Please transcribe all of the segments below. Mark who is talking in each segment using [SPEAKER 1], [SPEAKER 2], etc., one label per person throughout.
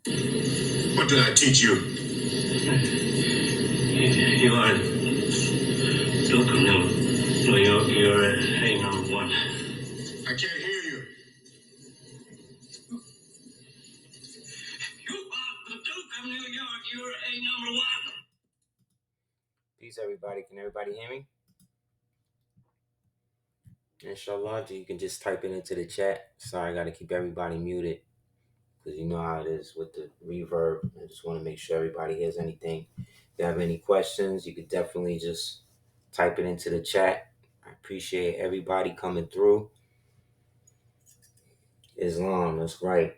[SPEAKER 1] What did I teach you?
[SPEAKER 2] You are Duke of No. No, you're a number one.
[SPEAKER 1] I can't hear you.
[SPEAKER 2] You are the Duke of New York. You're a number one.
[SPEAKER 3] Peace, everybody. Can everybody hear me? Inshallah, you can just type it into the chat. Sorry, I got to keep everybody muted because you know how it is with the reverb. I just want to make sure everybody hears anything. If you have any questions, you could definitely just type it into the chat. I appreciate everybody coming through. Islam, that's right.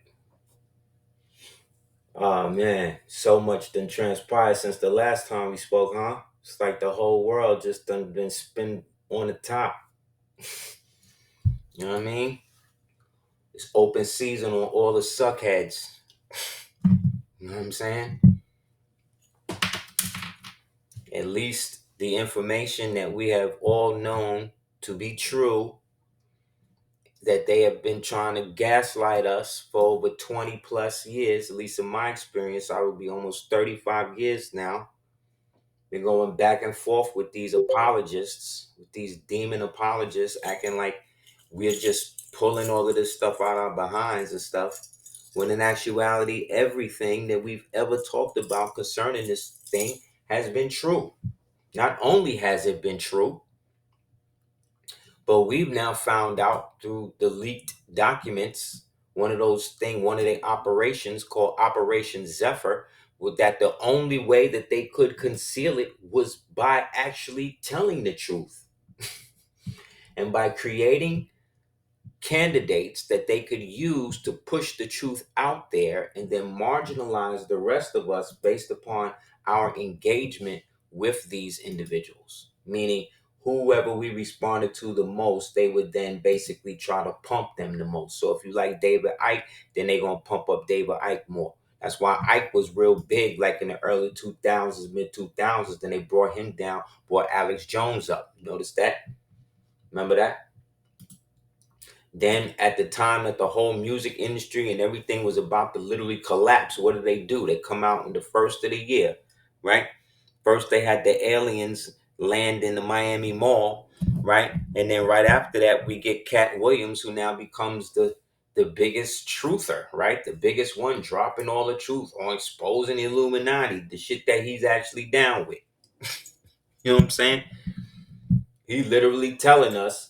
[SPEAKER 3] Oh man, so much done transpired since the last time we spoke, huh? It's like the whole world just done been spin on the top. You know what I mean? It's open season on all the suckheads. You know what I'm saying? At least the information that we have all known to be true, that they have been trying to gaslight us for over 20 plus years, at least in my experience. I would be almost 35 years now. Been going back and forth with these apologists, with these demon apologists, acting like we're just pulling all of this stuff out our behinds and stuff. When in actuality, everything that we've ever talked about concerning this thing has been true. Not only has it been true, but we've now found out through the leaked documents, one of the operations called Operation Zephyr, that the only way that they could conceal it was by actually telling the truth and by creating candidates that they could use to push the truth out there and then marginalize the rest of us based upon our engagement with these individuals. Meaning, whoever we responded to the most, they would then basically try to pump them the most. So if you like David Icke, then they're going to pump up David Icke more. That's why Ike was real big, like in the early 2000s, mid 2000s. Then they brought him down, brought Alex Jones up. Notice that? Remember that? Then at the time that the whole music industry and everything was about to literally collapse, what do? They come out in the first of the year, right? First they had the aliens land in the Miami Mall, right? And then right after that we get Cat Williams, who now becomes the biggest truther, right? The biggest one, dropping all the truth on exposing the Illuminati, the shit that he's actually down with. You know what I'm saying? He literally telling us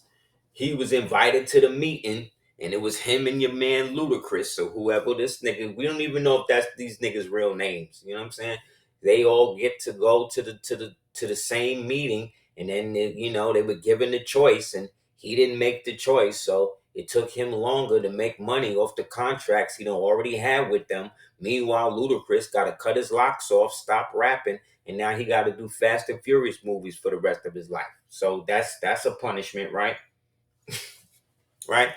[SPEAKER 3] he was invited to the meeting and it was him and your man Ludacris or whoever this nigga. We don't even know if that's these niggas' real names. You know what I'm saying? They all get to go to the same meeting, and then they were given the choice, and he didn't make the choice, so it took him longer to make money off the contracts he already had with them. Meanwhile, Ludacris got to cut his locks off, stop rapping, and now he got to do Fast and Furious movies for the rest of his life. So that's a punishment, right? Right?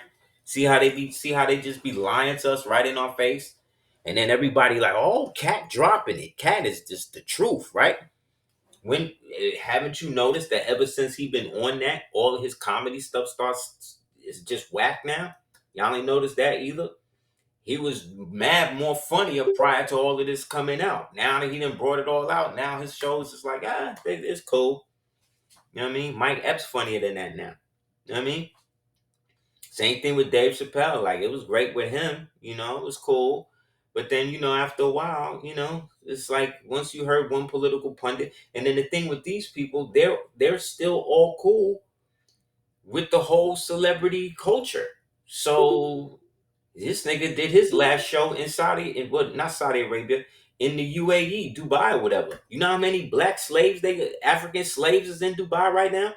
[SPEAKER 3] See how they just be lying to us right in our face, and then everybody like, oh, Cat dropping it. Cat is just the truth, right? When haven't you noticed that ever since he been on that, all of his comedy stuff is just whack now? Y'all ain't noticed that either. He was mad more funnier prior to all of this coming out. Now that he done brought it all out, now his shows just like, it's cool. You know what I mean? Mike Epps funnier than that now. You know what I mean? Same thing with Dave Chappelle. Like, it was great with him, it was cool. But then, after a while, it's like once you heard one political pundit, and then the thing with these people, they're still all cool with the whole celebrity culture. So this nigga did his last show in not Saudi Arabia, in the UAE, Dubai, whatever. You know how many black slaves, African slaves is in Dubai right now?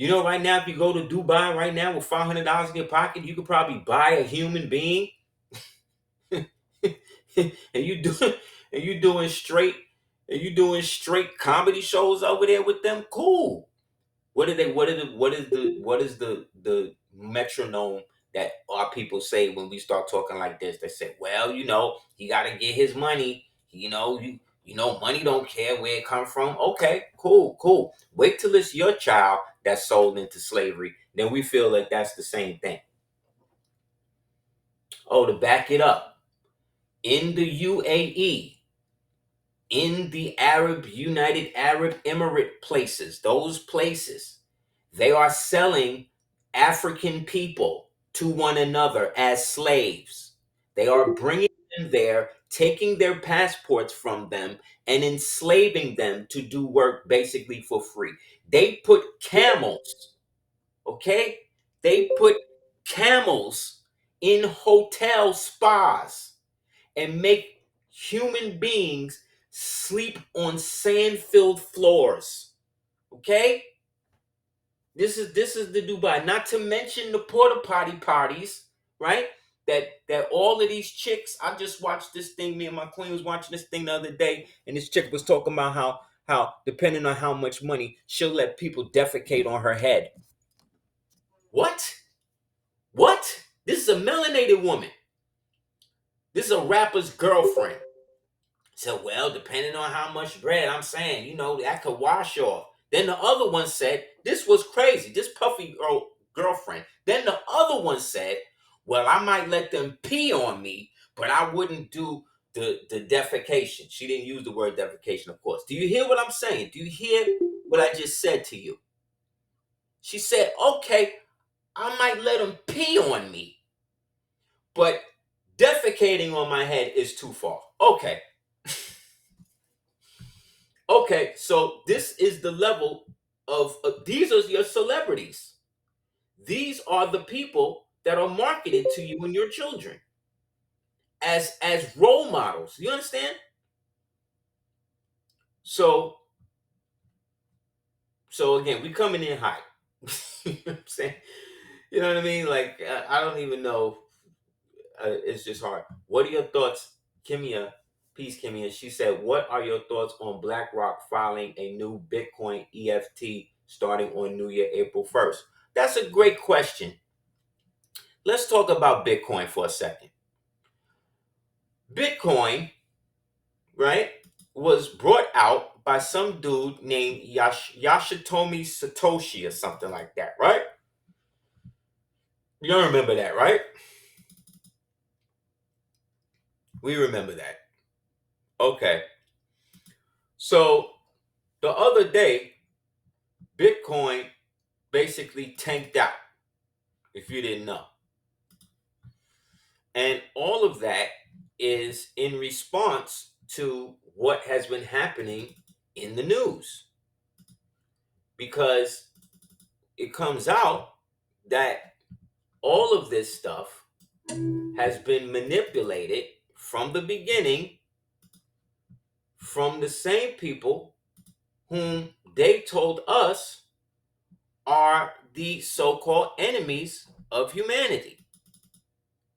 [SPEAKER 3] Right now, if you go to Dubai right now with $500 in your pocket, you could probably buy a human being. and you doing straight comedy shows over there with them. Cool. What is the metronome that our people say when we start talking like this? They say, well, he got to get his money. Money don't care where it come from. Okay, cool. Wait till it's your child that's sold into slavery. Then we feel like that's the same thing. Oh, to back it up, in the UAE, in the United Arab Emirate places, those places, they are selling African people to one another as slaves. They are bringing them there, taking their passports from them, and enslaving them to do work basically for free. They put camels, okay? They put camels in hotel spas and make human beings sleep on sand-filled floors. Okay? This is the Dubai. Not to mention the porta potty parties, right? That all of these chicks. I just watched this thing. Me and my queen was watching this thing the other day, and this chick was talking about how depending on how much money, she'll let people defecate on her head. What? What? This is a melanated woman. This is a rapper's girlfriend. So, well, depending on how much bread, I'm saying, that could wash off. Then the other one said, this was crazy, this puffy girlfriend. Then the other one said, well, I might let them pee on me, but I wouldn't do the defecation. She didn't use the word defecation, of course. Do you hear what I'm saying? Do you hear what I just said to you? She said, okay, I might let them pee on me, but defecating on my head is too far. Okay. Okay, so this is the level of these are your celebrities. These are the people that are marketed to you and your children as role models. You understand? So again, we coming in high. You know what I'm saying? You know what I mean? Like I don't even know. It's just hard. What are your thoughts, Kimia? Peace, Kimia. She said, "What are your thoughts on BlackRock filing a new Bitcoin EFT starting on New Year, April 1st?" That's a great question. Let's talk about Bitcoin for a second. Bitcoin, right, was brought out by some dude named Yashitomi Satoshi or something like that, right? You don't remember that, right? We remember that. Okay. So the other day, Bitcoin basically tanked out, if you didn't know. And all of that is in response to what has been happening in the news. Because it comes out that all of this stuff has been manipulated from the beginning from the same people whom they told us are the so-called enemies of humanity,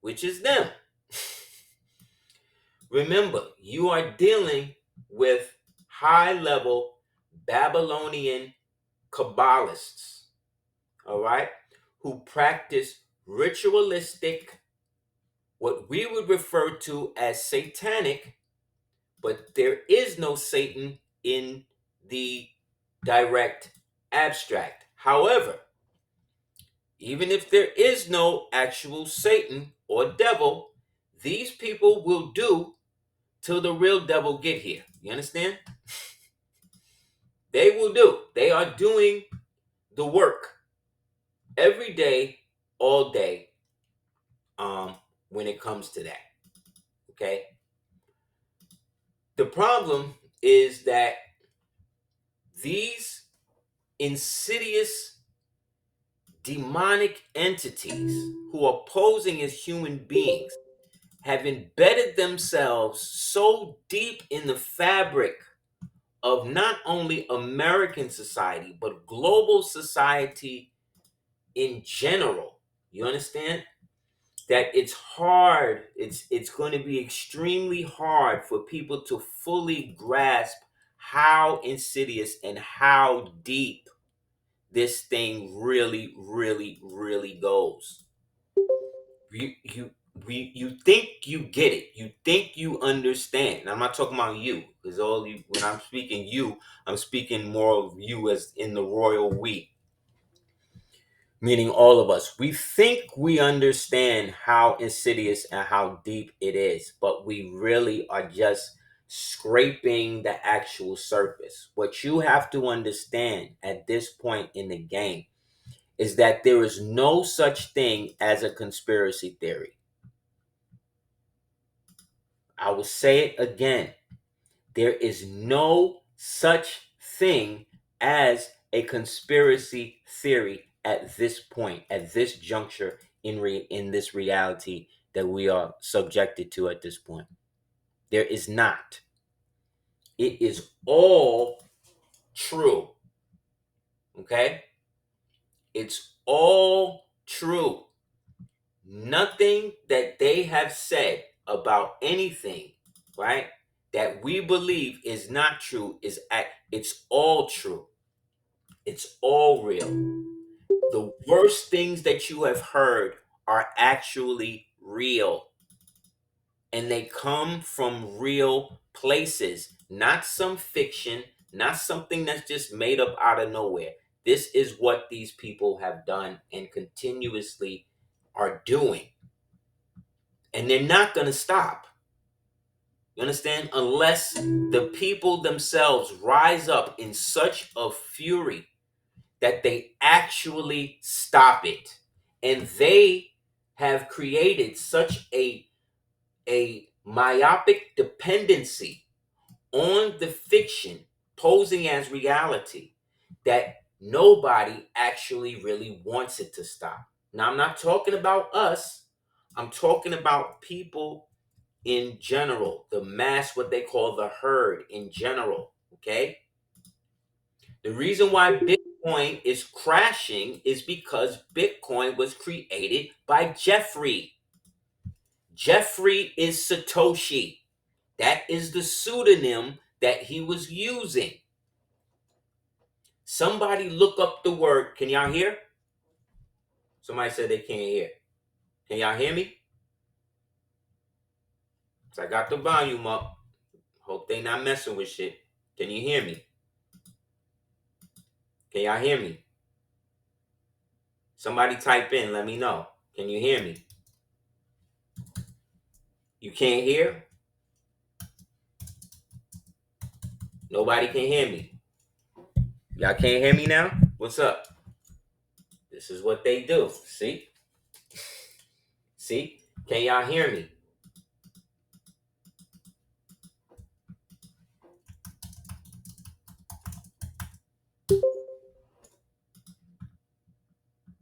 [SPEAKER 3] which is them. Remember, you are dealing with high-level Babylonian Kabbalists, all right, who practice ritualistic, what we would refer to as satanic, but there is no Satan in the direct abstract. However, even if there is no actual Satan or devil, these people will do till the real devil get here. You understand? They will do. They are doing the work every day, all day, when it comes to that. Okay? The problem is that these insidious demonic entities who are posing as human beings have embedded themselves so deep in the fabric of not only American society, but global society in general. You understand? That it's hard, it's going to be extremely hard for people to fully grasp how insidious and how deep this thing really, really, really goes. You think you get it. You think you understand. And I'm not talking about you, because when I'm speaking you, I'm speaking more of you as in the royal we. meaning all of us, we think we understand how insidious and how deep it is, but we really are just scraping the actual surface. What you have to understand at this point in the game is that there is no such thing as a conspiracy theory. I will say it again. There is no such thing as a conspiracy theory at this point, at this juncture in this reality that we are subjected to at this point. There is not. It is all true. Okay? It's all true. Nothing that they have said about anything, right, that we believe is not true it's all true. It's all real. The worst things that you have heard are actually real. And they come from real places, not some fiction, not something that's just made up out of nowhere. This is what these people have done and continuously are doing. And they're not going to stop. You understand? Unless the people themselves rise up in such a fury that they actually stop it. And they have created such a myopic dependency on the fiction posing as reality that nobody actually really wants it to stop. Now, I'm not talking about us. I'm talking about people in general, the mass, what they call the herd in general, okay? The reason why Bitcoin is crashing is because Bitcoin was created by Jeffrey. Jeffrey is Satoshi. That is the pseudonym that he was using. Somebody look up the word. Can y'all hear? Somebody said they can't hear. Can y'all hear me? So I got the volume up. Hope they not messing with shit. Can you hear me? Can y'all hear me? Somebody type in, let me know. Can you hear me? You can't hear? Nobody can hear me. Y'all can't hear me now? What's up? This is what they do. See? See? Can y'all hear me?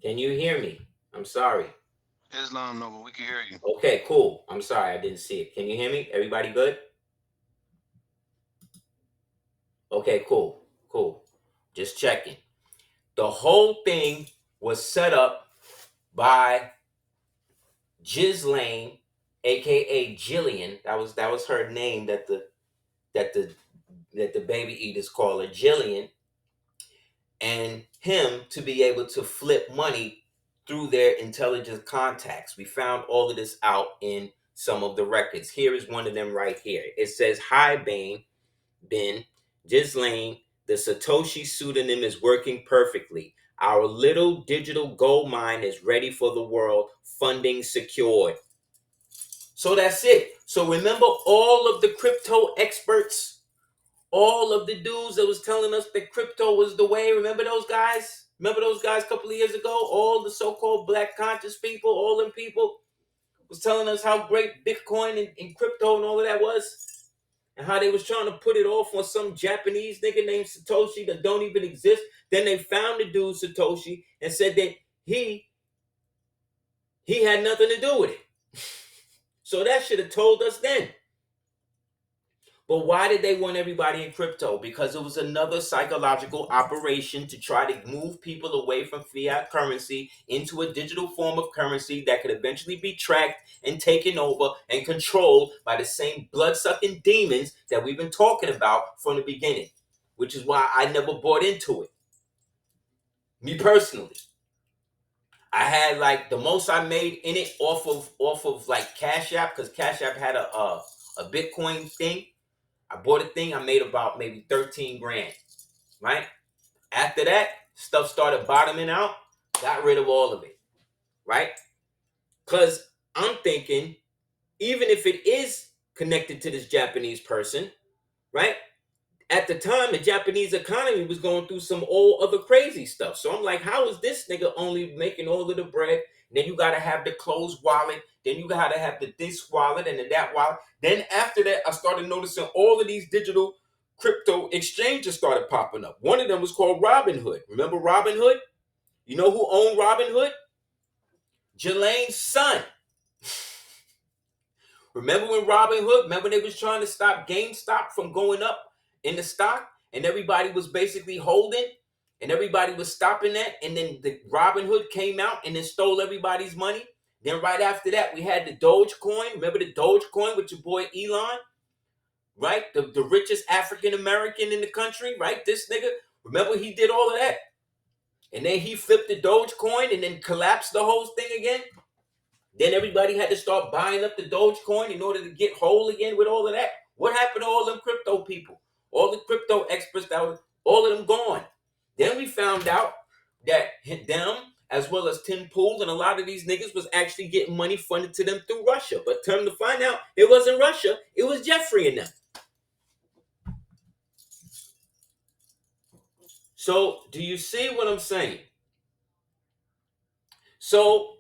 [SPEAKER 3] Can you hear me? I'm sorry.
[SPEAKER 4] Islam, no, but we can hear you.
[SPEAKER 3] Okay, cool. I'm sorry, I didn't see it. Can you hear me? Everybody good? Okay, cool. Cool. Just checking. The whole thing was set up by Ghislaine, aka Jillian. That was her name that the baby eaters call her, Jillian, and him to be able to flip money through their intelligence contacts. We found all of this out in some of the records. Here is one of them right here. It says, "Hi, Ben, Ghislaine, the Satoshi pseudonym is working perfectly. Our little digital gold mine is ready for the world. Funding secured." So that's it. So remember all of the crypto experts, all of the dudes that was telling us that crypto was the way. Remember those guys? Remember those guys a couple of years ago? All the so-called black conscious people, all them people was telling us how great Bitcoin and crypto and all of that was. And how they was trying to put it off on some Japanese nigga named Satoshi that don't even exist. Then they found the dude Satoshi and said that he had nothing to do with it. So that should have told us then. But why did they want everybody in crypto? Because it was another psychological operation to try to move people away from fiat currency into a digital form of currency that could eventually be tracked and taken over and controlled by the same blood-sucking demons that we've been talking about from the beginning, which is why I never bought into it. Me personally. I had like the most I made in it off of like Cash App, because Cash App had a Bitcoin thing. I bought a thing, I made about maybe 13 grand, right? After that, stuff started bottoming out. Got rid of all of it, right? Because I'm thinking, even if it is connected to this Japanese person, right? At the time, the Japanese economy was going through some old other crazy stuff. So I'm like, how is this nigga only making all of the bread? Then you got to have the closed wallet. Then you got to have the this wallet and the that wallet. Then after that, I started noticing all of these digital crypto exchanges started popping up. One of them was called Robinhood. Remember Robinhood? You know who owned Robinhood? Jelane's son. Remember when Robinhood, remember they was trying to stop GameStop from going up in the stock, and everybody was basically holding, and everybody was stopping that, and then the Robinhood came out and then stole everybody's money. Then right after that, we had the Dogecoin. Remember the Dogecoin with your boy Elon, right? The richest African American in the country, right? This nigga, remember he did all of that, and then he flipped the Dogecoin and then collapsed the whole thing again. Then everybody had to start buying up the Dogecoin in order to get whole again with all of that. What happened to all them crypto people? All the crypto experts, that was all of them gone. Then we found out that them, as well as Tim Pool and a lot of these niggas, was actually getting money funded to them through Russia. But turn to find out, it wasn't Russia. It was Jeffrey and them. So do you see what I'm saying? So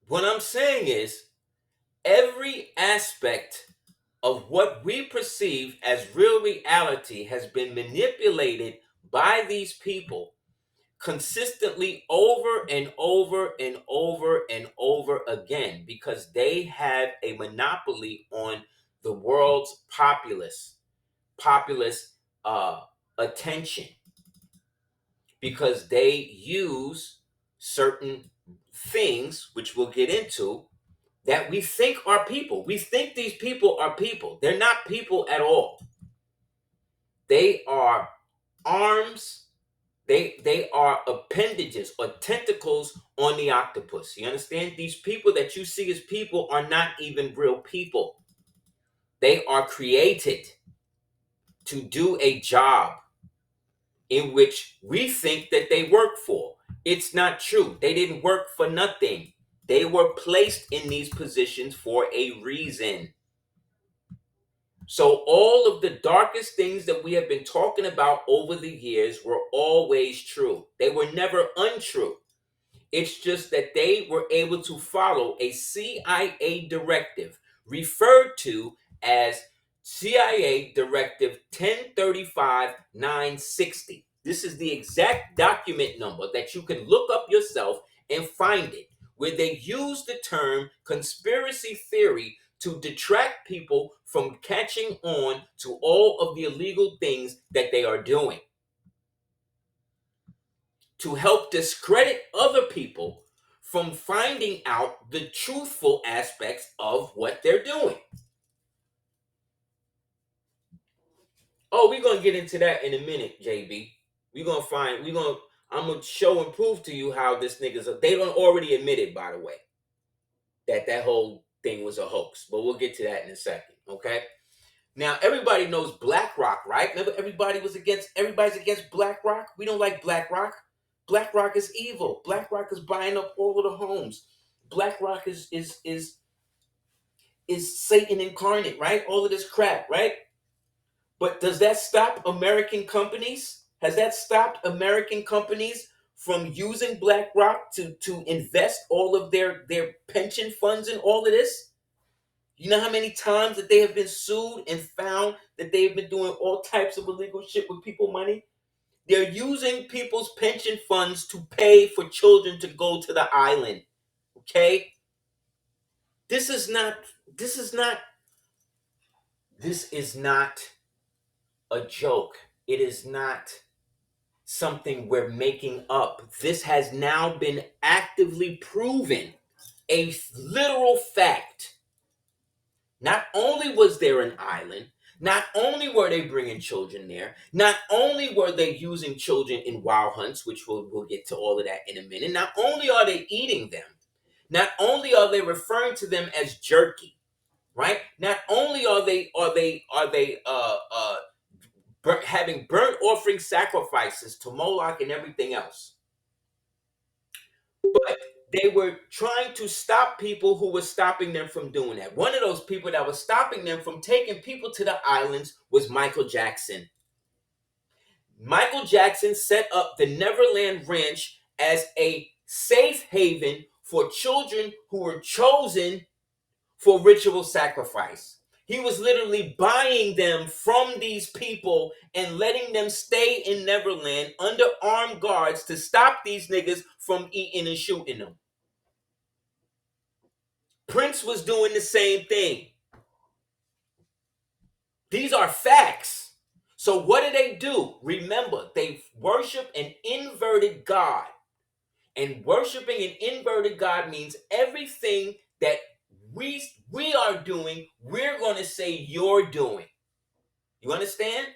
[SPEAKER 3] what I'm saying is, every aspect of what we perceive as real reality has been manipulated by these people consistently over and over and over and over again, because they have a monopoly on the world's populace attention, because they use certain things, which we'll get into, that we think are people. We think these people are people. They're not people at all. They are arms. They are appendages or tentacles on the octopus. You understand? These people that you see as people are not even real people. They are created to do a job in which we think that they work for. It's not true. They didn't work for nothing. They were placed in these positions for a reason. So all of the darkest things that we have been talking about over the years were always true. They were never untrue. It's just that they were able to follow a CIA directive referred to as CIA Directive 1035-960. This is the exact document number that you can look up yourself and find it, where they use the term conspiracy theory to detract people from catching on to all of the illegal things that they are doing, to help discredit other people from finding out the truthful aspects of what they're doing. Oh, we're gonna get into that in a minute, JB. I'm gonna show and prove to you how this nigga's they don't already admit it, by the way, that whole thing was a hoax. But we'll get to that in a second, okay? Now everybody knows BlackRock, right? Remember, everybody's against BlackRock. We don't like BlackRock. BlackRock is evil. BlackRock is buying up all of the homes. BlackRock is Satan incarnate, right? All of this crap, right? But does that stop American companies? Has that stopped American companies from using BlackRock to invest all of their pension funds in all of this? You know how many times that they have been sued and found that they've been doing all types of illegal shit with people's money? They're using people's pension funds to pay for children to go to the island. Okay? This is not a joke. It is not something we're making up. This has now been actively proven, a literal fact. Not only was there an island, not only were they bringing children there, not only were they using children in wild hunts, which we'll get to all of that in a minute, not only are they eating them, not only are they referring to them as jerky, right? Not only are they having burnt offering sacrifices to Moloch and everything else. But they were trying to stop people who were stopping them from doing that. One of those people that was stopping them from taking people to the islands was Michael Jackson. Michael Jackson set up the Neverland Ranch as a safe haven for children who were chosen for ritual sacrifice. He was literally buying them from these people and letting them stay in Neverland under armed guards to stop these niggas from eating and shooting them. Prince was doing the same thing. These are facts. So what do? Remember, they worship an inverted God. And worshiping an inverted God means everything that we are doing, we're going to say you're doing. You understand?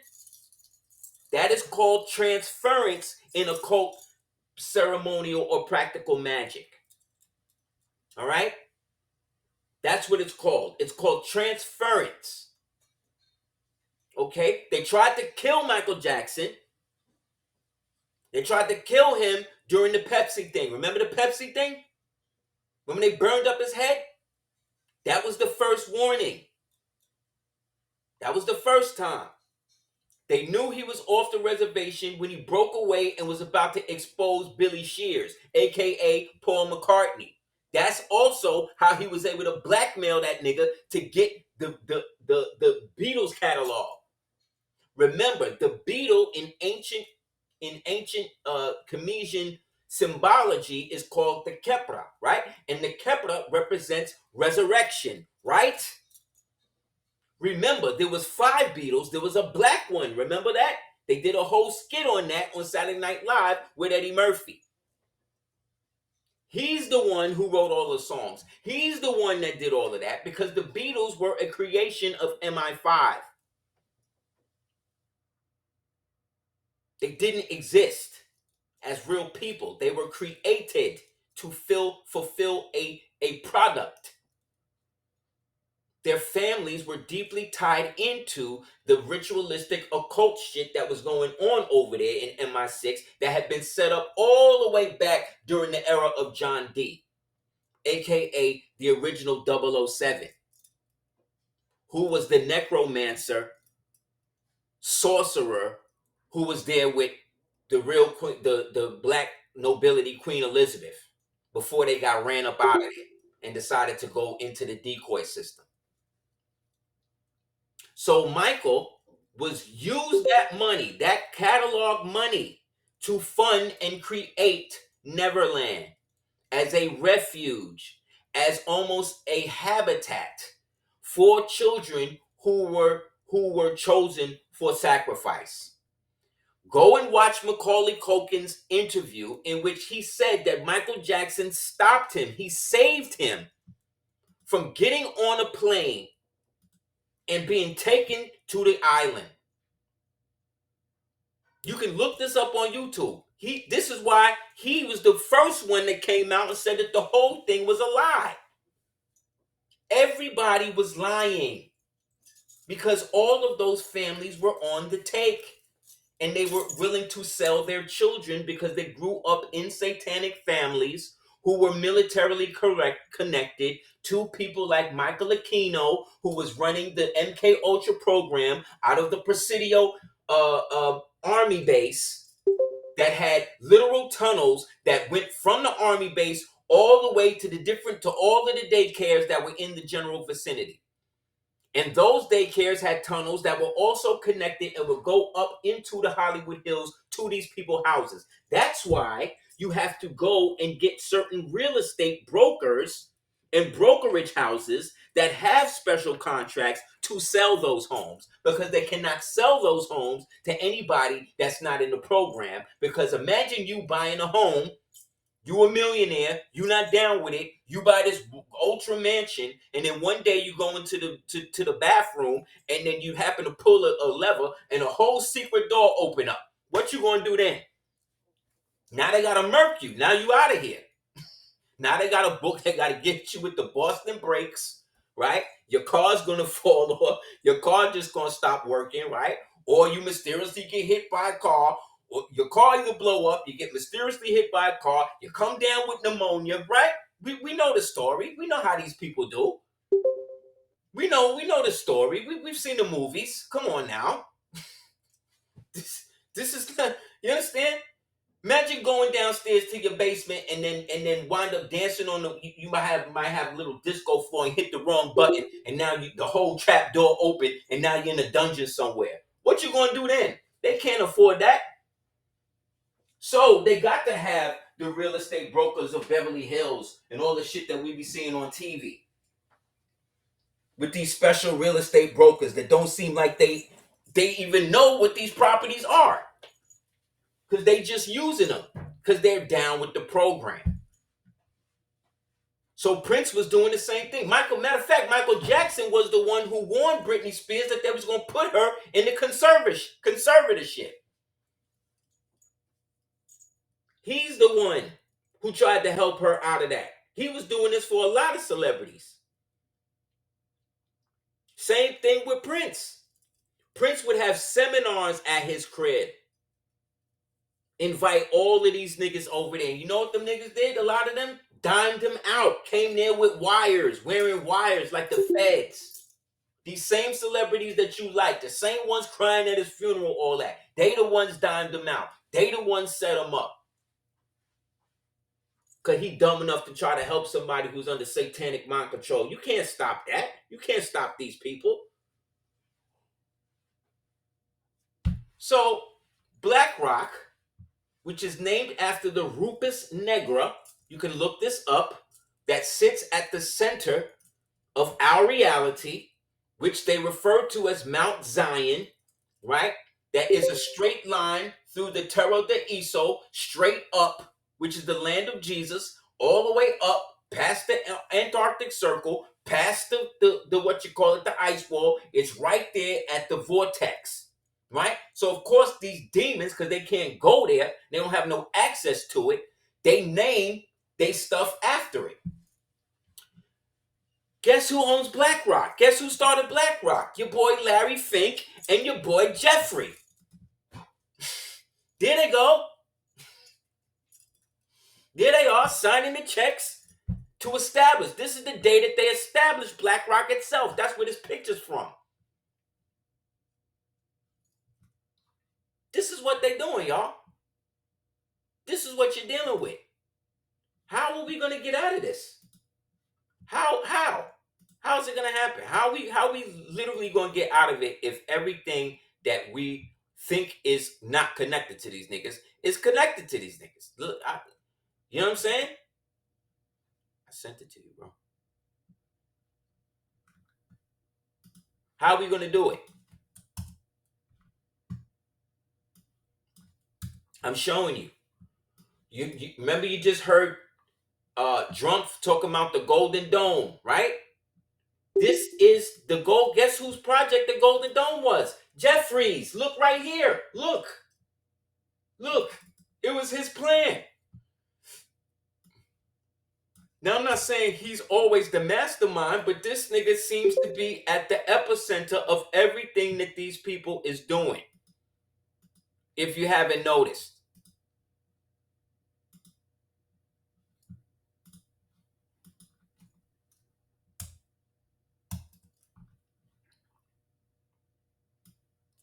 [SPEAKER 3] That is called transference in occult, ceremonial, or practical magic. All right? That's what it's called. It's called transference. Okay? They tried to kill Michael Jackson. They tried to kill him during the Pepsi thing. Remember the Pepsi thing? When they burned up his head? That was the first warning. That was the first time. They knew he was off the reservation when he broke away and was about to expose Billy Shears, aka Paul McCartney. That's also how he was able to blackmail that nigga to get the Beatles catalog. Remember, the beetle in ancient Comesian symbology is called the Kepra, right? And the Kepra represents resurrection, right? Remember, there was 5 Beatles. There was a black one. Remember that? They did a whole skit on that on Saturday Night Live with Eddie Murphy. He's the one who wrote all the songs. He's the one that did all of that because the Beatles were a creation of MI5. They didn't exist as real people. They were created to fulfill a product. Their families were deeply tied into the ritualistic occult shit that was going on over there in MI6 that had been set up all the way back during the era of John D, aka the original 007, who was the necromancer, sorcerer, who was there with the real queen, the Black Nobility, Queen Elizabeth, before they got ran up out of it and decided to go into the decoy system. So Michael was used that money, that catalog money, to fund and create Neverland as a refuge, as almost a habitat for children who were chosen for sacrifice. Go and watch Macaulay Culkin's interview in which he said that Michael Jackson stopped him. He saved him from getting on a plane and being taken to the island. You can look this up on YouTube. This is why he was the first one that came out and said that the whole thing was a lie. Everybody was lying because all of those families were on the take and they were willing to sell their children because they grew up in satanic families who were militarily connected to people like Michael Aquino, who was running the MK Ultra program out of the Presidio army base that had literal tunnels that went from the army base all the way to all of the daycares that were in the general vicinity. And those daycares had tunnels that were also connected and would go up into the Hollywood Hills to these people's houses. That's why you have to go and get certain real estate brokers and brokerage houses that have special contracts to sell those homes, because they cannot sell those homes to anybody that's not in the program. Because imagine you buying a home, you a millionaire, you not down with it, you buy this ultra mansion, and then one day you go into the bathroom and then you happen to pull a lever and a whole secret door open up. What you gonna do then? Now they gotta murk you. Now you out of here. Now they got a book, they gotta get you with the Boston brakes, right? Your car's gonna fall off. Your car just gonna stop working, right? Or you mysteriously get hit by a car, your car either blow up, you get mysteriously hit by a car, you come down with pneumonia, right? We know the story. We know how these people do. We know the story. We've seen the movies. Come on now. This is not, you understand? Imagine going downstairs to your basement and then wind up dancing on you might have a little disco floor and hit the wrong button, and now the whole trap door open and now you're in a dungeon somewhere. What you gonna do then? They can't afford that. So they got to have the real estate brokers of Beverly Hills and all the shit that we be seeing on TV. With these special real estate brokers that don't seem like they even know what these properties are. Because they just using them. Because they're down with the program. So Prince was doing the same thing. Matter of fact, Michael Jackson was the one who warned Britney Spears that they was going to put her in the conservatorship. He's the one who tried to help her out of that. He was doing this for a lot of celebrities. Same thing with Prince. Prince would have seminars at his crib. Invite all of these niggas over there. You know what them niggas did? A lot of them dimed him out. Came there with wires, wearing wires like the feds. These same celebrities that you like, the same ones crying at his funeral, all that. They the ones dimed him out. They the ones set him up. Because he dumb enough to try to help somebody who's under satanic mind control. You can't stop that. You can't stop these people. So, BlackRock, which is named after the Rupus Negra, you can look this up, that sits at the center of our reality, which they refer to as Mount Zion, right? That is a straight line through the Terra de Iso, straight up, which is the land of Jesus, all the way up past the Antarctic Circle, past the what you call it, the ice wall. It's right there at the vortex, right? So of course these demons, because they can't go there, they don't have no access to it, they name they stuff after it. Guess who owns BlackRock? Guess who started BlackRock? Your boy Larry Fink and your boy Jeffrey. There they go. There they are, signing the checks to establish. This is the day that they established BlackRock itself. That's where this picture's from. This is what they're doing, y'all. This is what you're dealing with. How are we going to get out of this? How? How's it going to happen? How we literally going to get out of it if everything that we think is not connected to these niggas is connected to these niggas? Look, you know what I'm saying? I sent it to you, bro. How are we going to do it? I'm showing you. You remember you just heard Drumpf talking about the Golden Dome, right? This is the gold. Guess whose project the Golden Dome was? Jeffries. Look right here. Look. It was his plan. Now, I'm not saying he's always the mastermind, but this nigga seems to be at the epicenter of everything that these people is doing. If you haven't noticed.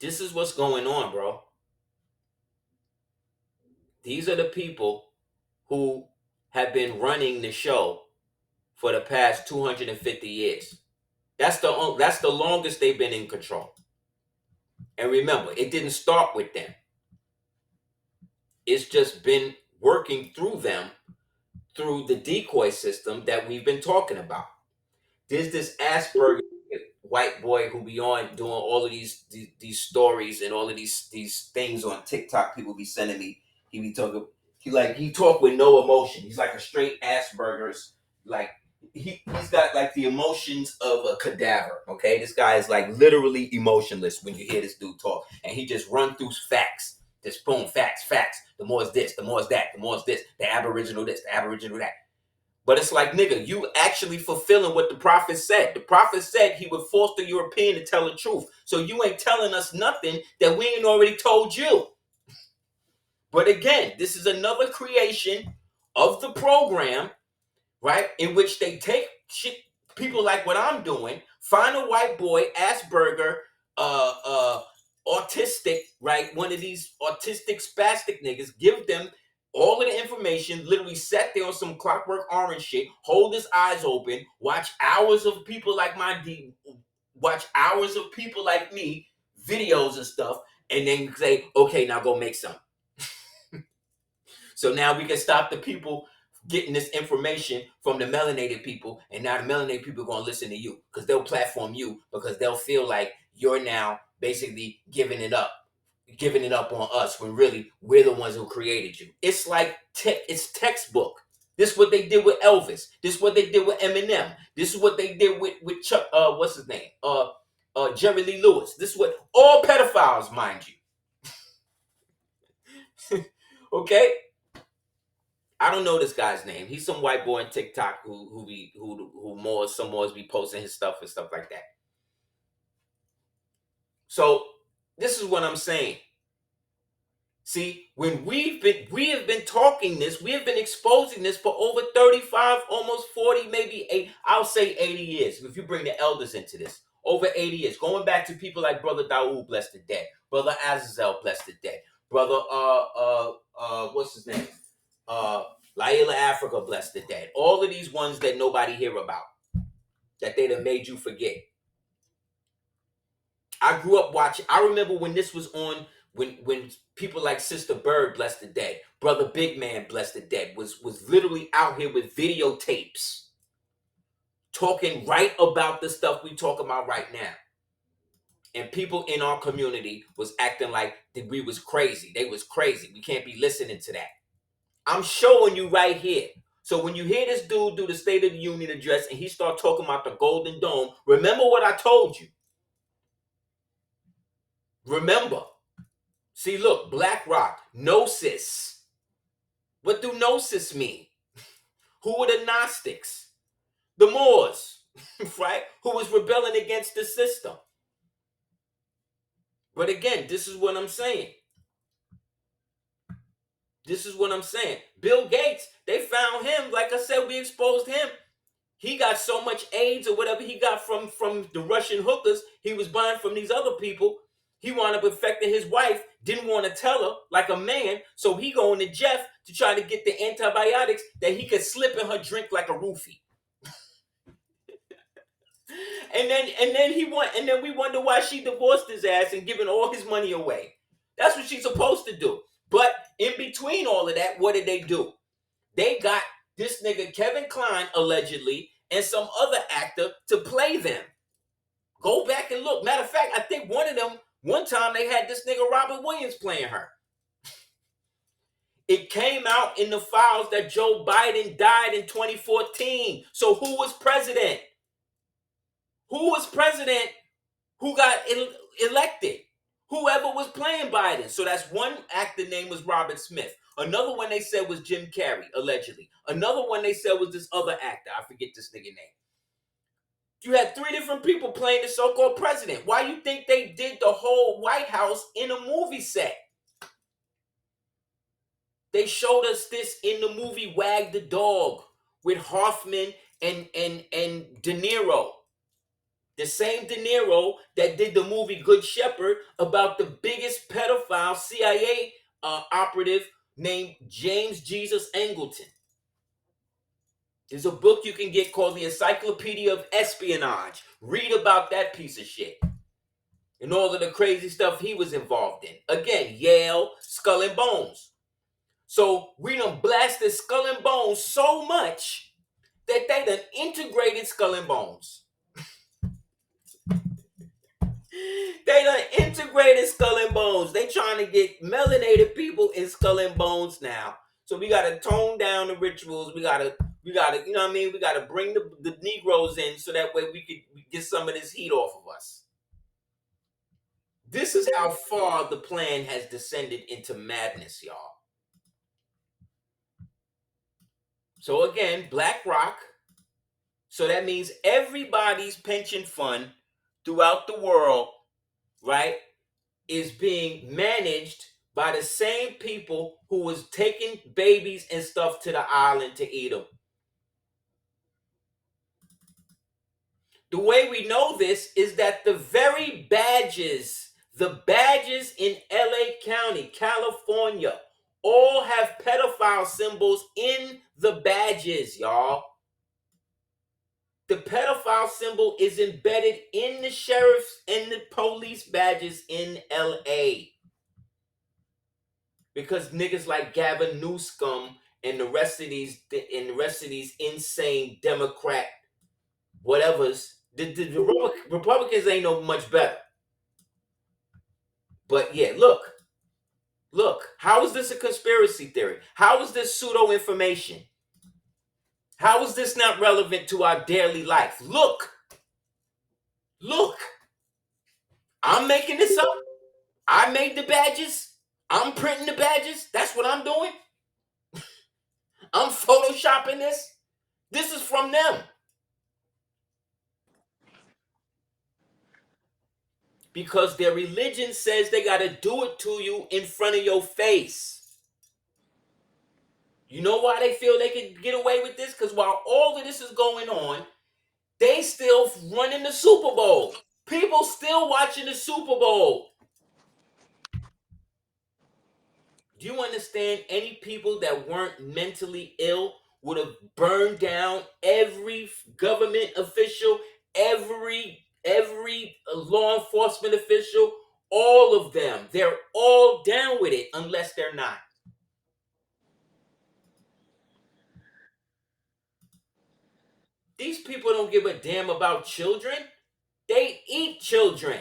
[SPEAKER 3] This is what's going on, bro. These are the people who have been running the show for the past 250 years. That's the longest they've been in control. And remember, it didn't start with them. It's just been working through them, through the decoy system that we've been talking about. There's this Asperger white boy who be on doing all of these stories and all of these things on TikTok people be sending me. He be talking, he talk with no emotion. He's like a straight Asperger's, like he's got like the emotions of a cadaver. Okay, this guy is like literally emotionless when you hear this dude talk, and he just run through facts. Just boom, facts. The more is this, the more is that, the more is this, the aboriginal this, the aboriginal that. But it's like, nigga, you actually fulfilling what the prophet said. The prophet said he would force the European to tell the truth. So you ain't telling us nothing that we ain't already told you. But again, this is another creation of the program, right? In which they take shit, people like what I'm doing, find a white boy, Asperger, autistic, right? One of these autistic spastic niggas, give them all of the information, literally sat there on some Clockwork Orange shit, hold his eyes open, watch hours of people like watch hours of people like me, videos and stuff, and then say, okay, now go make some. So now we can stop the people getting this information from the melanated people, and now the melanated people are going to listen to you because they'll platform you because they'll feel like you're now basically giving it up on us when really we're the ones who created you. It's like it's textbook. This is what they did with Elvis. This is what they did with Eminem. This is what they did with Chuck. What's his name? Jerry Lee Lewis. This is what all pedophiles, mind you. Okay. I don't know this guy's name. He's some white boy on TikTok who some more be posting his stuff and stuff like that. So this is what I'm saying. See, when we have been talking this, we have been exposing this for over 35, almost 40, maybe 8, I'll say 80 years. If you bring the elders into this, over 80 years, going back to people like Brother Dawood, bless the dead, Brother Azazel, bless the dead, Brother what's his name? Laila Africa, bless the dead. All of these ones that nobody hear about, that they'd have made you forget. I grew up watching. I remember when this was on, when people like Sister Bird, bless the dead, Brother Big Man, bless the dead, was literally out here with videotapes, talking right about the stuff we talk about right now. And people in our community was acting like that we was crazy. They was crazy. We can't be listening to that. I'm showing you right here. So when you hear this dude do the State of the Union address and he start talking about the Golden Dome, remember what I told you. Remember. See, look, Black Rock, Gnosis. What do Gnosis mean? Who were the Gnostics? The Moors, right? Who was rebelling against the system. But again, this is what I'm saying. This is what I'm saying. Bill Gates, they found him. Like I said, we exposed him. He got so much AIDS or whatever he got from the Russian hookers he was buying from these other people. He wound up infecting his wife, didn't want to tell her like a man, so he going to Jeff to try to get the antibiotics that he could slip in her drink like a roofie. and then we wonder why she divorced his ass and giving all his money away. That's what she's supposed to do. But in between all of that, what did they do? They got this nigga Kevin Kline, allegedly, and some other actor to play them. Go back and look. Matter of fact, I think one of them, one time they had this nigga Robert Williams playing her. It came out in the files that Joe Biden died in 2014. So who was president? Who was president who got elected? Whoever was playing Biden. So that's one actor name was Robert Smith. Another one they said was Jim Carrey, allegedly. Another one they said was this other actor. I forget this nigga name. You had 3 different people playing the so-called president. Why you think they did the whole White House in a movie set? They showed us this in the movie Wag the Dog with Hoffman and De Niro. The same De Niro that did the movie Good Shepherd about the biggest pedophile CIA operative named James Jesus Angleton. There's a book you can get called The Encyclopedia of Espionage. Read about that piece of shit and all of the crazy stuff he was involved in. Again, Yale, Skull and Bones. So we done blasted Skull and Bones so much that they done integrated Skull and Bones. They done integrated Skull and Bones. They trying to get melanated people in Skull and Bones now. So we got to tone down the rituals. We got to, you know what I mean? We got to bring the Negroes in so that way we could get some of this heat off of us. This is how far the plan has descended into madness, y'all. So again, BlackRock. So that means everybody's pension fund throughout the world, right, is being managed by the same people who was taking babies and stuff to the island to eat them. The way we know this is that the very badges, the badges in LA County, California, all have pedophile symbols in the badges, y'all. The pedophile symbol is embedded in the sheriff's and the police badges in LA. Because niggas like Gavin Newsom and the rest of these insane Democrat whatevers, the Republicans ain't no much better. But yeah, look, how is this a conspiracy theory? How is this pseudo information? How is this not relevant to our daily life? Look, I'm making this up. I made the badges. I'm printing the badges. That's what I'm doing. I'm photoshopping this. This is from them. Because their religion says they got to do it to you in front of your face. You know why they feel they can get away with this? Because while all of this is going on, they still running the Super Bowl. People still watching the Super Bowl. Do you understand any people that weren't mentally ill would have burned down every government official, every law enforcement official, all of them? They're all down with it unless they're not. These people don't give a damn about children. They eat children.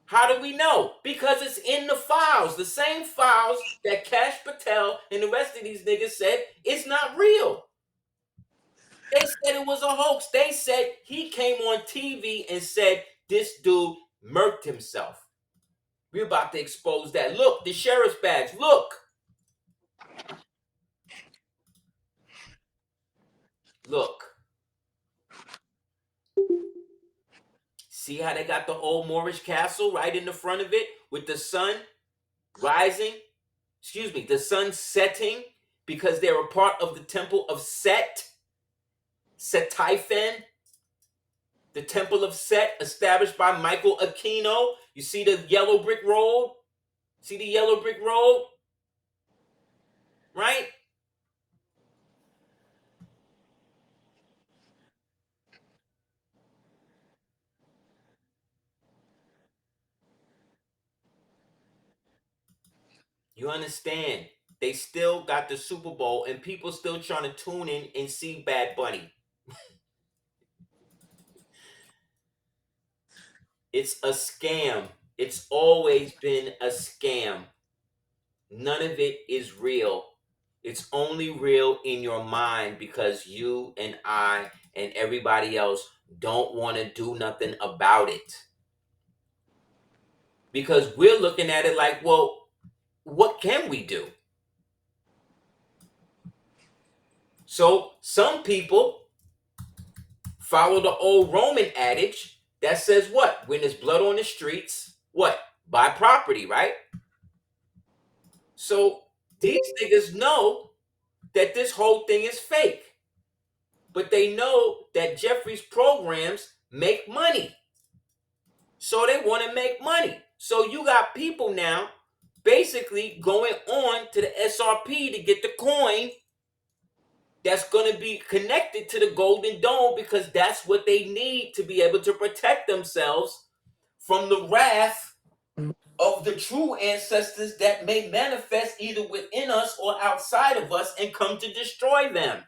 [SPEAKER 3] How do we know? Because it's in the files. The same files that Cash Patel and the rest of these niggas said it's not real. They said it was a hoax. They said he came on TV and said this dude murked himself. We're about to expose that. Look, the sheriff's badge. Look. See how they got the old Moorish castle right in the front of it with the sun rising? The sun setting because they're a part of the temple of Set. Set-Typhon. The temple of Set established by Michael Aquino. You see the yellow brick road? See the yellow brick road? Right? You understand? They still got the Super Bowl and people still trying to tune in and see Bad Bunny. It's a scam. It's always been a scam. None of it is real. It's only real in your mind because you and I and everybody else don't want to do nothing about it. Because we're looking at it like, well, what can we do? So some people follow the old Roman adage that says what? When there's blood on the streets, what? Buy property, right? So these niggas know that this whole thing is fake. But they know that Jeffrey's programs make money. So they want to make money. So you got people now basically going on to the SRP to get the coin that's going to be connected to the Golden Dome because that's what they need to be able to protect themselves from the wrath of the true ancestors that may manifest either within us or outside of us and come to destroy them.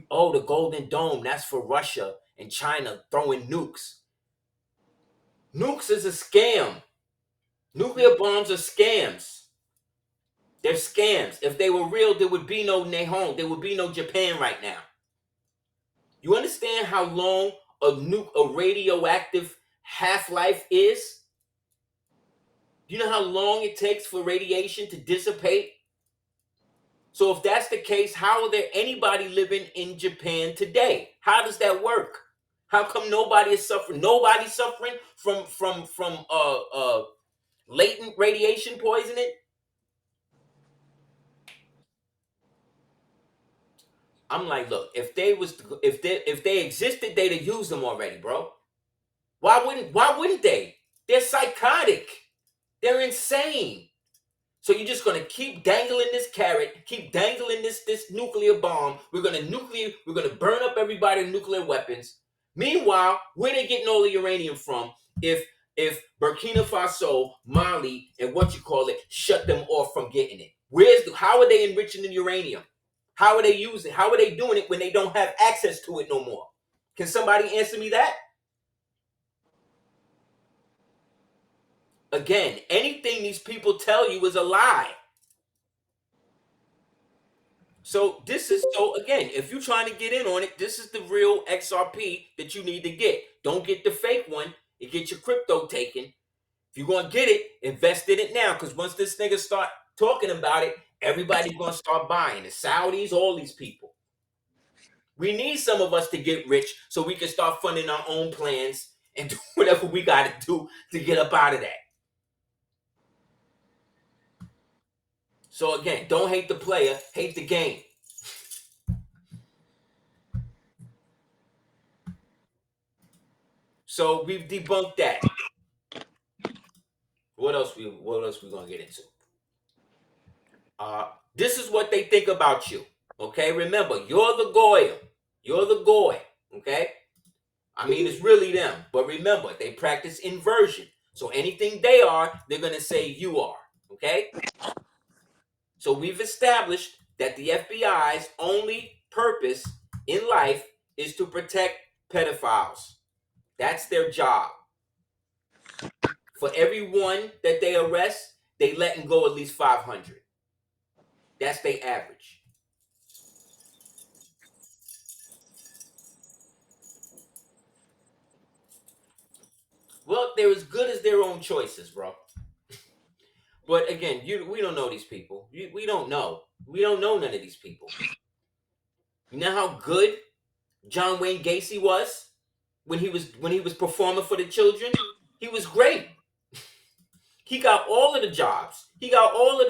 [SPEAKER 3] Oh, the Golden Dome, that's for Russia and China throwing nukes. Nukes is a scam. Nuclear bombs are scams. They're scams. If they were real, there would be no Nihon. There would be no Japan right now. You understand how long a radioactive half-life is? Do you know how long it takes for radiation to dissipate? So if that's the case, how are there anybody living in Japan today? How does that work? How come nobody is suffering? Nobody's suffering from latent radiation poisoning. I'm like, look, if they existed, they'd have used them already, bro. Why wouldn't they? They're psychotic. They're insane. So you're just gonna keep dangling this carrot, keep dangling this nuclear bomb. We're gonna burn up everybody with nuclear weapons. Meanwhile, where they getting all the uranium from? If Burkina Faso, Mali, and shut them off from getting it. How are they enriching the uranium? How are they using? How are they doing it when they don't have access to it no more? Can somebody answer me that? Again, anything these people tell you is a lie. So again, if you're trying to get in on it, this is the real XRP that you need to get. Don't get the fake one and get your crypto taken. If you're going to get it, invest in it now, because once this nigga start talking about it, everybody's going to start buying. The Saudis, all these people. We need some of us to get rich so we can start funding our own plans and do whatever we got to do to get up out of that. So again, don't hate the player, hate the game. So we've debunked that. What else we gonna get into? This is what they think about you. Okay, remember, you're the goy. You're the goy. Okay, I mean it's really them, but remember they practice inversion. So anything they are, they're gonna say you are. Okay. So we've established that the FBI's only purpose in life is to protect pedophiles. That's their job. For every one that they arrest, they letting go at least 500. That's their average. Well, they're as good as their own choices, bro. But again, we don't know these people. We don't know. We don't know none of these people. You know how good John Wayne Gacy was when he was performing for the children? He was great. He got all of the jobs. He got all of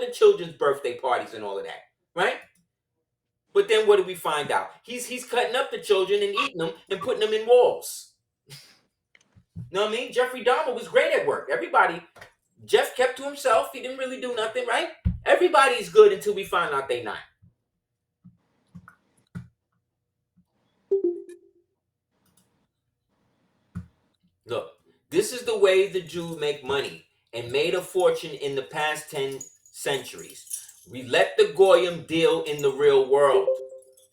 [SPEAKER 3] the children's birthday parties and all of that, right? But then what do we find out? He's cutting up the children and eating them and putting them in walls. You know what I mean? Jeffrey Dahmer was great at work. Jeff kept to himself. He didn't really do nothing, right? Everybody's good until we find out they not. Look, this is the way the Jews make money and made a fortune in the past 10 centuries. We let the Goyim deal in the real world.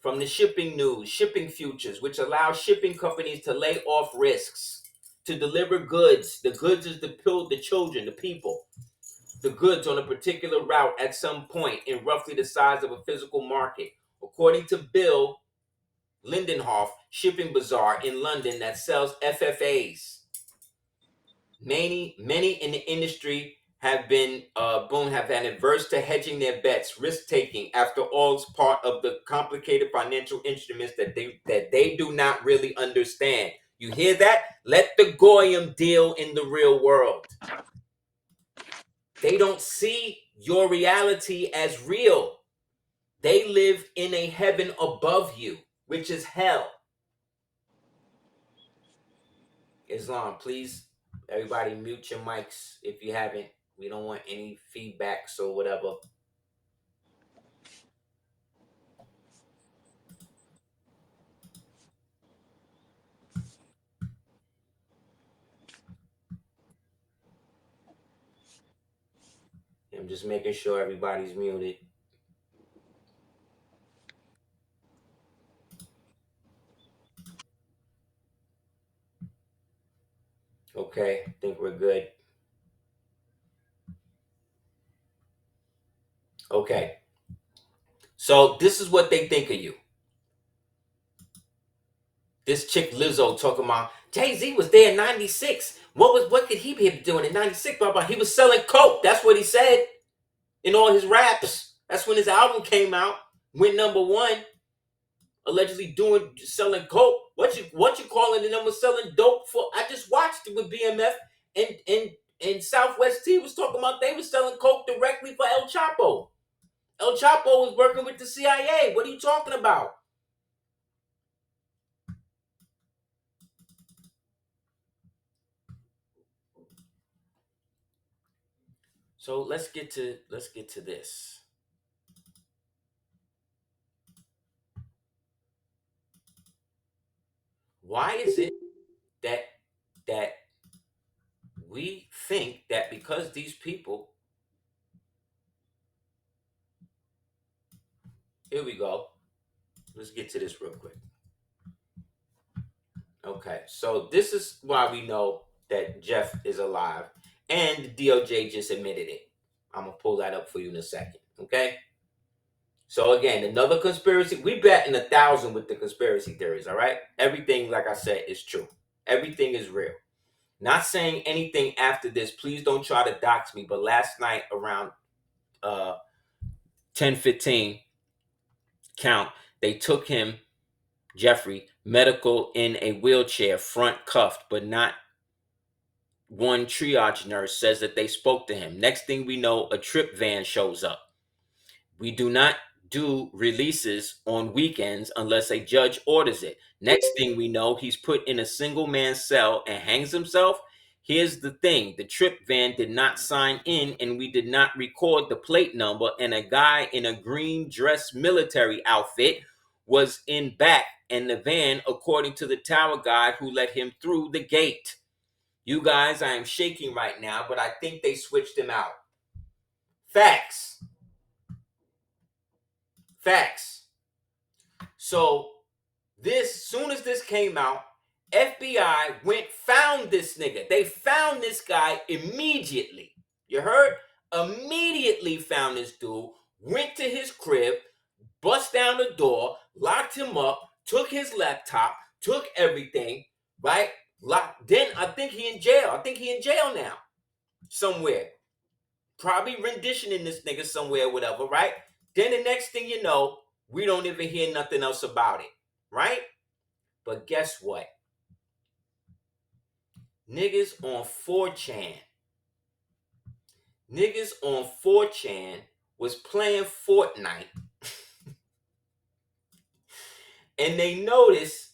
[SPEAKER 3] From the shipping news, shipping futures, which allow shipping companies to lay off risks, to deliver goods. The goods is the children, the people. The goods on a particular route at some point in roughly the size of a physical market. According to Bill Lindenhoff, Shipping Bazaar in London that sells FFAs. Many in the industry have been adverse to hedging their bets, risk taking. After all, it's part of the complicated financial instruments that they do not really understand. You hear that? Let the Goyim deal in the real world. They don't see your reality as real. They live in a heaven above you, which is hell. Islam, please, everybody mute your mics if you haven't. We don't want any feedbacks or whatever. I'm just making sure everybody's muted. Okay, I think we're good. Okay. So this is what they think of you. This chick Lizzo talking about Jay-Z was there in 96. What could he be doing in 96? He was selling coke. That's what he said in all his raps. That's when his album came out. Went #1. Allegedly selling coke. What you calling the number selling dope for? I just watched it with BMF and And Southwest T was talking about they were selling coke directly for El Chapo. El Chapo was working with the CIA. What are you talking about? So let's get to this. Why is it that we think that because these people, here we go. Let's get to this real quick. Okay, so this is why we know that Jeff is alive, and the DOJ just admitted it. I'm gonna pull that up for you in a second. Okay. So again, another conspiracy. We betting 1,000 with the conspiracy theories. All right, everything, like I said, is true. Everything is real. Not saying anything after this. Please don't try to dox me. But last night around 10:15 count, they took him, Jeffrey, medical in a wheelchair, front cuffed, but not one triage nurse says that they spoke to him. Next thing we know, a trip van shows up. We do not do releases on weekends unless a judge orders it. Next thing we know, he's put in a single man cell and hangs himself. Here's the thing. The trip van did not sign in and we did not record the plate number, and a guy in a green dress military outfit was in back and the van, according to the tower guide who let him through the gate. You guys, I am shaking right now, but I think they switched him out. Facts. Facts. So soon as this came out, FBI found this nigga. They found this guy immediately. You heard? Immediately found this dude, went to his crib, bust down the door, locked him up, took his laptop, took everything, right? Then I think he in jail. I think he in jail now. Somewhere. Probably renditioning this nigga somewhere, whatever, right? Then the next thing you know, we don't even hear nothing else about it, right? But guess what? Niggas on 4chan was playing Fortnite and they noticed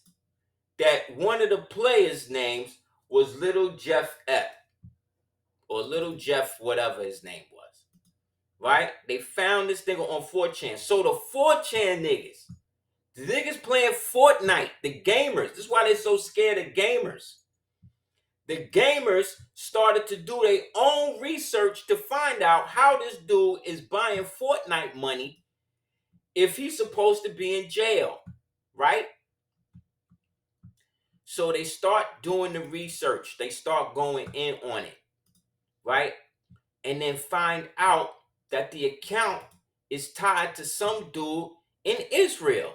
[SPEAKER 3] that one of the players' names was Little Jeff F. Or Little Jeff, whatever his name was. Right? They found this nigga on 4chan. So the 4chan niggas, the niggas playing Fortnite, the gamers, this is why they're so scared of gamers. The gamers started to do their own research to find out how this dude is buying Fortnite money if he's supposed to be in jail, right? So they start doing the research. They start going in on it, right? And then find out that the account is tied to some dude in Israel.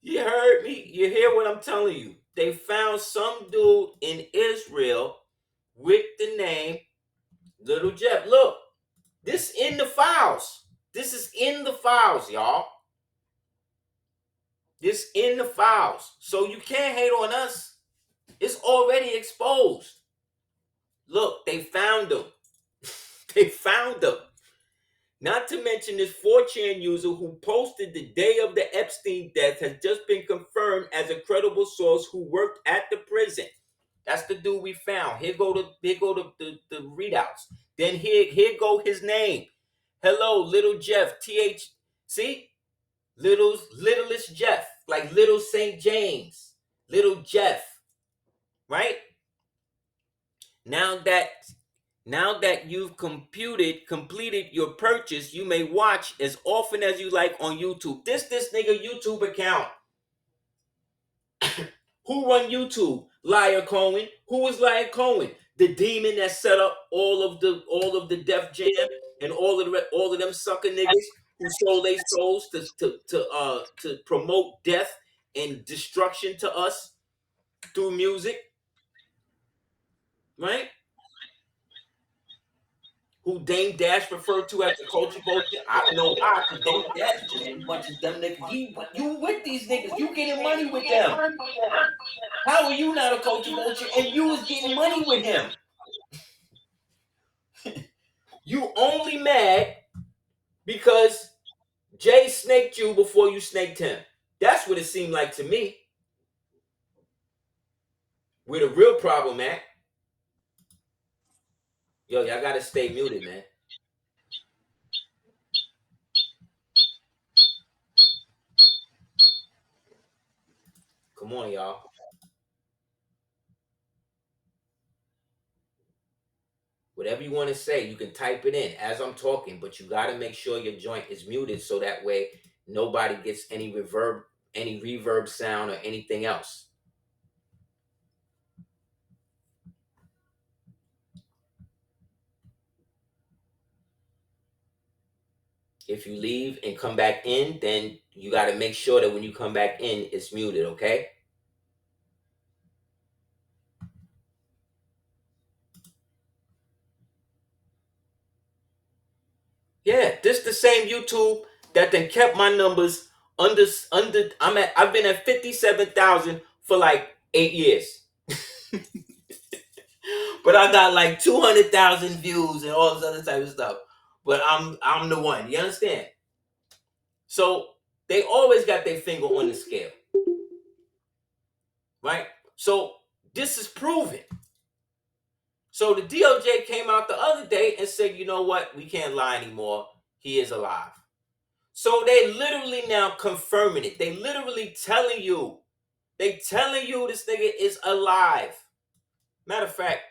[SPEAKER 3] You heard me? You hear what I'm telling you? They found some dude in Israel with the name Little Jeff. Look, this in the files. This is in the files, y'all. This in the files. So you can't hate on us. It's already exposed. Look, they found him. They found him. Not to mention this 4chan user who posted the day of the Epstein death has just been confirmed as a credible source who worked at the prison. That's the dude we found. Here go the readouts. Then here go his name. Hello, Little Jeff. See? Littlest Jeff. Like Little St. James. Little Jeff. Right? Now that you've completed your purchase, you may watch as often as you like on YouTube. This nigga YouTube account. Who run YouTube? Liar Cohen. Who was Liar Cohen? The demon that set up all of the Def Jam and all of them sucker niggas who sold their souls to promote death and destruction to us through music. Right? Who Dame Dash referred to as the culture vulture. I don't know why, because Dame Dash just as much as them niggas. You with these niggas. You getting money with them. How are you not a culture vulture and you was getting money with him? You only mad because Jay snaked you before you snaked him. That's what it seemed like to me. Where the real problem at. Yo, y'all gotta stay muted, man. Come on, y'all. Whatever you want to say, you can type it in as I'm talking, but you got to make sure your joint is muted so that way nobody gets any reverb sound or anything else. If you leave and come back in, then you got to make sure that when you come back in, it's muted, okay? Yeah, this the same YouTube that then kept my numbers under. I've been at 57,000 for like 8 years. But I got like 200,000 views and all this other type of stuff. But I'm the one. You understand? So they always got their finger on the scale. Right? So this is proven. So the DOJ came out the other day and said, you know what? We can't lie anymore. He is alive. So they literally now confirming it. They literally telling you. They telling you this nigga is alive. Matter of fact,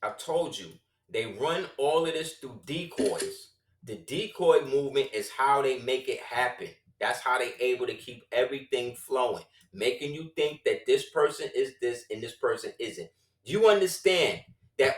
[SPEAKER 3] I told you, they run all of this through decoys. The decoy movement is how they make it happen. That's how they able to keep everything flowing, making you think that this person is this and this person isn't. You understand that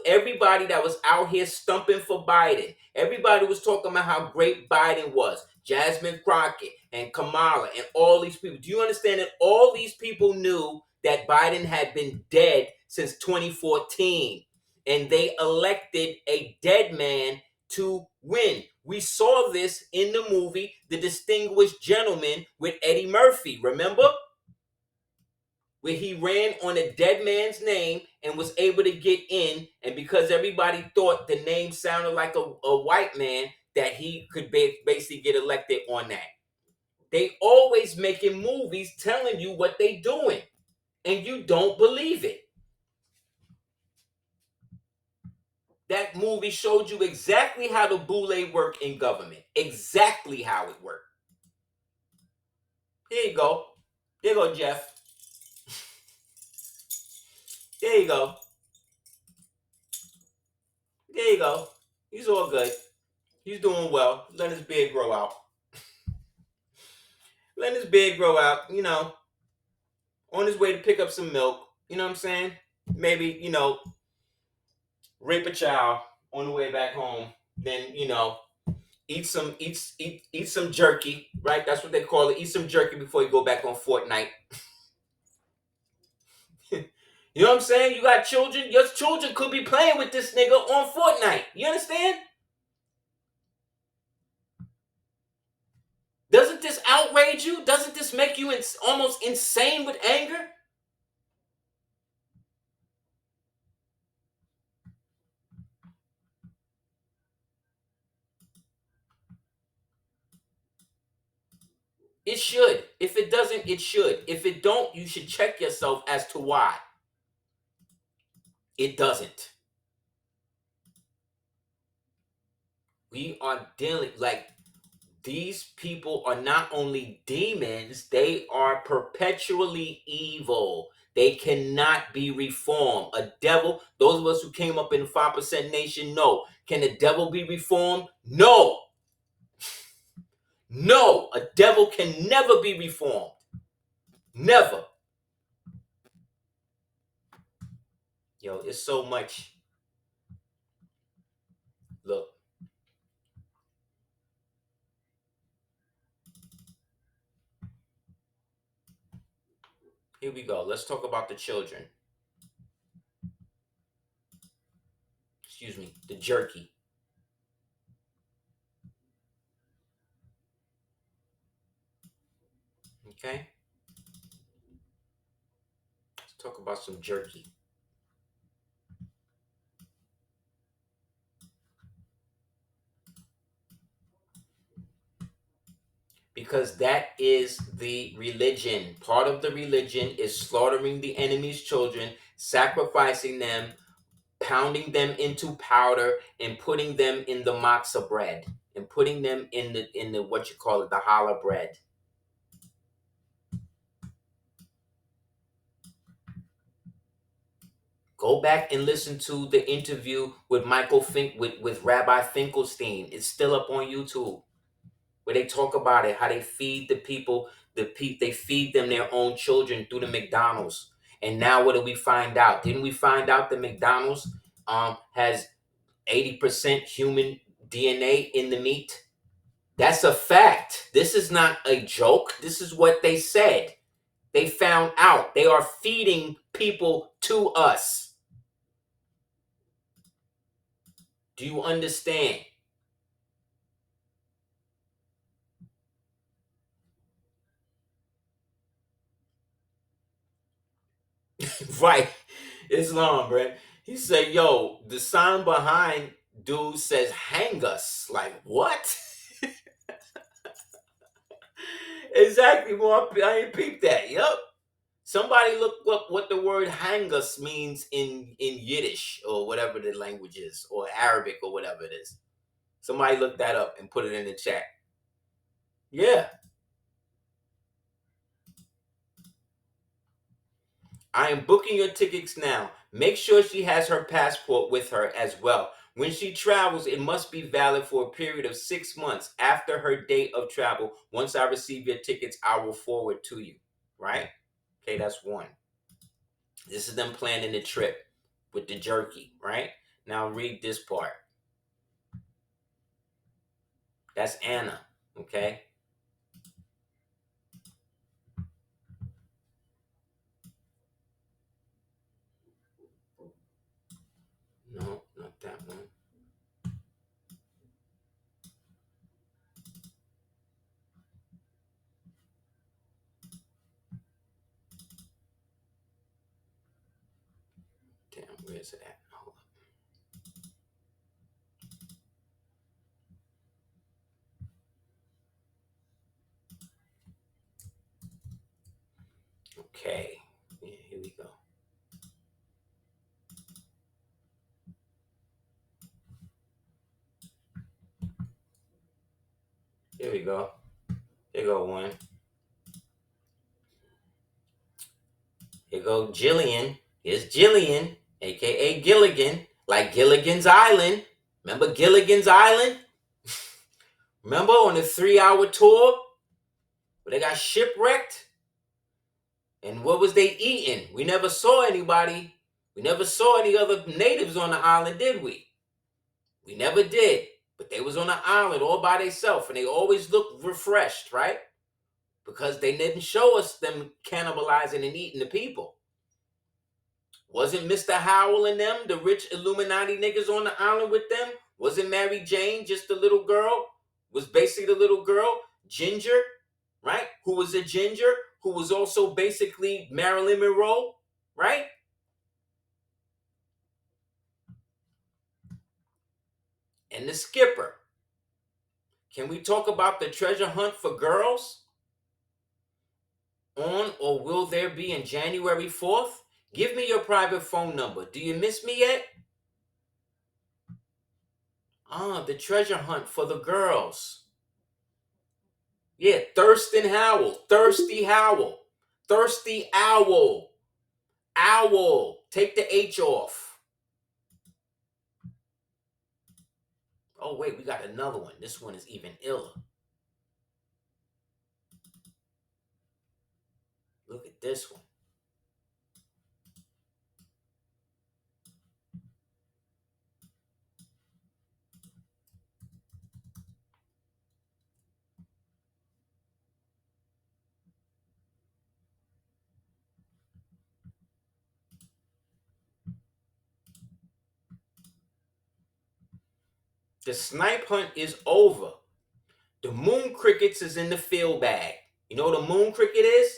[SPEAKER 3] everybody that was out here stumping for Biden, everybody was talking about how great Biden was, Jasmine Crockett and Kamala and all these people. Do you understand that all these people knew that Biden had been dead since 2014 and they elected a dead man to win? We saw this in the movie The Distinguished Gentleman with Eddie Murphy, remember? Where he ran on a dead man's name and was able to get in, and because everybody thought the name sounded like a white man, that he could basically get elected on that. They always making movies telling you what they doing, and you don't believe it. That movie showed you exactly how the boule work in government. Exactly how it worked. Here you go. There you go, Jeff. There you go. There you go. He's all good. He's doing well. Let his beard grow out. Let his beard grow out, on his way to pick up some milk. You know what I'm saying? Maybe, rape a child on the way back home. Then, eat some jerky, right? That's what they call it. Eat some jerky before you go back on Fortnite. You know what I'm saying? You got children. Your children could be playing with this nigga on Fortnite. You understand? Doesn't this outrage you? Doesn't this make you almost insane with anger? It should. If it doesn't, it should. If it don't, you should check yourself as to why it doesn't. We are dealing, these people are not only demons, they are perpetually evil. They cannot be reformed. A devil, those of us who came up in the 5% nation know. Can a devil be reformed? No. No, a devil can never be reformed. Never. Yo, it's so much. Look. Here we go. Let's talk about the children. Excuse me, the jerky. Okay? Let's talk about some jerky. Because that is the religion. Part of the religion is slaughtering the enemy's children, sacrificing them, pounding them into powder, and putting them in the matzah bread, and putting them in the what you call it, the challah bread. Go back and listen to the interview with with Rabbi Finkelstein. It's still up on YouTube, where they talk about it, how they feed the people, they feed them their own children through the McDonald's. And now what did we find out? Didn't we find out that McDonald's has 80% human DNA in the meat? That's a fact. This is not a joke. This is what they said. They found out. They are feeding people to us. Do you understand? Right. Islam, bro. He said, yo, the sign behind dude says hang us. Like, what? Exactly. Well, I ain't peeped that. Yup. Somebody look up what the word hang us means in Yiddish or whatever the language is, or Arabic or whatever it is. Somebody look that up and put it in the chat. Yeah. I am booking your tickets now. Make sure she has her passport with her as well. When she travels, it must be valid for a period of 6 months after her date of travel. Once I receive your tickets, I will forward to you. Right? Okay, that's one. This is them planning the trip with the jerky, right? Now read this part. That's Anna, okay? No, not that one. Damn, where's it at? Hold up. Okay, yeah, here we go. Here we go. Here go one. Here go Jillian. Here's Jillian, aka Gilligan, like Gilligan's Island. Remember Gilligan's Island? Remember on the 3-hour tour where they got shipwrecked? And what was they eating? We never saw anybody. We never saw any other natives on the island, did we? We never did. But they was on the island all by themselves, and they always looked refreshed, right? Because they didn't show us them cannibalizing and eating the people. Wasn't Mr. Howell and them, the rich Illuminati niggas on the island with them? Wasn't Mary Jane just the little girl? Was basically the little girl, Ginger, right? Who was a ginger, who was also basically Marilyn Monroe, right? And the skipper. Can we talk about the treasure hunt for girls? On or will there be in January 4th? Give me your private phone number. Do you miss me yet? The treasure hunt for the girls. Yeah, Thurston Howell. Thirsty Howell. Thirsty Owl. Owl. Take the H off. Oh, wait, we got another one. This one is even iller. Look at this one. The snipe hunt is over. The moon crickets is in the field bag. You know what a moon cricket is?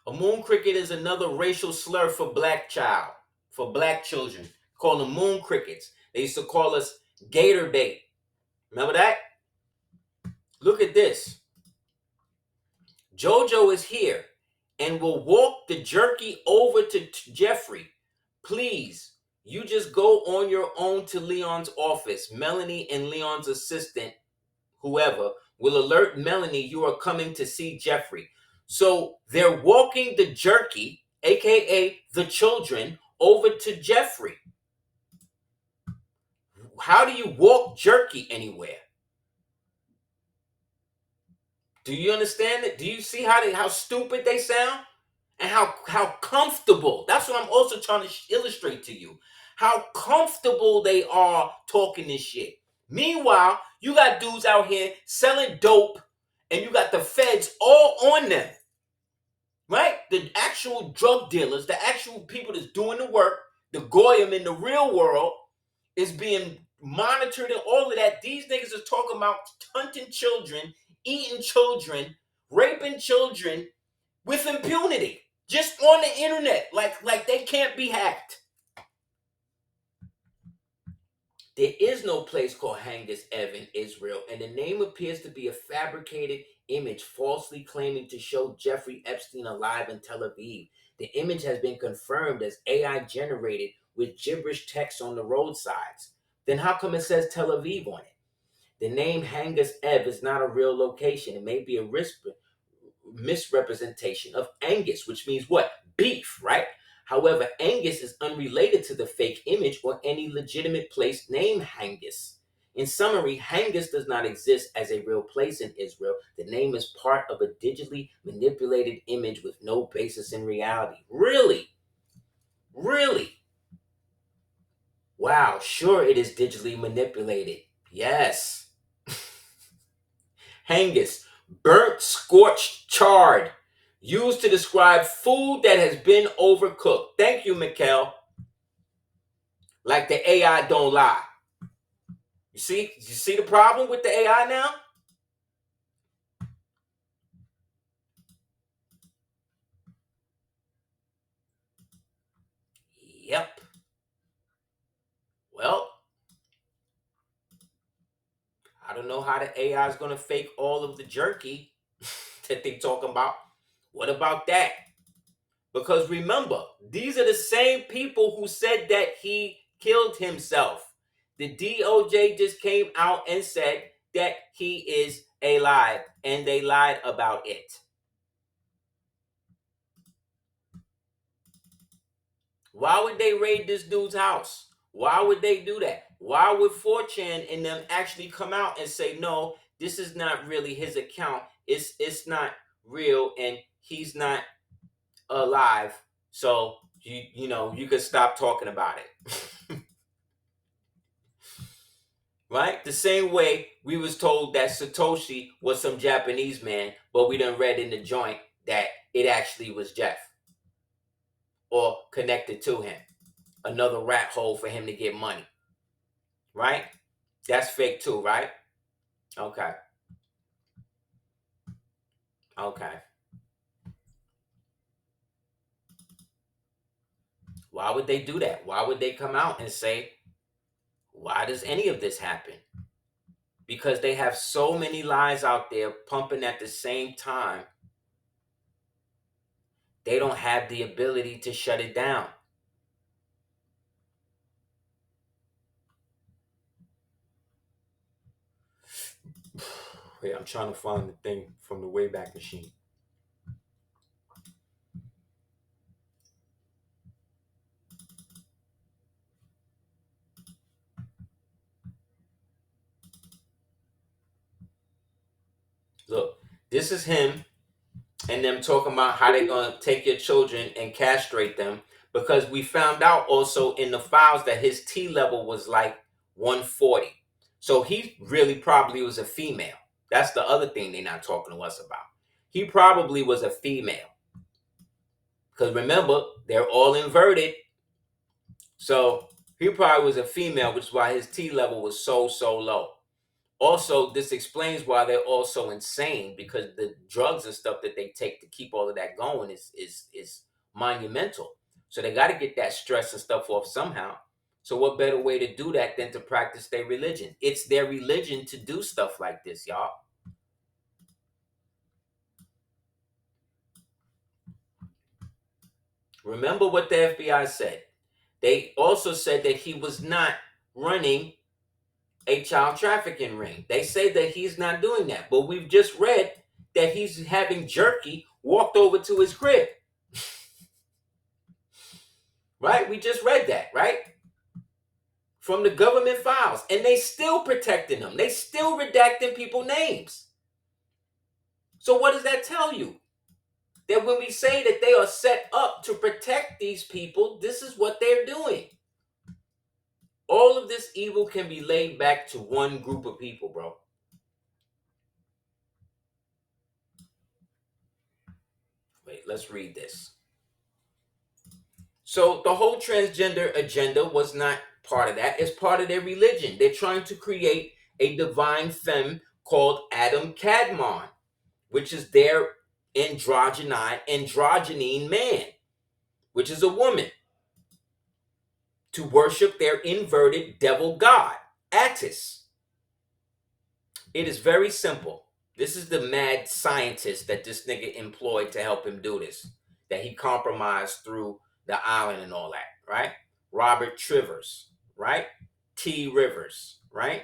[SPEAKER 3] A moon cricket is another racial slur for black children. Call them moon crickets. They used to call us gator bait. Remember that? Look at this. Jojo is here and will walk the jerky over to Jeffrey. Please, you just go on your own to Leon's office. Melanie and Leon's assistant, whoever, will alert Melanie you are coming to see Jeffrey. So they're walking the jerky, aka the children, over to Jeffrey. How do you walk jerky anywhere? Do you understand it? Do you see how stupid they sound? And how comfortable. That's what I'm also trying to illustrate to you. How comfortable they are talking this shit. Meanwhile, you got dudes out here selling dope and you got the feds all on them. Right? The actual drug dealers, the actual people that's doing the work, the goyim in the real world is being monitored and all of that. These niggas are talking about hunting children, eating children, raping children with impunity. Just on the internet, like they can't be hacked. There is no place called Hangus Ev in Israel, and the name appears to be a fabricated image falsely claiming to show Jeffrey Epstein alive in Tel Aviv. The image has been confirmed as AI generated with gibberish text on the roadsides. Then how come it says Tel Aviv on it? The name Hangus Ev is not a real location. It may be a misrepresentation of Angus, which means what? Beef, right? However, Angus is unrelated to the fake image or any legitimate place named Hangus. In summary, Hangus does not exist as a real place in Israel. The name is part of a digitally manipulated image with no basis in reality. Really? Really? Wow, sure it is digitally manipulated. Yes. Hangus, burnt, scorched, charred, used to describe food that has been overcooked. Thank you, Mikkel. Like the AI don't lie. You see the problem with the AI now? Yep. Well, I don't know how the AI is going to fake all of the jerky that they talking about. What about that? Because remember, these are the same people who said that he killed himself. The DOJ just came out and said that he is alive, and they lied about it. Why would they raid this dude's house? Why would they do that? Why would 4chan and them actually come out and say, no, this is not really his account. It's not real, and he's not alive. So you could stop talking about it. Right? The same way we was told that Satoshi was some Japanese man, but we done read in the joint that it actually was Jeff. Or connected to him. Another rat hole for him to get money. Right? That's fake too, right? Okay. Okay. Why would they do that? Why would they come out and say, why does any of this happen? Because they have so many lies out there pumping at the same time. They don't have the ability to shut it down. Wait, I'm trying to find the thing from the Wayback Machine. Look, this is him and them talking about how they're going to take your children and castrate them, because we found out also in the files that his T level was like 140. So he really probably was a female. That's the other thing they're not talking to us about. He probably was a female. Because remember, they're all inverted. So He probably was a female, which is why his T level was so low. Also, this explains why they're all so insane, because the drugs and stuff that they take to keep all of that going is monumental. So they got to get that stress and stuff off somehow. So what better way to do that than to practice their religion? It's their religion to do stuff like this, y'all. Remember what the FBI said. They also said that he was not running a child trafficking ring. They say that he's not doing that. But we've just read that he's having jerky walked over to his crib. Right? We just read that, right? From the government files. And they still protecting them. They still redacting people's names. So what does that tell you? That when we say that they are set up to protect these people, this is what they're doing. All of this evil can be laid back to one group of people, bro. Wait, let's read this. So the whole transgender agenda was not part of that. It's part of their religion. They're trying to create a divine femme called Adam Kadmon, which is their androgyne man, which is a woman, to worship their inverted devil god, Attis. It is very simple. This is the mad scientist that this nigga employed to help him do this, that he compromised through the island and all that, right? Robert Trivers, right? T. Rivers, right?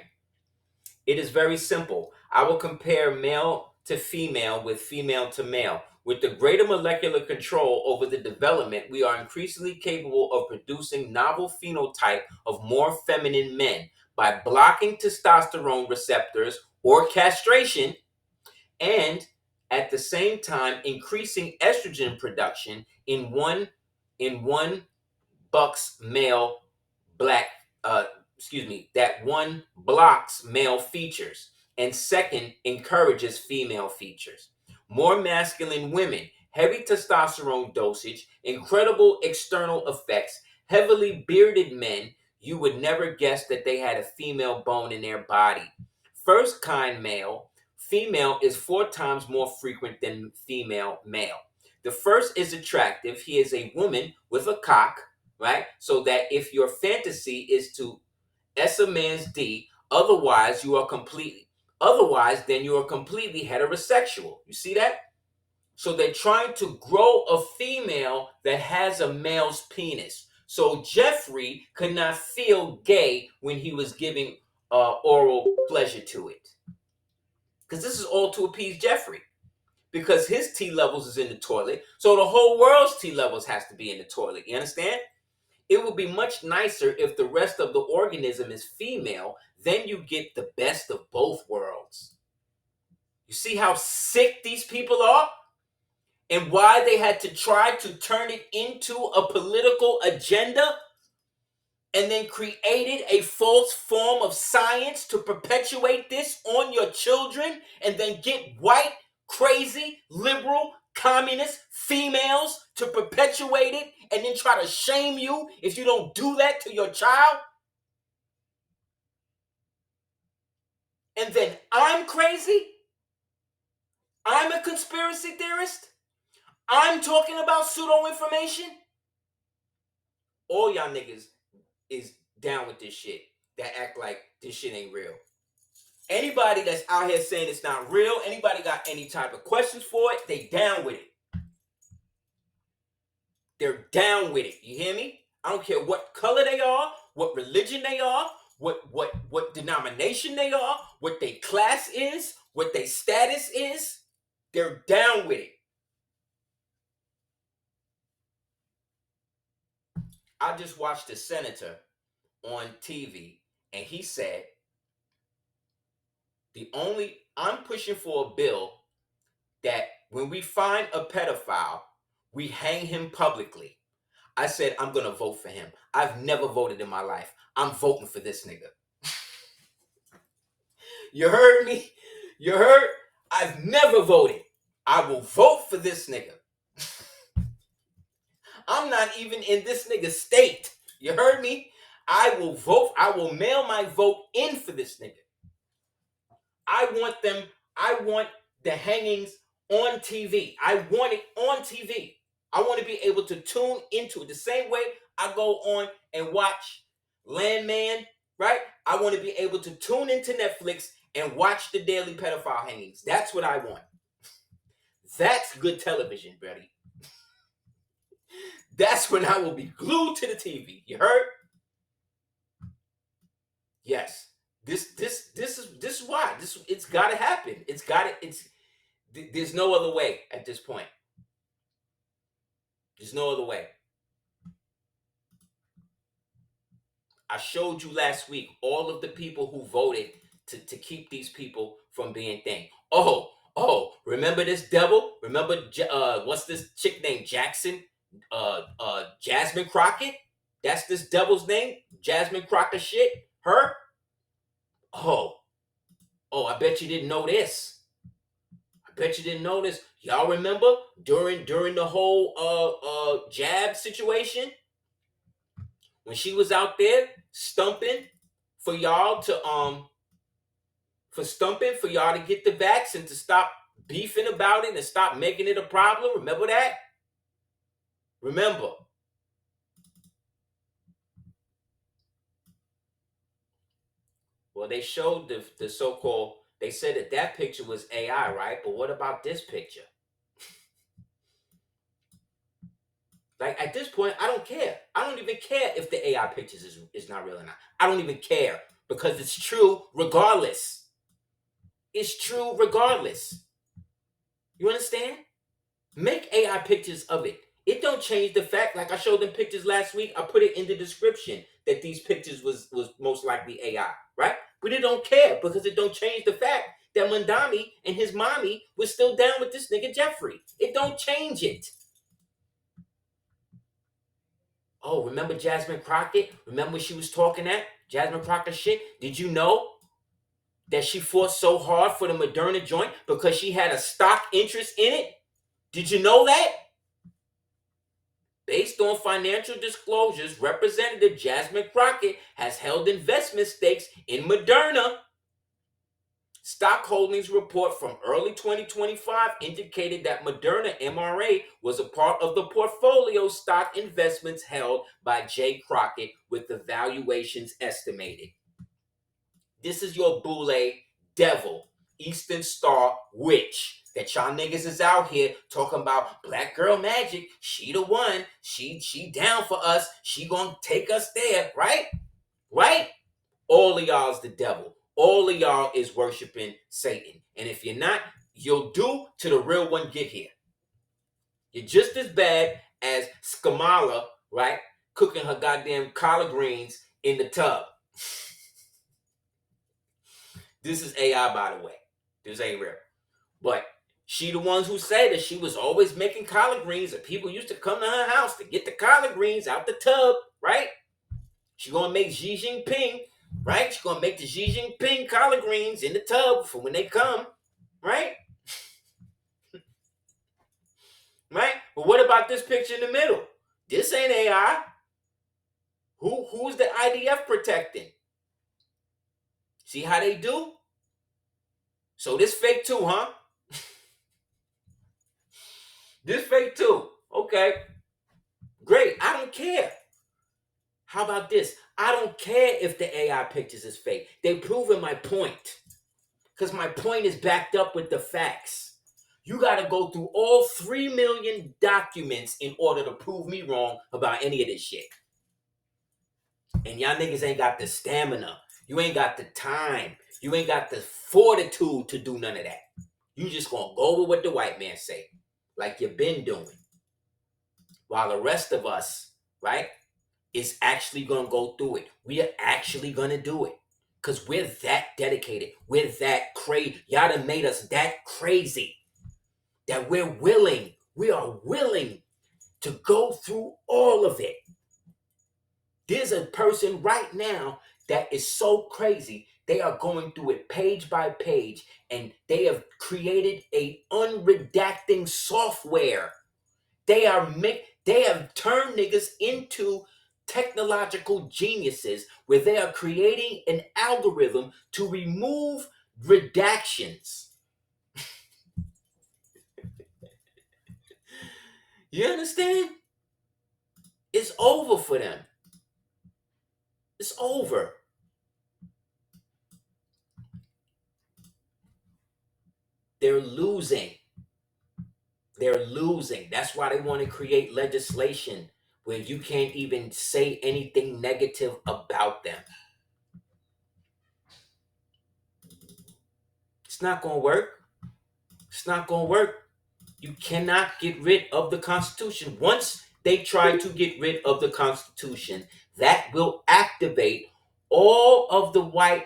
[SPEAKER 3] It is very simple. I will compare male to female with female to male. With the greater molecular control over the development, we are increasingly capable of producing novel phenotype of more feminine men by blocking testosterone receptors or castration, and at the same time increasing estrogen production in one bucks male black that one blocks male features and second encourages female features. More masculine women, heavy testosterone dosage, incredible external effects, heavily bearded men, you would never guess that they had a female bone in their body. First kind male, female is 4 times more frequent than female male. The first is attractive. He is a woman with a cock, right? So that if your fantasy is to S a man's D, then you are completely heterosexual. You see that? So they're trying to grow a female that has a male's penis. So Jeffrey could not feel gay when he was giving oral pleasure to it. Because this is all to appease Jeffrey. Because his T levels is in the toilet. So the whole world's T levels has to be in the toilet. You understand? It would be much nicer if the rest of the organism is female. Then you get the best of both worlds. You see how sick these people are? And why they had to try to turn it into a political agenda? And then created a false form of science to perpetuate this on your children, and then get white, crazy, liberal, communist females to perpetuate it, and then try to shame you if you don't do that to your child. And then I'm crazy? I'm a conspiracy theorist? I'm talking about pseudo information? All y'all niggas is down with this shit that act like this shit ain't real. Anybody that's out here saying it's not real, anybody got any type of questions for it, they down with it. They're down with it. You hear me? I don't care what color they are, what religion they are, what denomination they are, what their class is, what their status is. They're down with it. I just watched a senator on TV, and he said, I'm pushing for a bill that when we find a pedophile, we hang him publicly. I said, I'm going to vote for him. I've never voted in my life. I'm voting for this nigga. You heard me? You heard? I've never voted. I will vote for this nigga. I'm not even in this nigga's state. You heard me? I will vote. I will mail my vote in for this nigga. I want the hangings on TV. I want it on TV. I want to be able to tune into it the same way I go on and watch Landman, right? I want to be able to tune into Netflix and watch the daily pedophile hangings. That's what I want. That's good television, buddy. That's when I will be glued to the TV. You heard? Yes. This is why. It's gotta happen. There's no other way at this point. There's no other way. I showed you last week all of the people who voted to keep these people from being thing. Oh, remember this devil? Remember what's this chick named Jackson? Jasmine Crockett? That's this devil's name? Jasmine Crockett shit? Her? Oh, I bet you didn't know this. Y'all remember during the whole jab situation? When she was out there stumping for y'all to get the vax and to stop beefing about it and stop making it a problem. Remember that? Remember. Well, they showed the so-called, they said that picture was AI, right? But what about this picture? Like, at this point, I don't care. I don't even care if the AI pictures is not real or not. I don't even care because it's true regardless. It's true regardless. You understand? Make AI pictures of it. It don't change the fact, like I showed them pictures last week, I put it in the description that these pictures was most likely AI, right? But it don't care because it don't change the fact that Mandami and his mommy was still down with this nigga Jeffrey. It don't change it. Oh, remember Jasmine Crockett? Remember when she was talking that? Jasmine Crockett shit? Did you know that she fought so hard for the Moderna joint because she had a stock interest in it? Did you know that? Based on financial disclosures, Representative Jasmine Crockett has held investment stakes in Moderna. Stock holdings report from early 2025 indicated that Moderna MRA was a part of the portfolio stock investments held by Jay Crockett with the valuations estimated. This is your boule devil, Eastern Star witch that y'all niggas is out here talking about black girl magic. She the one. She down for us. She gonna take us there, right? Right? All of y'all is the devil. All of y'all is worshiping Satan. And if you're not, you'll do till the real one get here. You're just as bad as Skamala, right? Cooking her goddamn collard greens in the tub. This is AI, by the way. This ain't real. But she the ones who said that she was always making collard greens and people used to come to her house to get the collard greens out the tub, right? She gonna make Xi Jinping, right? She gonna make the Xi Jinping collard greens in the tub for when they come, right? Right? But what about this picture in the middle? This ain't AI. Who's the IDF protecting? See how they do? So this fake too, huh? This fake too. Okay. Great. I don't care. How about this? I don't care if the AI pictures is fake. They proving my point. Because my point is backed up with the facts. You got to go through all 3 million documents in order to prove me wrong about any of this shit. And y'all niggas ain't got the stamina. You ain't got the time. You ain't got the fortitude to do none of that. You just gonna go with what the white man say. Like you've been doing. While the rest of us, right, is actually gonna go through it. We are actually gonna do it. Because we're that dedicated. We're that crazy. Y'all done made us that crazy. That we are willing to go through all of it. There's a person right now that is so crazy. They are going through it page by page, and they have created a unredacting software. They have turned niggas into technological geniuses where they are creating an algorithm to remove redactions. You understand? It's over for them. It's over. They're losing. They're losing. That's why they want to create legislation where you can't even say anything negative about them. It's not going to work. It's not going to work. You cannot get rid of the Constitution. Once they try to get rid of the Constitution, that will activate all of the white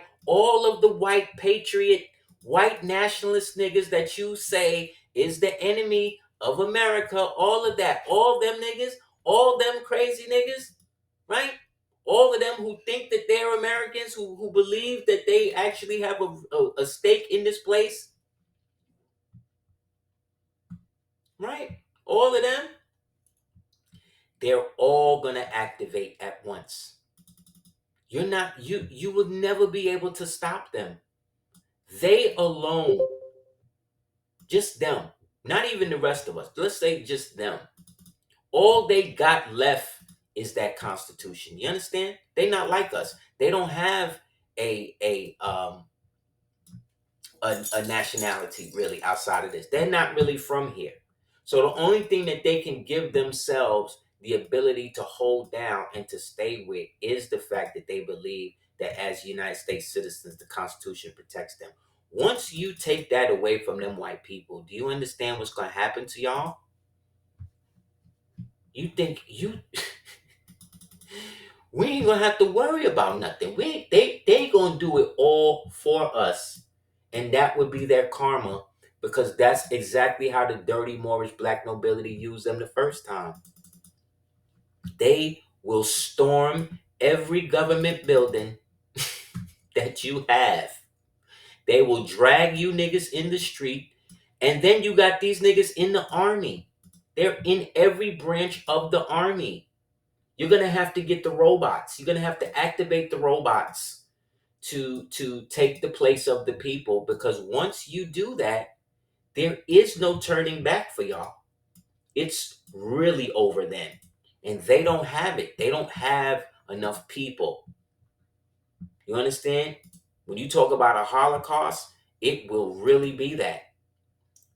[SPEAKER 3] patriot, white nationalist niggas that you say is the enemy of America, all of that, all them niggas, all them crazy niggas, right? All of them who think that they're Americans, who believe that they actually have a stake in this place, right? All of them, they're all gonna activate at once. You will never be able to stop them. They alone, just them, not even the rest of us. Let's say just them. All they got left is that Constitution. You understand? They not like us. They don't have a nationality really outside of this. They're not really from here. So the only thing that they can give themselves the ability to hold down and to stay with is the fact that they believe that as United States citizens, the Constitution protects them. Once you take that away from them white people, do you understand what's going to happen to y'all? You think we ain't gonna have to worry about nothing. They gonna do it all for us. And that would be their karma, because that's exactly how the dirty Moorish Black Nobility used them the first time. They will storm every government building that you have. They will drag you niggas in the street. And then you got these niggas in the army. They're in every branch of the army. You're going to have to get the robots. You're going to have to activate the robots to take the place of the people, because once you do that, there is no turning back for y'all. It's really over then. And they don't have it. They don't have enough people. You understand? When you talk about a Holocaust, it will really be that.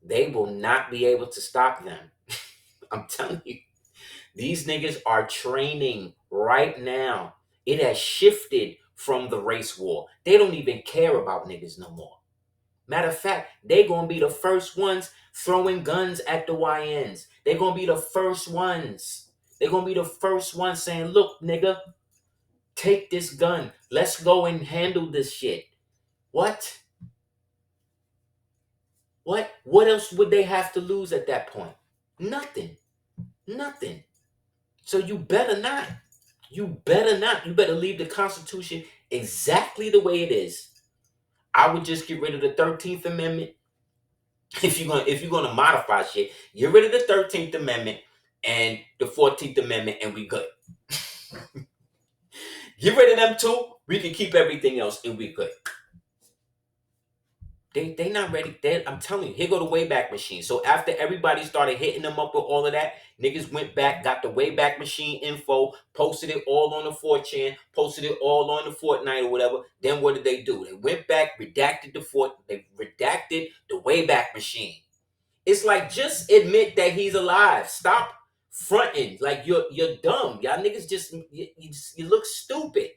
[SPEAKER 3] They will not be able to stop them. I'm telling you. These niggas are training right now. It has shifted from the race war. They don't even care about niggas no more. Matter of fact, they gonna be the first ones throwing guns at the YNs. They gonna be the first ones. They gonna be the first ones saying, look, nigga, take this gun. Let's go and handle this shit. What? What else would they have to lose at that point? Nothing. Nothing. So you better not. You better not. You better leave the Constitution exactly the way it is. I would just get rid of the 13th Amendment. If you're gonna modify shit, get rid of the 13th Amendment and the 14th Amendment, and we good. Get rid of them two. We can keep everything else, and we good. They not ready. I'm telling you, here go the Wayback Machine. So after everybody started hitting them up with all of that, niggas went back, got the Wayback Machine info, posted it all on the 4chan, posted it all on the Fortnite or whatever. Then what did they do? They went back, redacted the Wayback Machine. It's like, just admit that he's alive. Stop fronting like you're dumb. Y'all niggas you look stupid.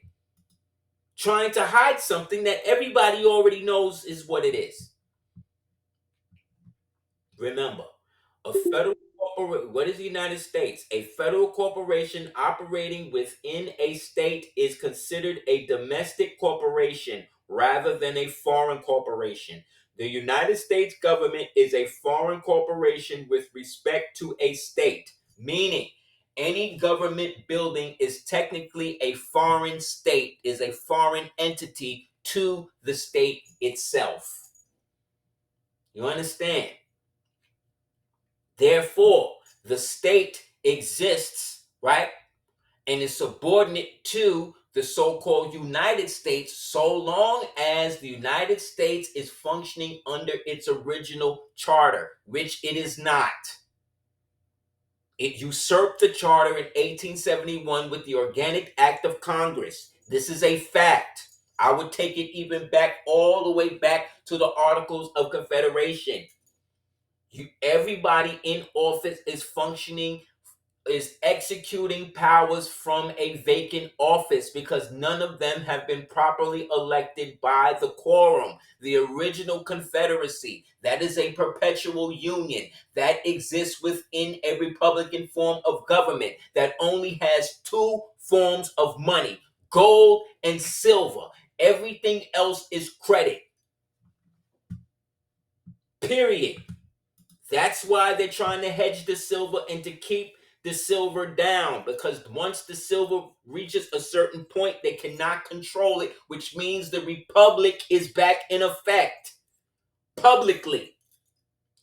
[SPEAKER 3] Trying to hide something that everybody already knows is what it is. Remember, a federal corporation, what is the United States? A federal corporation operating within a state is considered a domestic corporation rather than a foreign corporation. The United States government is a foreign corporation with respect to a state, meaning any government building is technically a foreign state, is a foreign entity to the state itself. You understand? Therefore, the state exists, right, and is subordinate to the so-called United States so long as the United States is functioning under its original charter, which it is not. It usurped the charter in 1871 with the Organic Act of Congress. This is a fact. I would take it even back, all the way back to the Articles of Confederation. Everybody in office is functioning, is executing powers from a vacant office because none of them have been properly elected by the quorum. The original Confederacy, that is a perpetual union that exists within a republican form of government that only has two forms of money, gold and silver. Everything else is credit. Period. That's why they're trying to hedge the silver and to keep the silver down, because once the silver reaches a certain point, they cannot control it, which means the republic is back in effect publicly,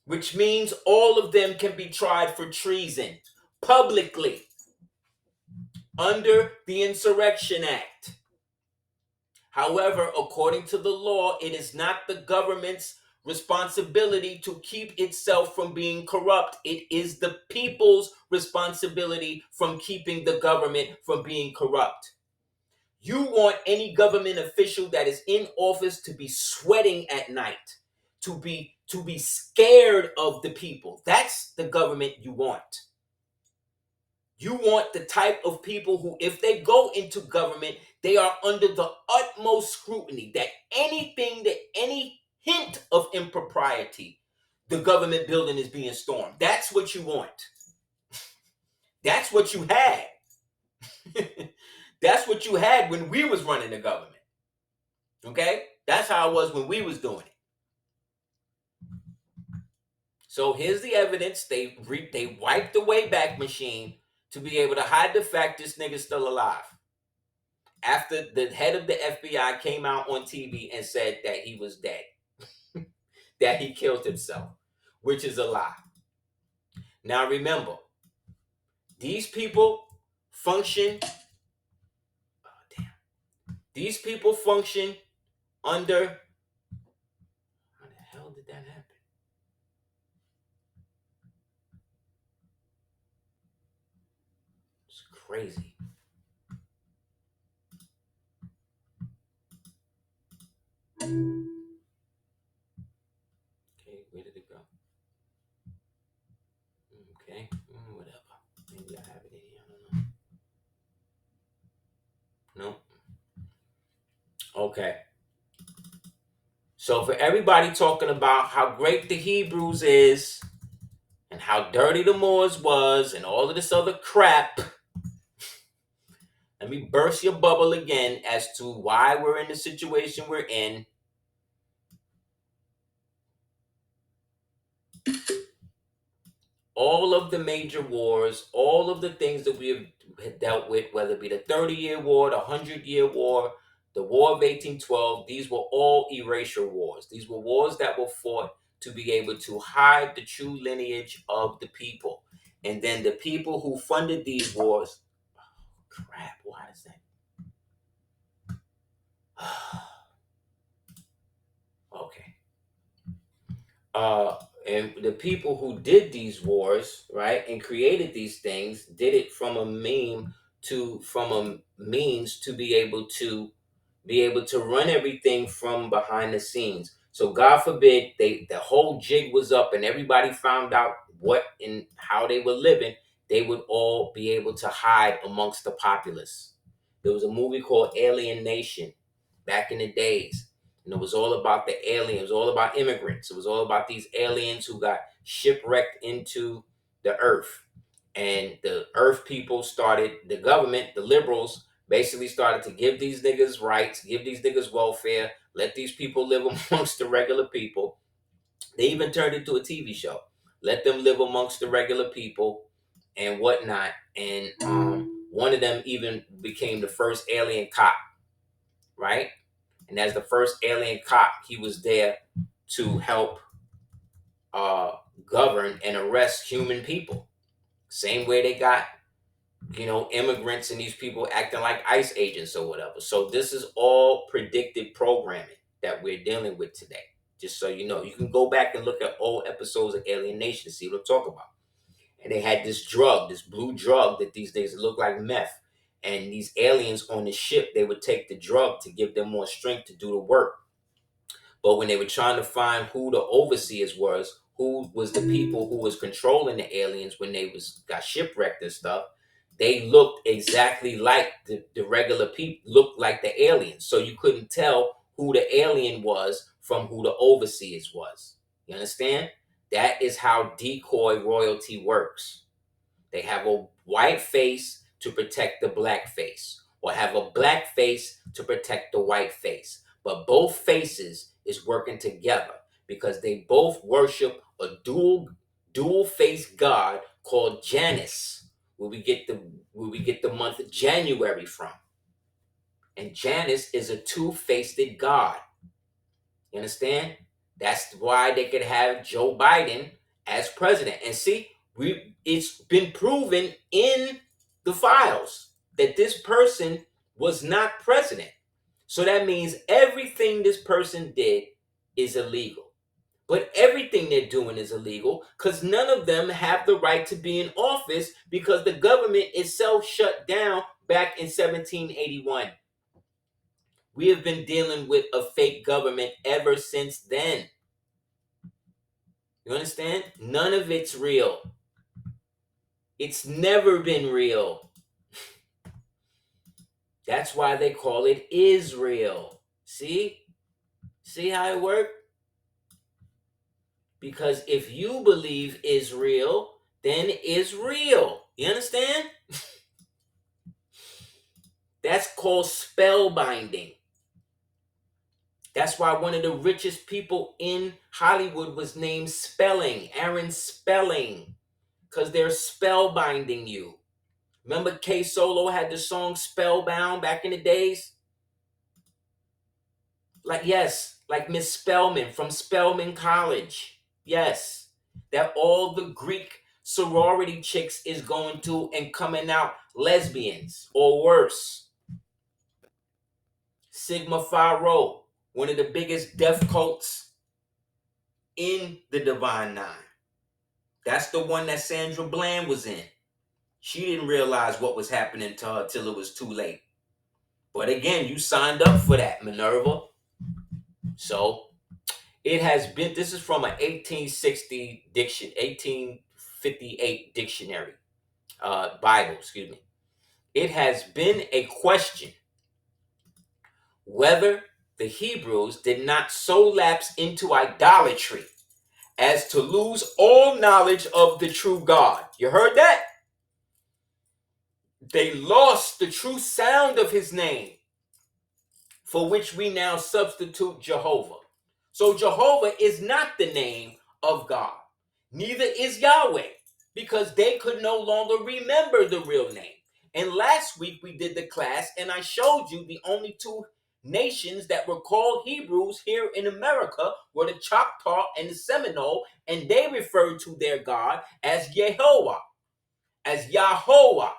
[SPEAKER 3] which means all of them can be tried for treason publicly under the Insurrection Act. However, according to the law, it is not the government's responsibility to keep itself from being corrupt. It is the people's responsibility from keeping the government from being corrupt. You want any government official that is in office to be sweating at night, to be scared of the people. That's the government you want. You want the type of people who, if they go into government, they are under the utmost scrutiny, that any hint of impropriety, the government building is being stormed. That's what you want. That's what you had. That's what you had when we was running the government. Okay? That's how it was when we was doing it. So here's the evidence. They wiped the Wayback Machine to be able to hide the fact this nigga's still alive. After the head of the FBI came out on TV and said that he was dead, that he killed himself, which is a lie. Now remember, these people function, these people function under, how the hell did that happen? It's crazy. Okay, where did it go? Okay, whatever. Maybe I have it in here. I don't know. No. Okay. So for everybody talking about how great the Hebrews is and how dirty the Moors was and all of this other crap, let me burst your bubble again as to why we're in the situation we're in. All of the major wars, all of the things that we have dealt with, whether it be the 30-year war, the 100-year war, the War of 1812, these were all erasure wars. These were wars that were fought to be able to hide the true lineage of the people. And then the people who funded these wars, crap, why is that? Okay. And the people who did these wars, right, and created these things, did it from a means to be able to run everything from behind the scenes. So God forbid the whole jig was up and everybody found out what and how they were living, they would all be able to hide amongst the populace. There was a movie called Alien Nation back in the days. And it was all about the aliens, it was all about immigrants. It was all about these aliens who got shipwrecked into the earth. And the earth people started, the government, the liberals, basically started to give these niggas rights, give these niggas welfare, let these people live amongst the regular people. They even turned it into a TV show. Let them live amongst the regular people and whatnot. And one of them even became the first alien cop, right? And as the first alien cop, he was there to help govern and arrest human people. Same way they got immigrants and these people acting like ICE agents or whatever. So this is all predictive programming that we're dealing with today. Just so you know, you can go back and look at old episodes of Alien Nation to see what I'm talking about. And they had this drug, this blue drug that these days look like meth. And these aliens on the ship, they would take the drug to give them more strength to do the work. But when they were trying to find who the overseers was, who was the people who was controlling the aliens when they got shipwrecked and stuff, they looked exactly like the regular people, looked like the aliens. So you couldn't tell who the alien was from who the overseers was. You understand? That is how decoy royalty works. They have a white face to protect the black face, or have a black face to protect the white face. But both faces is working together because they both worship a dual face god called Janus, where we get the month of January from. And Janus is a two-faced god. You understand? That's why they could have Joe Biden as president. And see, it's been proven in the files that this person was not president. So that means everything this person did is illegal. But everything they're doing is illegal because none of them have the right to be in office because the government itself shut down back in 1781. We have been dealing with a fake government ever since then. You understand? None of it's real. It's never been real. That's why they call it Israel. See? See how it works? Because if you believe Israel, then it's real. You understand? That's called spellbinding. That's why one of the richest people in Hollywood was named Spelling, Aaron Spelling, because they're spellbinding you. Remember K Solo had the song Spellbound back in the days? Like Miss Spellman from Spelman College. Yes, that all the Greek sorority chicks is going to and coming out lesbians or worse. Sigma Phi Rho, one of the biggest death cults in the Divine Nine. That's the one that Sandra Bland was in. She didn't realize what was happening to her till it was too late. But again, you signed up for that, Minerva. So it has been, this is from an 1858 dictionary, Bible, excuse me. It has been a question whether the Hebrews did not so lapse into idolatry as to lose all knowledge of the true God. You heard that? They lost the true sound of his name, for which we now substitute Jehovah. So Jehovah is not the name of God. Neither is Yahweh, because they could no longer remember the real name. And last week we did the class and I showed you the only two nations that were called Hebrews here in America were the Choctaw and the Seminole, and they referred to their God as Yehovah, as Yahweh.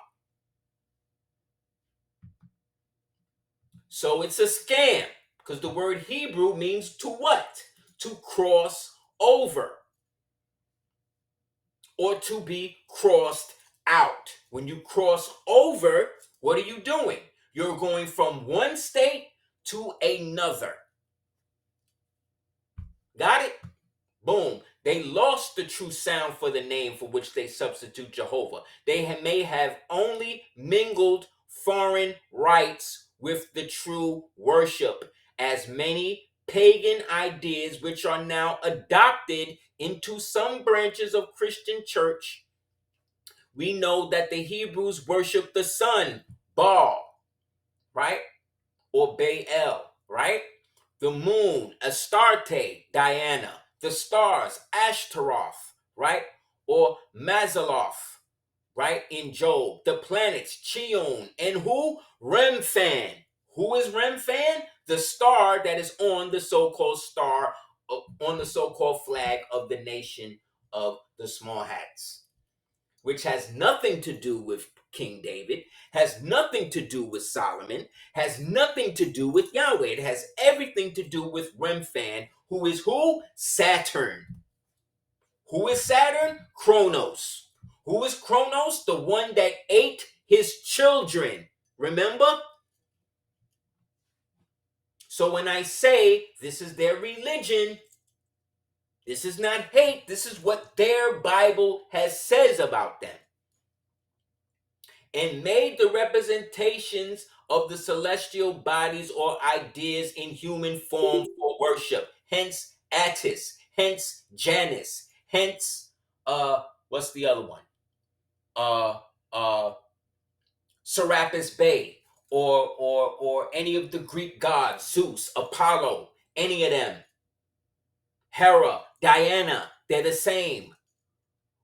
[SPEAKER 3] So it's a scam, because the word Hebrew means to what? To cross over, or to be crossed out. When you cross over, what are you doing? You're going from one state to another. Got it? Boom. They lost the true sound for the name for which they substitute Jehovah. They may have only mingled foreign rites with the true worship, as many pagan ideas which are now adopted into some branches of Christian church. We know that the Hebrews worship the sun, Baal, right? Or Baal, right? The moon, Astarte, Diana. The stars, Ashtaroth, right? Or Mazaloth, right? In Job. The planets, Chion. And who? Remphan. Who is Remphan? The star that is on the so-called on the so-called flag of the nation of the Small Hats, which has nothing to do with King David, has nothing to do with Solomon, has nothing to do with Yahweh. It has everything to do with Remphan, who is who? Saturn. Who is Saturn? Kronos. Who is Kronos? The one that ate his children. Remember? So when I say this is their religion, this is not hate. This is what their Bible says about them. And made the representations of the celestial bodies or ideas in human form for worship. Hence Attis. Hence Janus. Hence what's the other one? Serapis Bey, or any of the Greek gods, Zeus, Apollo, any of them. Hera, Diana, they're the same.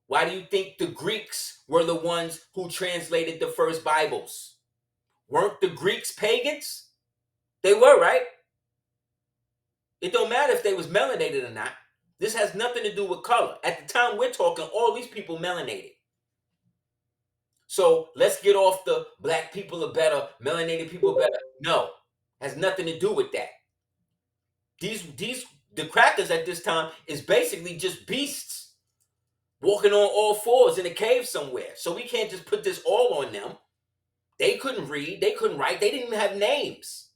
[SPEAKER 3] Why do you think the Greeks were the ones who translated the first Bibles? Weren't the Greeks pagans? They were, right? It don't matter if they was melanated or not. This has nothing to do with color. At the time we're talking, all these people melanated. So let's get off the black people are better, melanated people are better. No, has nothing to do with that. The crackers at this time is basically just beasts walking on all fours in a cave somewhere. So we can't just put this all on them. They couldn't read, they couldn't write, they didn't even have names.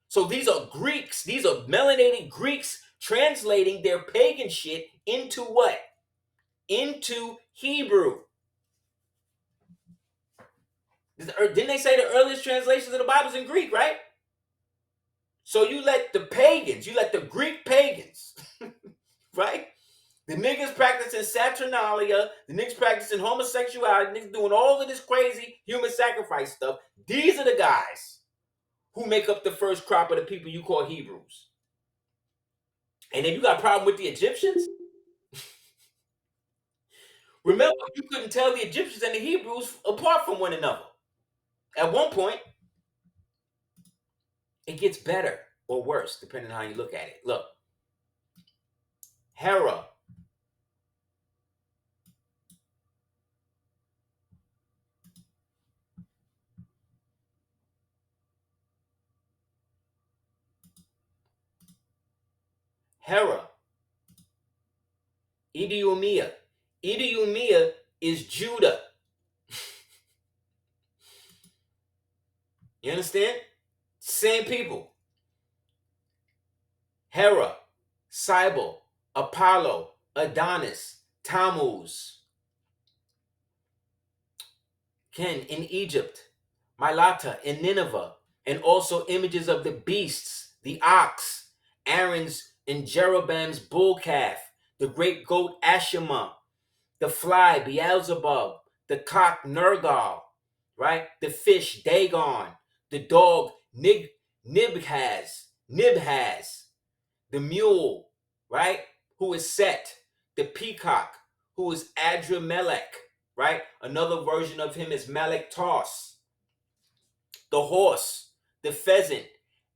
[SPEAKER 3] So these are Greeks, these are melanated Greeks translating their pagan shit into what? Into Hebrew. Didn't they say the earliest translations of the Bible is in Greek, right? So you let the pagans, you let the Greek pagans, right? The niggas practicing Saturnalia, the niggas practicing homosexuality, niggas doing all of this crazy human sacrifice stuff. These are the guys who make up the first crop of the people you call Hebrews. And then you got a problem with the Egyptians? Remember, you couldn't tell the Egyptians and the Hebrews apart from one another. At one point, it gets better or worse, depending on how you look at it. Look, Hera, Idiomia. Idiomia is Judah. You understand? Same people. Hera, Cybele, Apollo, Adonis, Tammuz. Ken in Egypt, Mylata in Nineveh, and also images of the beasts, the ox, Aaron's and Jeroboam's bull calf, the great goat Ashima, the fly Beelzebub, the cock Nergal, right? The fish Dagon, the dog Nibhaz, the mule, right? Who is Set, the peacock, who is Adramelech, right? Another version of him is Malek-Tos. The horse, the pheasant,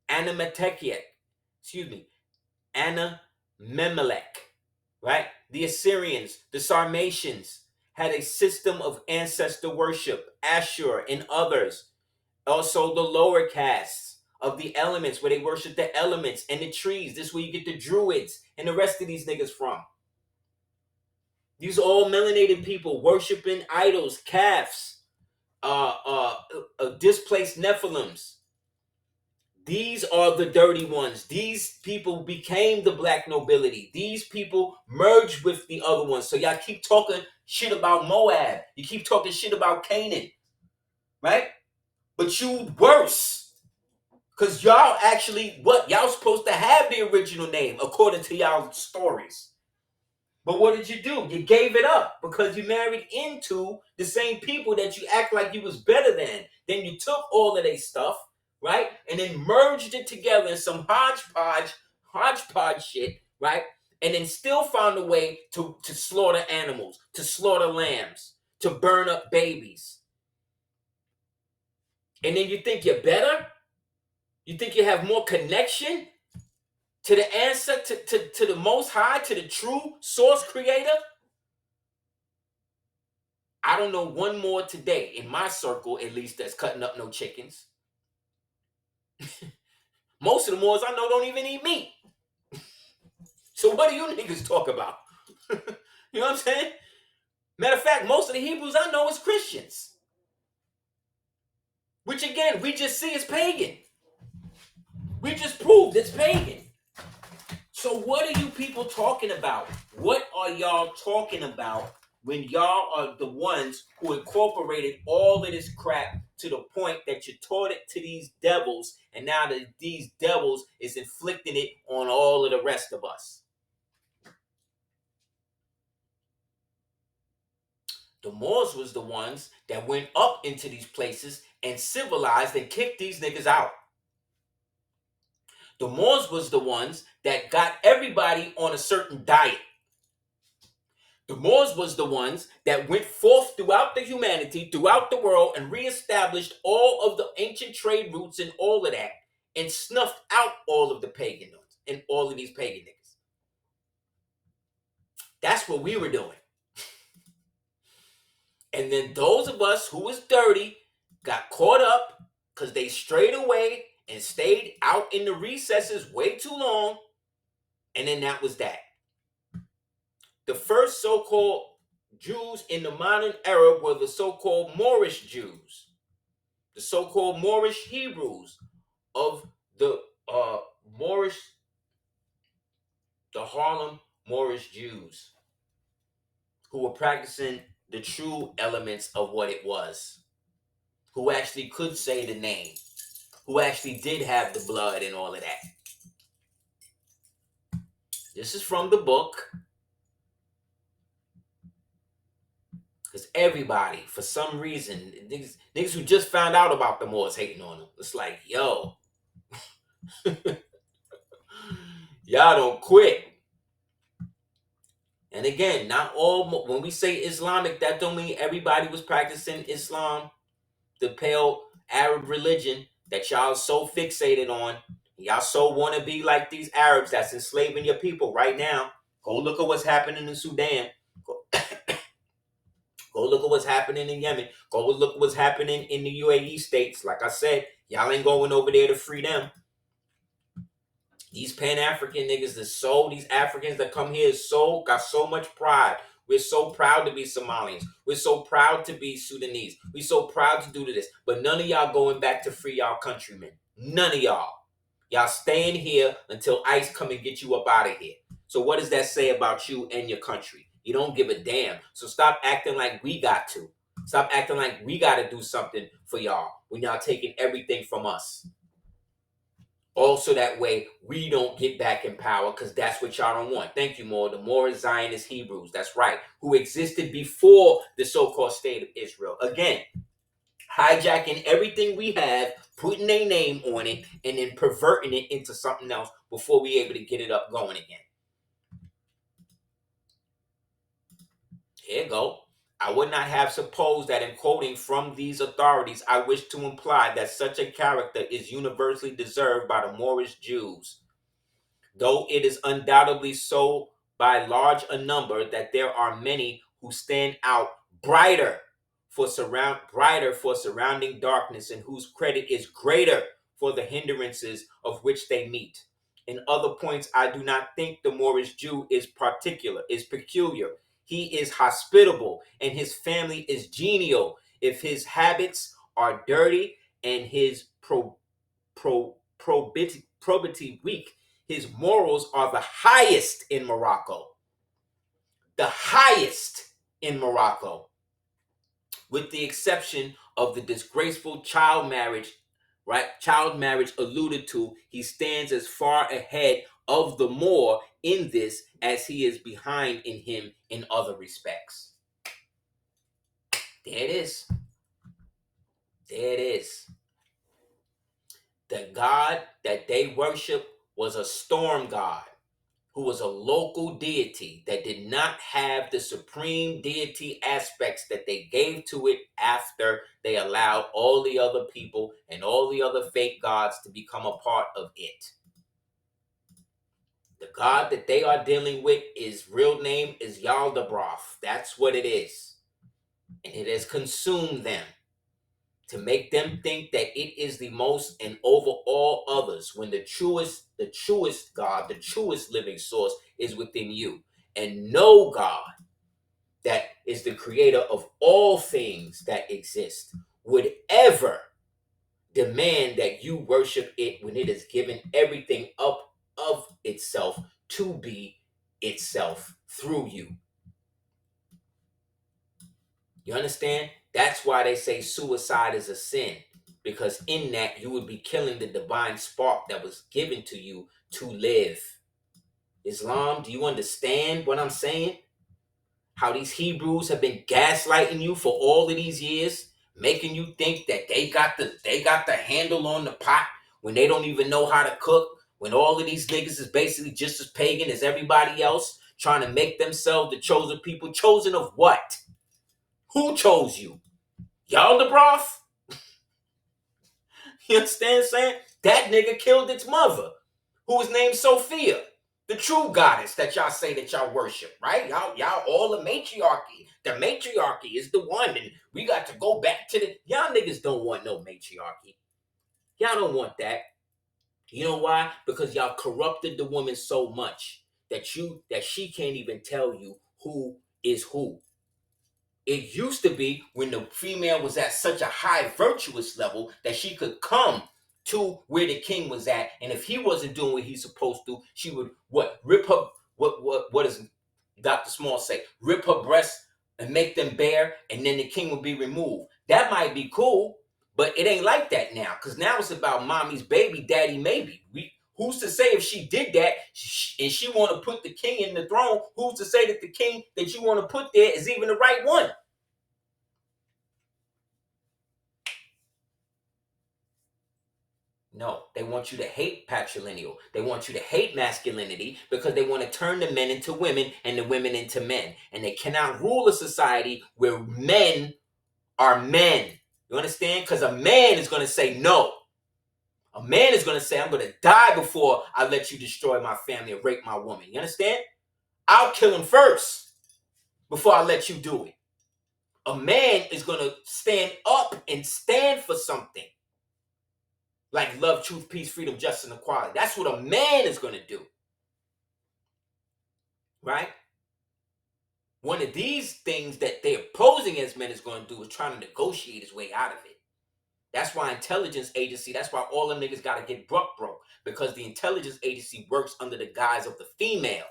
[SPEAKER 3] Anametekiet, Anamemelech, right? The Assyrians, the Sarmatians had a system of ancestor worship, Ashur and others. Also the lower castes of the elements where they worship the elements and the trees. This is where you get the Druids and the rest of these niggas from. These are all melanated people worshiping idols, calves, displaced Nephilims. These are the dirty ones. These people became the Black Nobility. These people merged with the other ones. So y'all keep talking shit about Moab. You keep talking shit about Canaan. Right? But you worse. Because y'all actually, y'all supposed to have the original name according to y'all stories. But what did you do? You gave it up because you married into the same people that you act like you was better than. Then you took all of their stuff, right? And then merged it together in some hodgepodge shit, right? And then still found a way to slaughter animals, to slaughter lambs, to burn up babies. And then you think you're better? You think you have more connection to the ancestor, to the Most High, to the true source creator? I don't know one more today, in my circle at least, that's cutting up no chickens. Most of the Moors I know don't even eat meat. So what do you niggas talk about? You know what I'm saying? Matter of fact, most of the Hebrews I know is Christians. Which again, we just see as pagan. We just proved it's pagan. So what are you people talking about? What are y'all talking about when y'all are the ones who incorporated all of this crap to the point that you taught it to these devils, and now that these devils is inflicting it on all of the rest of us? The Moors was the ones that went up into these places and civilized and kicked these niggas out. The Moors was the ones that got everybody on a certain diet. The Moors was the ones that went forth throughout the humanity, throughout the world, and reestablished all of the ancient trade routes and all of that, and snuffed out all of the pagan ones and all of these pagan niggas. That's what we were doing. And then those of us who was dirty got caught up because they strayed away and stayed out in the recesses way too long. And then that was that. The first so-called Jews in the modern era were the so-called Moorish Jews, the so-called Moorish Hebrews of the Harlem Moorish Jews, who were practicing the true elements of what it was, who actually could say the name, who actually did have the blood and all of that. This is from the book. Because everybody, for some reason, niggas who just found out about the Moors hating on them. It's like, yo, y'all don't quit. And again, not all, when we say Islamic, that don't mean everybody was practicing Islam, the pale Arab religion that y'all so fixated on. Y'all so want to be like these Arabs that's enslaving your people right now. Go look at what's happening in Sudan. Go look at what's happening in Yemen. Go look at what's happening in the UAE states. Like I said, y'all ain't going over there to free them. These Pan-African niggas these Africans that come here got so much pride. We're so proud to be Somalians. We're so proud to be Sudanese. We're so proud to do this. But none of y'all going back to free y'all countrymen. None of y'all. Y'all staying here until ICE come and get you up out of here. So what does that say about you and your country? You don't give a damn. So stop acting like we got to. Stop acting like we got to do something for y'all when y'all taking everything from us. Also, that way we don't get back in power, because that's what y'all don't want. Thank you, Moor. The Moorish Zionist Hebrews, that's right, who existed before the so-called state of Israel. Again, hijacking everything we have, putting their name on it, and then perverting it into something else before we able to get it up going again. Here you go. I would not have supposed that in quoting from these authorities, I wish to imply that such a character is universally deserved by the Moorish Jews, though it is undoubtedly so by large a number that there are many who stand out brighter for surrounding darkness, and whose credit is greater for the hindrances of which they meet. In other points, I do not think the Moorish Jew is peculiar. He is hospitable, and his family is genial. If his habits are dirty and his probity weak, his morals are the highest in Morocco. The highest in Morocco. With the exception of the disgraceful child marriage alluded to, he stands as far ahead of the Moor in this as he is behind in him in other respects. There it is. There it is. The god that they worship was a storm god, who was a local deity that did not have the supreme deity aspects that they gave to it after they allowed all the other people and all the other fake gods to become a part of it. The god that they are dealing with, his real name is Yaldabaoth. That's what it is. and it has consumed them to make them think that it is the most and over all others, when the truest God, the truest living source is within you. And no God that is the creator of all things that exist would ever demand that you worship it when it has given everything up of itself to be itself through you. You understand? That's why they say suicide is a sin, because in that you would be killing the divine spark that was given to you to live. Islam, do you understand what I'm saying? How these Hebrews have been gaslighting you for all of these years, making you think that they got the handle on the pot when they don't even know how to cook, when all of these niggas is basically just as pagan as everybody else, trying to make themselves the chosen people. Chosen of what? Who chose you? Y'all the broth? You understand what I'm saying? That nigga killed its mother, who was named Sophia, the true goddess that y'all say that y'all worship, right? Y'all all the matriarchy. The matriarchy is the one, and we got to go back to the... Y'all niggas don't want no matriarchy. Y'all don't want that. You know why? Because y'all corrupted the woman so much that she can't even tell you who is who. It used to be when the female was at such a high virtuous level that she could come to where the king was at, and if he wasn't doing what he's supposed to, she would rip her what does Dr. Small say? Rip her breasts and make them bare, and then the king would be removed. That might be cool, but it ain't like that now, because now it's about mommy's baby, daddy maybe. Who's to say if she did that and she want to put the king in the throne, who's to say that the king that you want to put there is even the right one? No, they want you to hate patrilineal. They want you to hate masculinity because they want to turn the men into women and the women into men. And they cannot rule a society where men are men. You understand? Because a man is going to say no. A man is going to say, I'm going to die before I let you destroy my family and rape my woman. You understand? I'll kill him first before I let you do it. A man is going to stand up and stand for something. Like love, truth, peace, freedom, justice, and equality. That's what a man is going to do. Right? One of these things that they're opposing as men is going to do is trying to negotiate his way out of it. That's why intelligence agency, that's why all them niggas got to get broke. Because the intelligence agency works under the guise of the female.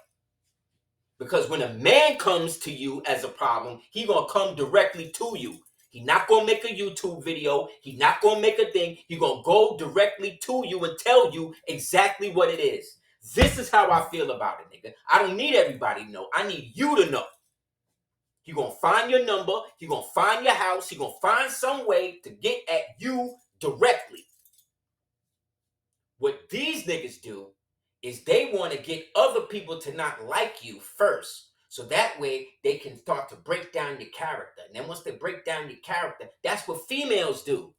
[SPEAKER 3] Because when a man comes to you as a problem, he going to come directly to you. He not going to make a YouTube video. He not going to make a thing. He going to go directly to you and tell you exactly what it is. This is how I feel about it, nigga. I don't need everybody to know. I need you to know. He going to find your number. He going to find your house. He going to find some way to get at you directly. What these niggas do is they want to get other people to not like you first. So that way they can start to break down your character. And then once they break down your character, that's what females do.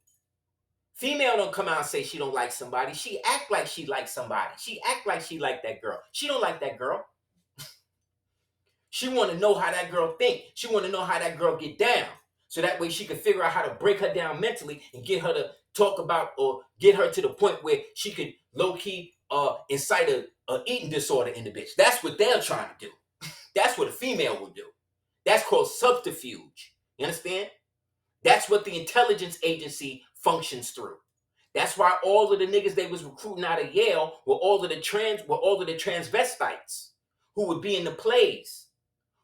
[SPEAKER 3] Female don't come out and say she don't like somebody. She act like she likes somebody. She act like she like that girl. She don't like that girl. She want to know how that girl think. She want to know how that girl get down. So that way she can figure out how to break her down mentally and get her to talk about or get her to the point where she could low-key incite a eating disorder in the bitch. That's what they're trying to do. That's what a female will do. That's called subterfuge. You understand? That's what the intelligence agency functions through. That's why all of the niggas they was recruiting out of Yale were all of the transvestites who would be in the plays,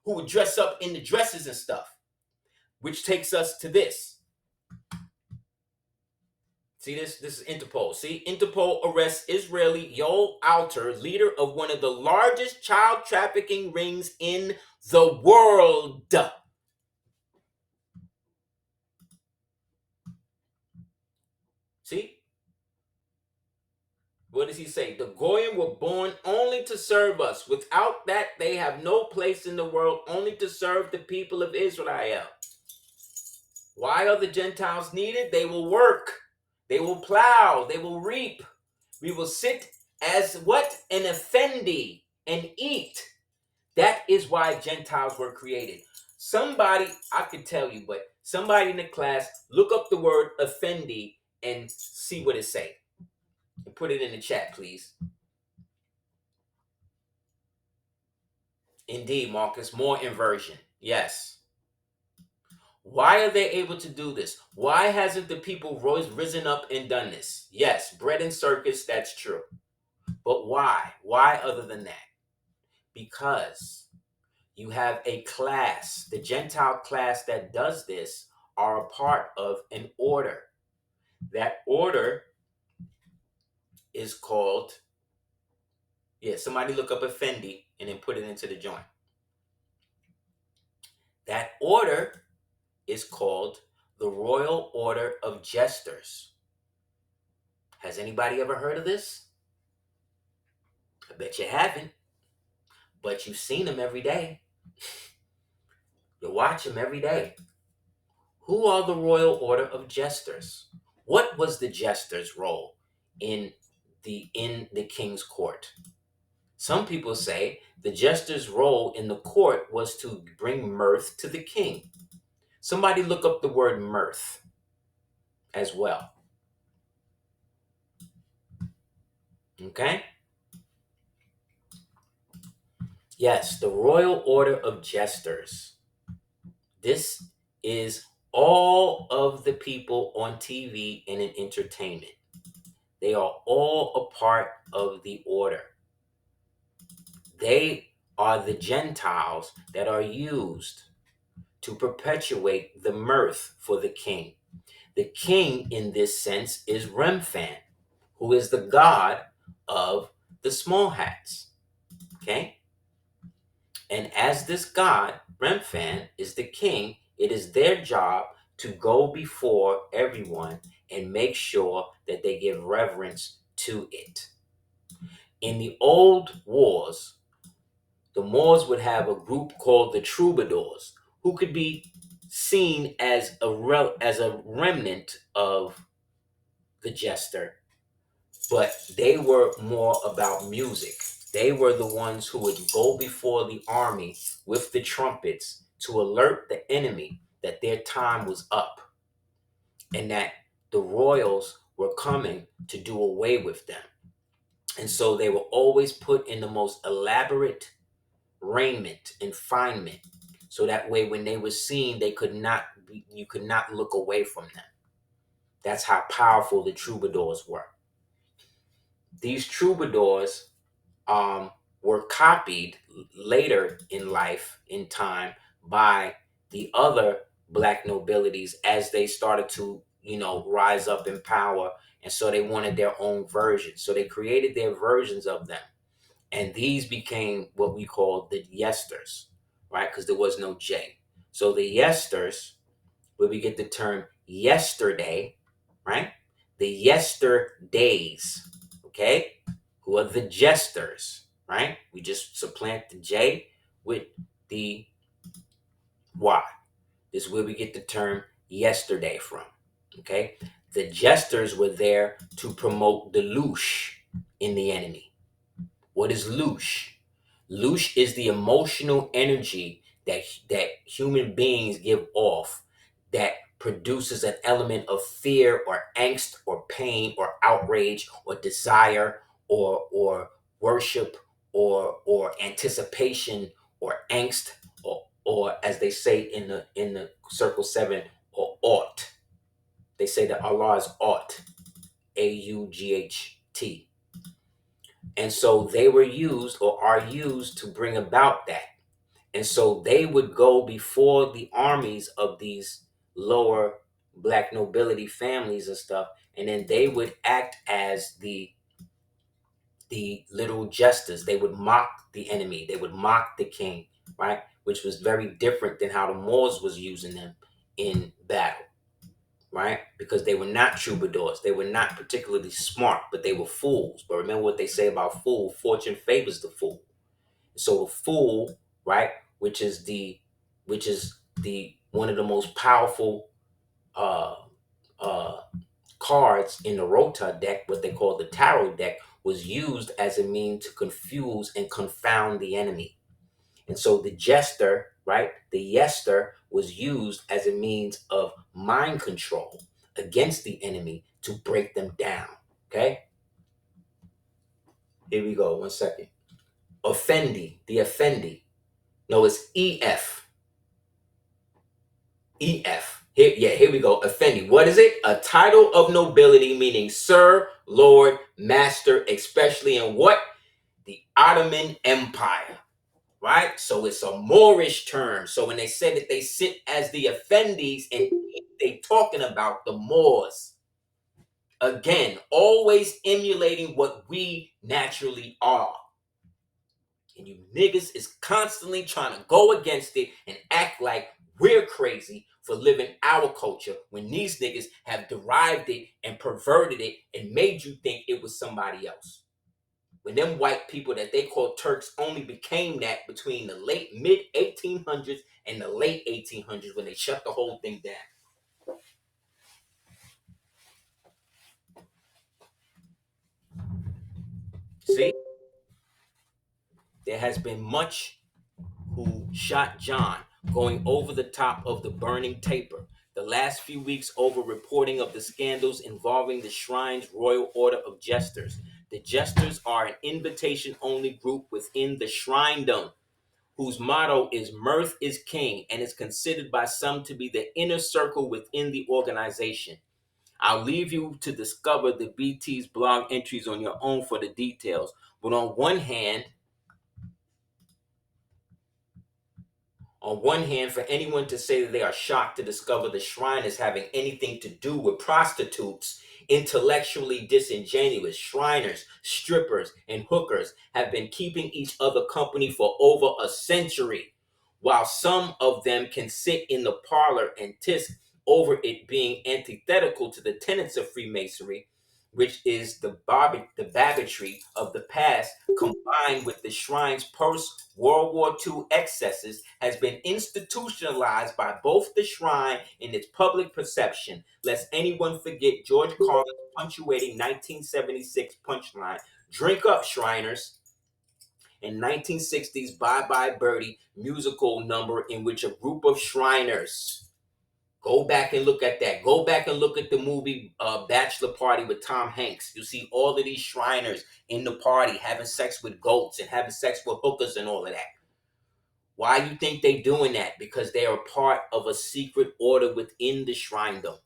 [SPEAKER 3] who would dress up in the dresses and stuff. Which takes us to this. See this? This is Interpol. See, Interpol arrests Israeli Yoel Alter, leader of one of the largest child trafficking rings in the world. See? What does he say? The Goyim were born only to serve us. Without that, they have no place in the world, only to serve the people of Israel. Why are the Gentiles needed? They will work. They will plow. They will reap. We will sit as what? An effendi and eat. That is why Gentiles were created. Somebody, I could tell you, but Somebody in the class, look up the word Effendi and see what it say. And put it in the chat, please. Indeed, Marcus, more inversion. Yes. Why are they able to do this? Why hasn't the people risen up and done this? Yes, bread and circus, that's true. But why? Why other than that? Because you have a class, the Gentile class that does this are a part of an order. That order is called, somebody look up Effendi and then put it into the joint. That order is called the Royal Order of Jesters. Has anybody ever heard of this? I bet you haven't, but you've seen them every day. You watch them every day. Who are the Royal Order of Jesters? What was the jester's role in the king's court? Some people say the jester's role in the court was to bring mirth to the king. Somebody look up the word mirth as well. Okay? Yes, the Royal Order of Jesters. This is all of the people on TV and in entertainment. They are all a part of the order. They are the Gentiles that are used to perpetuate the mirth for the king. The king, in this sense, is Remphan, who is the god of the small hats. Okay? And as this god, Remphan, is the king, it is their job to go before everyone and make sure that they give reverence to it. In the old wars, the Moors would have a group called the troubadours, who could be seen as a remnant of the jester, but they were more about music. They were the ones who would go before the army with the trumpets to alert the enemy that their time was up and that the royals were coming to do away with them. And so they were always put in the most elaborate raiment and finement, so that way when they were seen, you could not look away from them. That's how powerful the troubadours were. These troubadours were copied later in life, in time, by the other Black nobilities as they started to, rise up in power. And so they wanted their own version. So they created their versions of them. And these became what we call the Yesters, right? Because there was no J. So the Yesters, where we get the term yesterday, right? The yesterdays, okay? Who are the jesters, right? We just supplant the J with the Y. This is where we get the term yesterday from, okay? The jesters were there to promote the louche in the enemy. What is louche? Louche is the emotional energy that human beings give off that produces an element of fear or angst or pain or outrage or desire or worship or anticipation or angst or as they say in the circle 7, or ought. They say that Allah is ought, AUGHT. And so they were used or are used to bring about that. And so they would go before the armies of these lower Black nobility families and stuff, and then they would act as the little jesters. They would mock the enemy. They would mock the king, right? Which was very different than how the Moors was using them in battle, right? Because they were not troubadours. They were not particularly smart, but they were fools. But remember what they say about fool: fortune favors the fool. So the fool, right, which is the one of the most powerful cards in the Rota deck, what they call the tarot deck, was used as a means to confuse and confound the enemy. And so the jester right? The Yester was used as a means of mind control against the enemy to break them down. Okay? Here we go. 1 second. Offendi, the Effendi. No, it's EF. EF. Here we go. Effendi. What is it? A title of nobility meaning sir, lord, master, especially in what? The Ottoman Empire. Right? So it's a Moorish term. So when they say that they sit as the Effendis, and they talking about the Moors. Again, always emulating what we naturally are. And you niggas is constantly trying to go against it and act like we're crazy for living our culture when these niggas have derived it and perverted it and made you think it was somebody else. When them white people that they call Turks only became that between the mid 1800s and the late 1800s when they shut the whole thing down. See? There has been much who shot John going over the top of the burning taper. The last few weeks over reporting of the scandals involving the shrine's royal order of jesters. The jesters are an invitation-only group within the shrindom, whose motto is mirth is king and is considered by some to be the inner circle within the organization. I'll leave you to discover the BT's blog entries on your own for the details. But on one hand, for anyone to say that they are shocked to discover the shrine is having anything to do with prostitutes, intellectually disingenuous Shriners, strippers, and hookers have been keeping each other company for over a century, while some of them can sit in the parlor and tisk over it being antithetical to the tenets of Freemasonry, which is the babbitry of the past combined with the shrine's post-World War II excesses, has been institutionalized by both the shrine and its public perception. Lest anyone forget George Carlin's punctuating 1976 punchline, "Drink up, Shriners," and 1960's Bye Bye Birdie musical number in which a group of Shriners. Go back and look at that. Go back and look at the movie Bachelor Party with Tom Hanks. You see all of these Shriners in the party having sex with goats and having sex with hookers and all of that. Why you think they doing that? Because they are part of a secret order within the shrindom.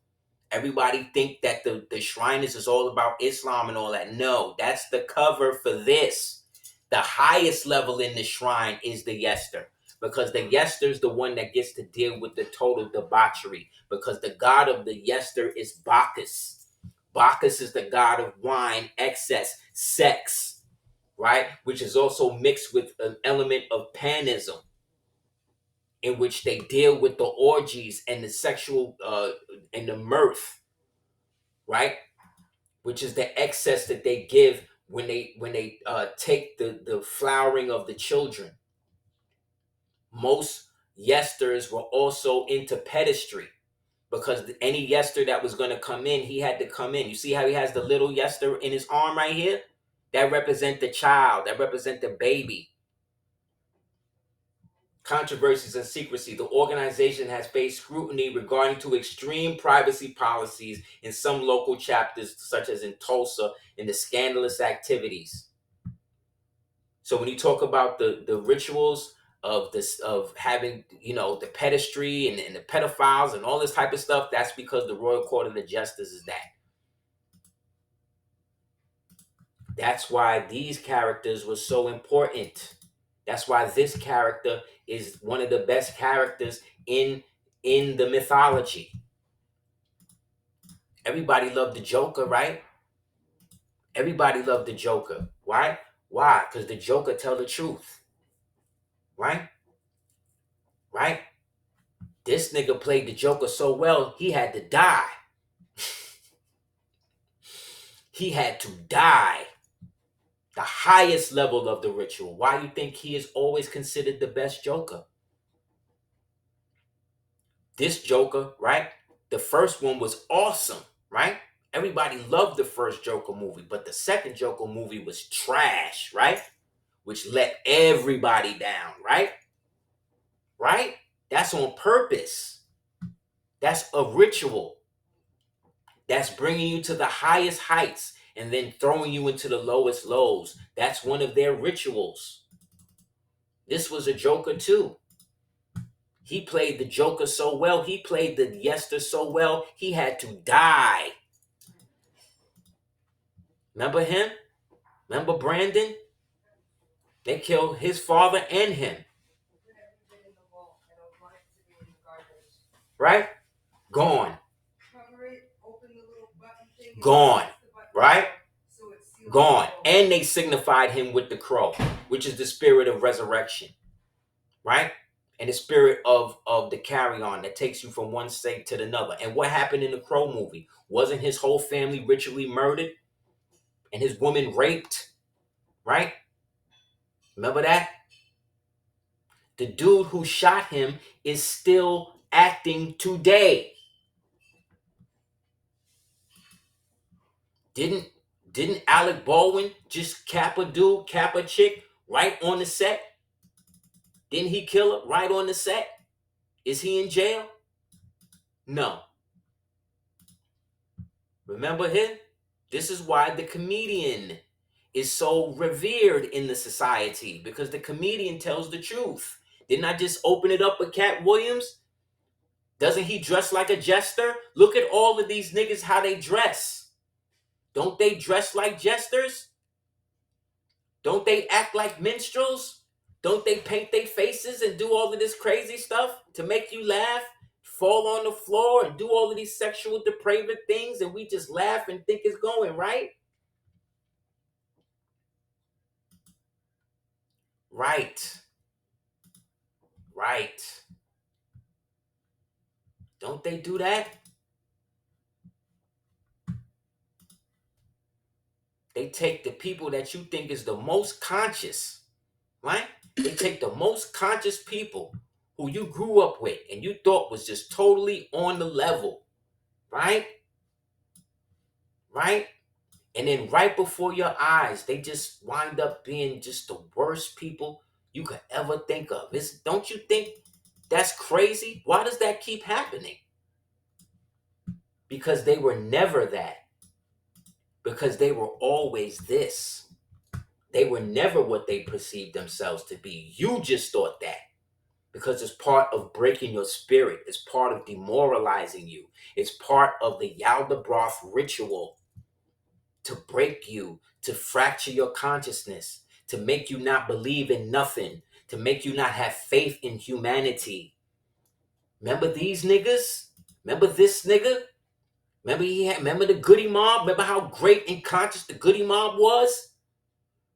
[SPEAKER 3] Everybody think that the Shriners is all about Islam and all that. No, that's the cover for this. The highest level in the shrine is the Yester. Because the Yester is the one that gets to deal with the total debauchery. Because the god of the Yester is Bacchus. Bacchus is the god of wine, excess, sex, right? Which is also mixed with an element of panism, in which they deal with the orgies and the sexual and the mirth, right? Which is the excess that they give when they take the flowering of the children. Most Yesters were also into pedestry, because any Yester that was going to come in, he had to come in. You see how he has the little Yester in his arm right here? That represent the child. That represent the baby. Controversies and secrecy. The organization has faced scrutiny regarding to extreme privacy policies in some local chapters, such as in Tulsa, in the scandalous activities. So when you talk about the rituals of this, of having, the pedestry and the pedophiles and all this type of stuff, that's because the Royal Court of the Jesters is that. That's why these characters were so important. That's why this character is one of the best characters in the mythology. Everybody loved the Joker, right? Everybody loved the Joker. Why? Why? Because the Joker tell the truth. Right? Right? This nigga played the Joker so well, he had to die. He had to die. The highest level of the ritual. Why you think he is always considered the best Joker? This Joker, right? The first one was awesome, right? Everybody loved the first Joker movie, but the second Joker movie was trash, right? Which let everybody down, right? right? That's on purpose. That's a ritual. That's bringing you to the highest heights and then throwing you into the lowest lows. That's one of their rituals. This was a Joker too. He played the Joker so well. He played the Yester so well. He had to die. Remember him? Remember Brandon? They killed his father and him. Right? Gone. Gone. Right? Gone. And they signified him with the crow, which is the spirit of resurrection. Right? And the spirit of the carry-on that takes you from one state to another. And what happened in the Crow movie? Wasn't his whole family ritually murdered? And his woman raped? Right? Remember that? The dude who shot him is still acting today. Didn't Alec Baldwin just cap a dude, cap a chick right on the set? Didn't he kill her right on the set? Is he in jail? No. Remember him? This is why the comedian is so revered in the society, because the comedian tells the truth. Didn't I just open it up with Cat Williams? Doesn't he dress like a jester? Look at all of these niggas, how they dress. Don't they dress like jesters? Don't they act like minstrels? Don't they paint their faces and do all of this crazy stuff to make you laugh, fall on the floor, and do all of these sexual depraved things, and we just laugh and think it's going, right? Right. Right. Don't they do that? They take the people that you think is the most conscious, right? They take the most conscious people who you grew up with and you thought was just totally on the level, right? Right? And then right before your eyes, they just wind up being just the worst people you could ever think of. Don't you think that's crazy? Why does that keep happening? Because they were never that. Because they were always this. They were never what they perceived themselves to be. You just thought that. Because it's part of breaking your spirit. It's part of demoralizing you. It's part of the Yaldabaoth ritual to break you, to fracture your consciousness, to make you not believe in nothing, to make you not have faith in humanity. Remember these niggas? Remember this nigga? Remember the Goody Mob? Remember how great and conscious the Goody Mob was?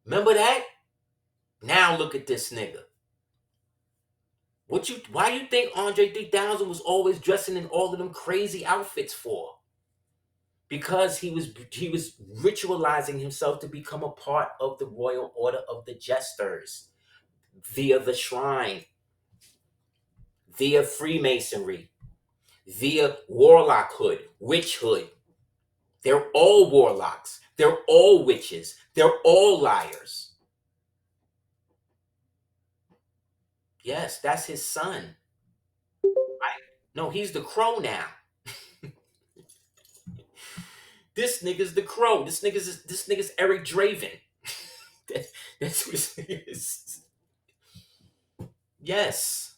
[SPEAKER 3] Remember that? Now look at this nigga. Why you think Andre 3000 was always dressing in all of them crazy outfits for? Because he was ritualizing himself to become a part of the royal order of the Jesters via the shrine, via Freemasonry, via warlockhood, witchhood. They're all warlocks. They're all witches. They're all liars. Yes, that's his son. Right? No, he's the crow now. This nigga's the crow. This nigga's Eric Draven. That's who this nigga is. Yes.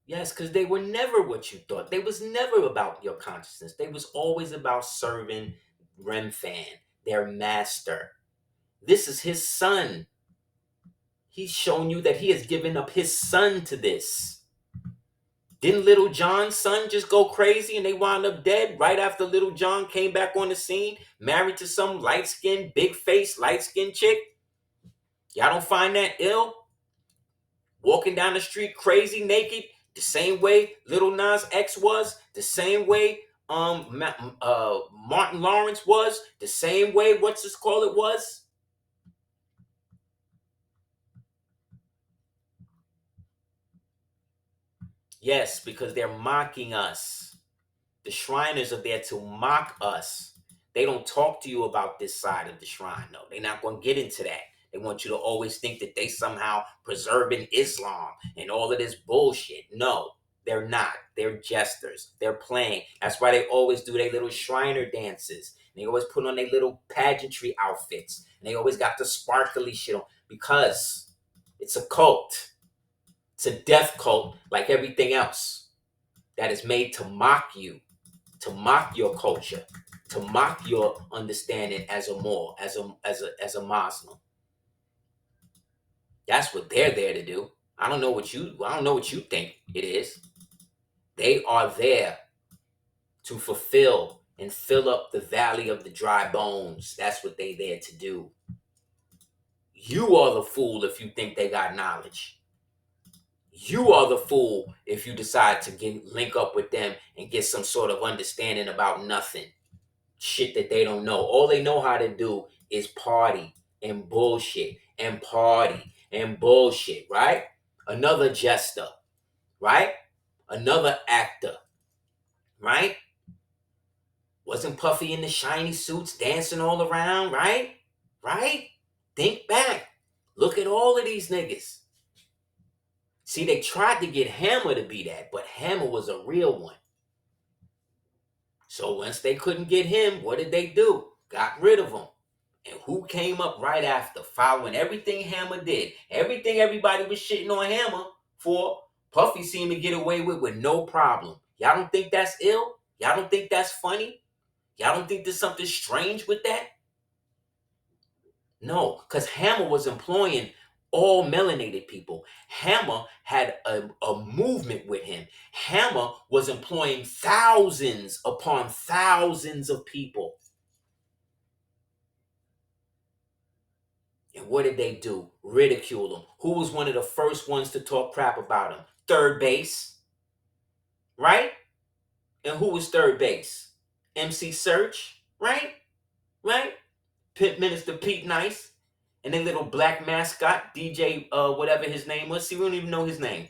[SPEAKER 3] Yes, because they were never what you thought. They was never about your consciousness. They was always about serving Remfan, their master. This is his son. He's shown you that he has given up his son to this. Didn't Little John's son just go crazy and they wound up dead right after Little John came back on the scene, married to some light-skinned, big-faced, light-skinned chick? Y'all don't find that ill? Walking down the street crazy, naked, the same way Little Nas X was, the same way Martin Lawrence was, the same way it was. Yes, because they're mocking us. The Shriners are there to mock us. They don't talk to you about this side of the shrine, though. They're not going to get into that. They want you to always think that they somehow preserving Islam and all of this bullshit. No, they're not. They're jesters. They're playing. That's why they always do their little Shriner dances. They always put on their little pageantry outfits. And they always got the sparkly shit on because it's a cult. It's a death cult like everything else that is made to mock you, to mock your culture, to mock your understanding as a Moor, as a Muslim. That's what they're there to do. I don't know what you think it is. They are there to fulfill and fill up the valley of the dry bones. That's what they there to do. You are the fool if you think they got knowledge. You are the fool if you decide to link up with them and get some sort of understanding about nothing. Shit that they don't know. All they know how to do is party and bullshit and party and bullshit, right? Another jester, right? Another actor, right? Wasn't Puffy in the shiny suits dancing all around, right? Right? Think back. Look at all of these niggas. See, they tried to get Hammer to be that, but Hammer was a real one. So once they couldn't get him, what did they do? Got rid of him. And who came up right after, following everything Hammer did? Everything everybody was shitting on Hammer for, Puffy seemed to get away with no problem. Y'all don't think that's ill? Y'all don't think that's funny? Y'all don't think there's something strange with that? No, because Hammer was employing all melanated people. Hammer had a movement with him. Hammer was employing thousands upon thousands of people. And what did they do? Ridicule him. Who was one of the first ones to talk crap about him? Third Base. Right? And who was Third Base? MC Search. Right? Right? Minister Pete Nice. And then little black mascot, DJ, whatever his name was. See, we don't even know his name.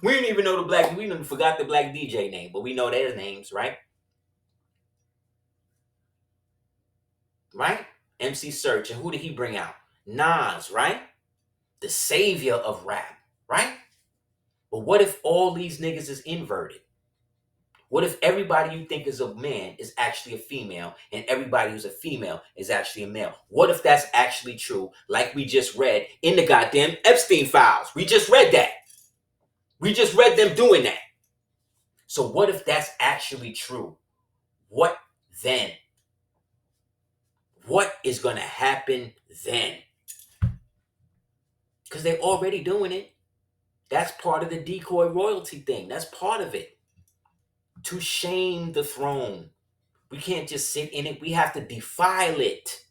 [SPEAKER 3] We don't even know we even forgot the black DJ name, but we know their names, right? Right? MC Search. And who did he bring out? Nas, right? The savior of rap, right? But what if all these niggas is inverted? What if everybody you think is a man is actually a female and everybody who's a female is actually a male? What if that's actually true, like we just read in the goddamn Epstein files? We just read that. We just read them doing that. So what if that's actually true? What then? What is going to happen then? Because they're already doing it. That's part of the decoy royalty thing. That's part of it. To shame the throne. We can't just sit in it. We have to defile it.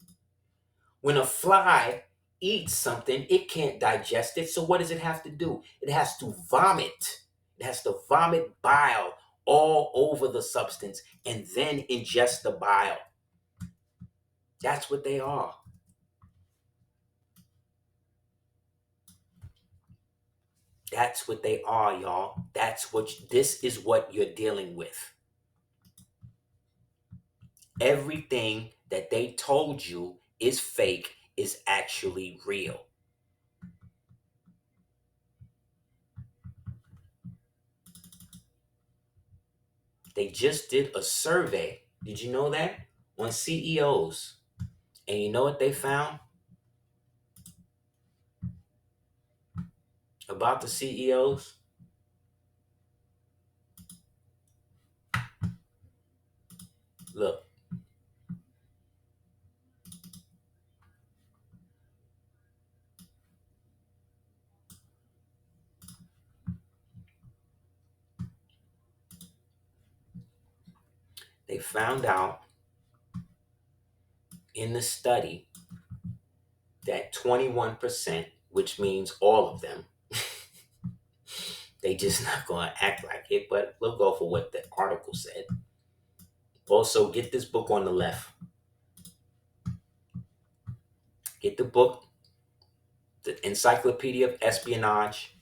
[SPEAKER 3] When a fly eats something, it can't digest it. So what does it have to do? It has to vomit. It has to vomit bile all over the substance and then ingest the bile. That's what they are. That's what they are, y'all. This is what you're dealing with. Everything that they told you is fake is actually real. They just did a survey. Did you know that? On CEOs. And you know what they found? About the CEOs? Look. They found out in the study that 21%, which means all of them, they just not going to act like it, but we'll go for what the article said. Also, get this book on the left. Get the book, The Encyclopedia of Espionage.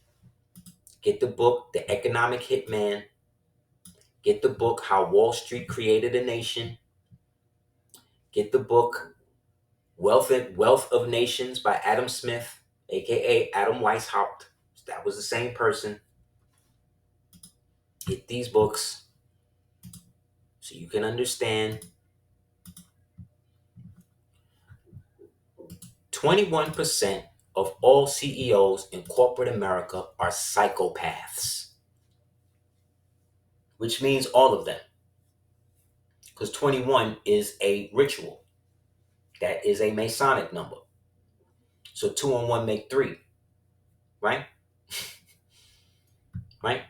[SPEAKER 3] Get the book, The Economic Hitman. Get the book, How Wall Street Created a Nation. Get the book, Wealth of Nations by Adam Smith, aka Adam Weishaupt. That was the same person. Get these books so you can understand. 21% of all CEOs in corporate America are psychopaths, which means all of them, because 21 is a ritual. That is a Masonic number. So 2 and 1 make 3, right? Right?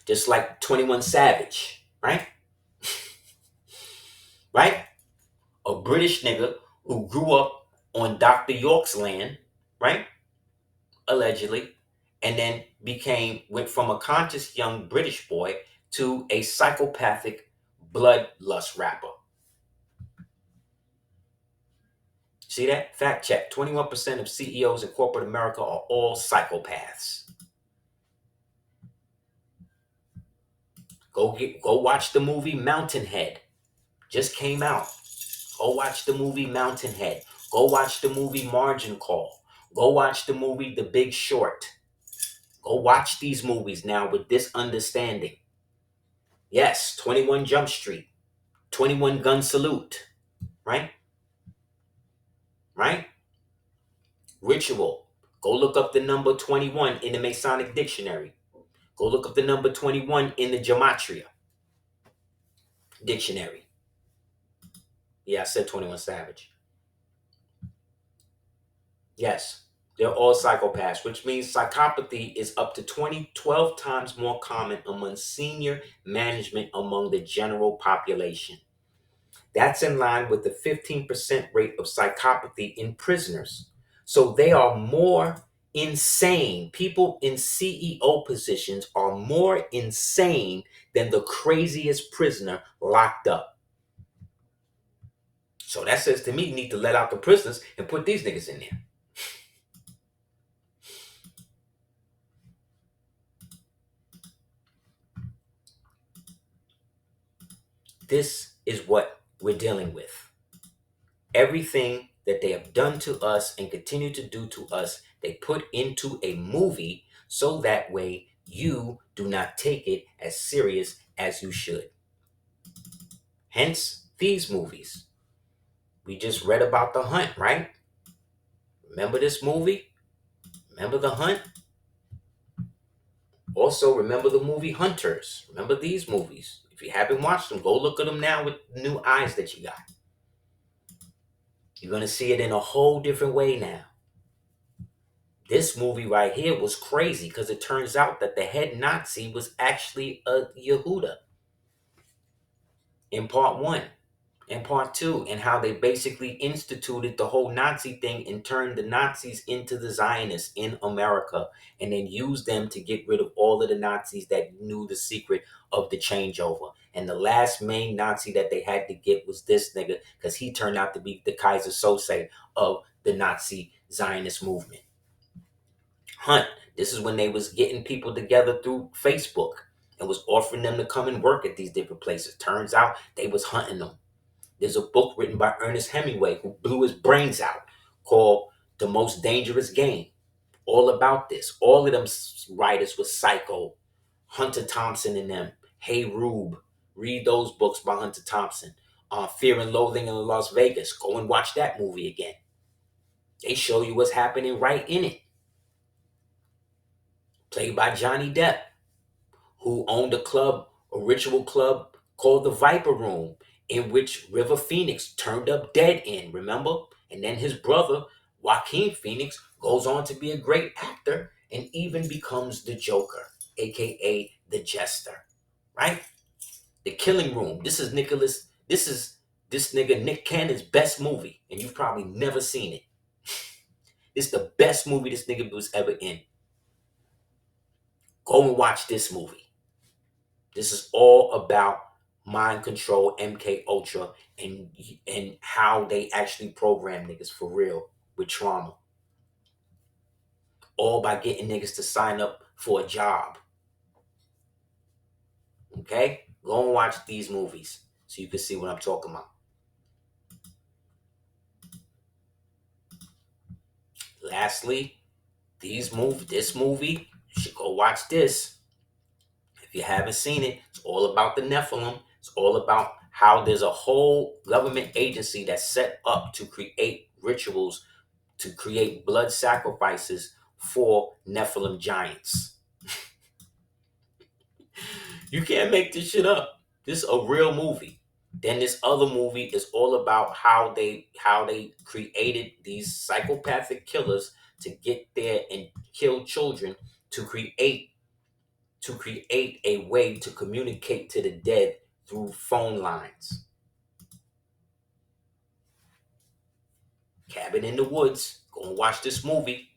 [SPEAKER 3] Just like 21 Savage, right? Right? A British nigga who grew up on Dr. York's land, right? Allegedly, and then went from a conscious young British boy to a psychopathic bloodlust rapper. See that? Fact check. 21% of CEOs in corporate America are all psychopaths. Go watch the movie Mountainhead. Just came out. Go watch the movie Mountainhead. Go watch the movie Margin Call. Go watch the movie The Big Short. Go watch these movies now with this understanding. Yes, 21 Jump Street, 21 Gun Salute, right? Right? Ritual. Go look up the number 21 in the Masonic Dictionary. Go look up the number 21 in the Gematria Dictionary. Yeah, I said 21 Savage. Yes, they're all psychopaths, which means psychopathy is up to 12 times more common among senior management among the general population. That's in line with the 15% rate of psychopathy in prisoners. So they are more insane. People in CEO positions are more insane than the craziest prisoner locked up. So that says to me, you need to let out the prisoners and put these niggas in there. This is what we're dealing with. Everything that they have done to us and continue to do to us, they put into a movie so that way you do not take it as serious as you should. Hence, these movies. We just read about The Hunt, right? Remember this movie? Remember The Hunt? Also, remember the movie Hunters. Remember these movies. If you haven't watched them, go look at them now with new eyes that you got. You're going to see it in a whole different way now. This movie right here was crazy because it turns out that the head Nazi was actually a Yehuda in part 1 and part 2, and how they basically instituted the whole Nazi thing and turned the Nazis into the Zionists in America, and then used them to get rid of all of the Nazis that knew the secret of the changeover. And the last main Nazi that they had to get was this nigga, because he turned out to be the Kaiser Sose of the Nazi Zionist movement. Hunt. This is when they was getting people together through Facebook and was offering them to come and work at these different places. Turns out they was hunting them. There's a book written by Ernest Hemingway who blew his brains out called The Most Dangerous Game. All about this. All of them writers was psycho. Hunter Thompson and them. Hey Rube. Read those books by Hunter Thompson. Fear and Loathing in Las Vegas. Go and watch that movie again. They show you what's happening right in it. Played by Johnny Depp, who owned a ritual club called the Viper Room, in which River Phoenix turned up dead in, remember? And then his brother, Joaquin Phoenix, goes on to be a great actor and even becomes the Joker, aka the Jester, right? The Killing Room. This is this nigga Nick Cannon's best movie, and you've probably never seen it. It's the best movie this nigga was ever in. Go and watch this movie. This is all about mind control, MK Ultra, and how they actually program niggas for real with trauma. All by getting niggas to sign up for a job. Okay? Go and watch these movies so you can see what I'm talking about. Lastly, this movie, you should go watch this. If you haven't seen it, it's all about the Nephilim. It's all about how there's a whole government agency that's set up to create rituals, to create blood sacrifices for Nephilim giants. You can't make this shit up. This is a real movie. Then this other movie is all about how they created these psychopathic killers to get there and kill children to create a way to communicate to the dead through phone lines. Cabin in the Woods. Go and watch this movie.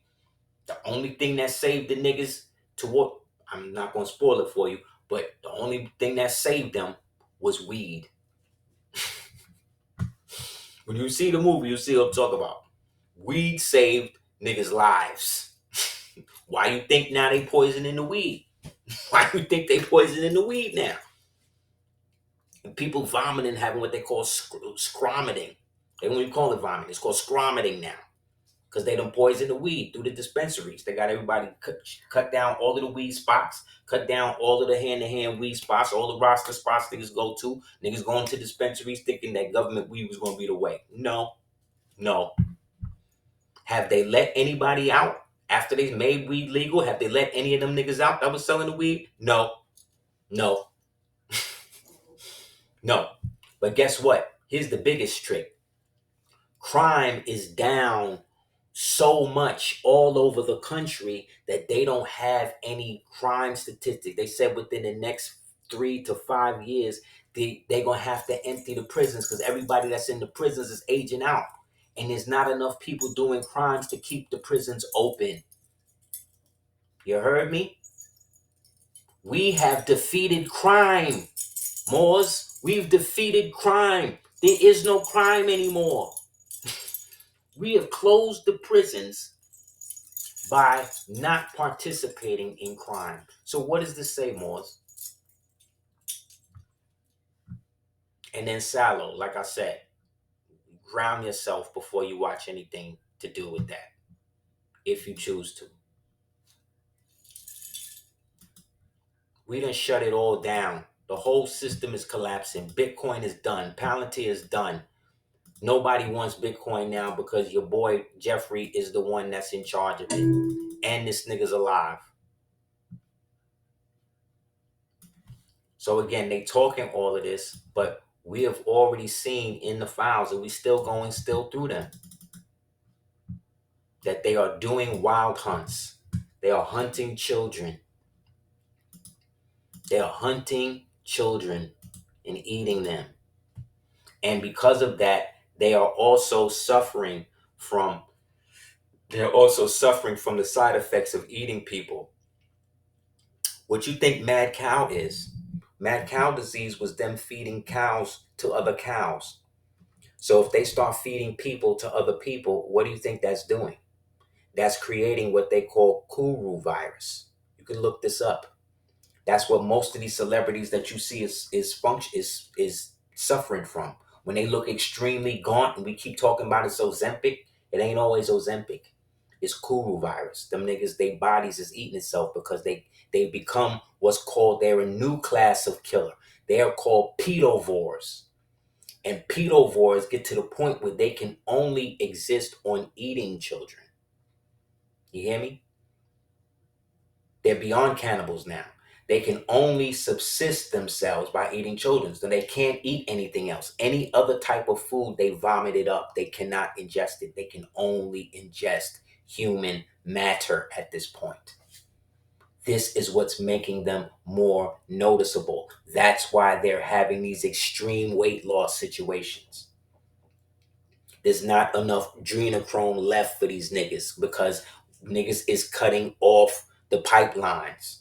[SPEAKER 3] The only thing that saved the niggas to what, I'm not gonna spoil it for you, but the only thing that saved them was weed. When you see the movie, you see what I'm talking about. Weed saved niggas' lives. Why you think now they poisoning the weed? Why you think they poisoning the weed now? And people vomiting, having what they call scromiting. They don't even call it vomiting. It's called scromiting now. Because they done poison the weed through the dispensaries. They got everybody cut down all of the weed spots, cut down all of the hand-to-hand weed spots, all the roster spots niggas go to. Niggas going to dispensaries thinking that government weed was going to be the way. No. Have they let anybody out after they made weed legal? Have they let any of them niggas out that was selling the weed? No. No. But guess what? Here's the biggest trick. Crime is down so much all over the country that they don't have any crime statistics. They said within the next 3 to 5 years, they're going to have to empty the prisons because everybody that's in the prisons is aging out. And there's not enough people doing crimes to keep the prisons open. You heard me? We have defeated crime. Moors, we've defeated crime. There is no crime anymore. We have closed the prisons by not participating in crime. So what does this say, Moors? And then Sallow, like I said, ground yourself before you watch anything to do with that, if you choose to. We done shut it all down. The whole system is collapsing. Bitcoin is done. Palantir is done. Nobody wants Bitcoin now because your boy Jeffrey is the one that's in charge of it. And this nigga's alive. So again, they talking all of this, but we have already seen in the files, and we still going through them, that they are doing wild hunts. They are hunting children. They are hunting children and eating them. And because of that, they are also suffering from the side effects of eating people. What you think mad cow is? Mad cow disease was them feeding cows to other cows. So if they start feeding people to other people, what do you think that's doing? That's creating what they call Kuru virus. You can look this up. That's what most of these celebrities that you see is suffering from. When they look extremely gaunt, and we keep talking about it's Ozempic, it ain't always Ozempic. It's Kuru virus. Them niggas, their bodies is eating itself because they become what's called, they're a new class of killer. They are called pedovores. And pedovores get to the point where they can only exist on eating children. You hear me? They're beyond cannibals now. They can only subsist themselves by eating children. So they can't eat anything else. Any other type of food, they vomit it up. They cannot ingest it. They can only ingest human matter at this point. This is what's making them more noticeable. That's why they're having these extreme weight loss situations. There's not enough adrenochrome left for these niggas because niggas is cutting off the pipelines.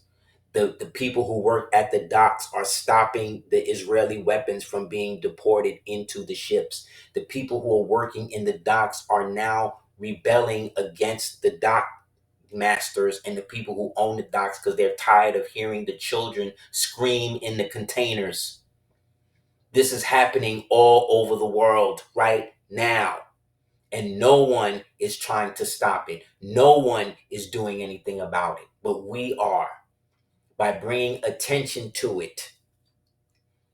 [SPEAKER 3] The people who work at the docks are stopping the Israeli weapons from being deported into the ships. The people who are working in the docks are now rebelling against the dock masters and the people who own the docks because they're tired of hearing the children scream in the containers. This is happening all over the world right now. And no one is trying to stop it. No one is doing anything about it. But we are, by bringing attention to it,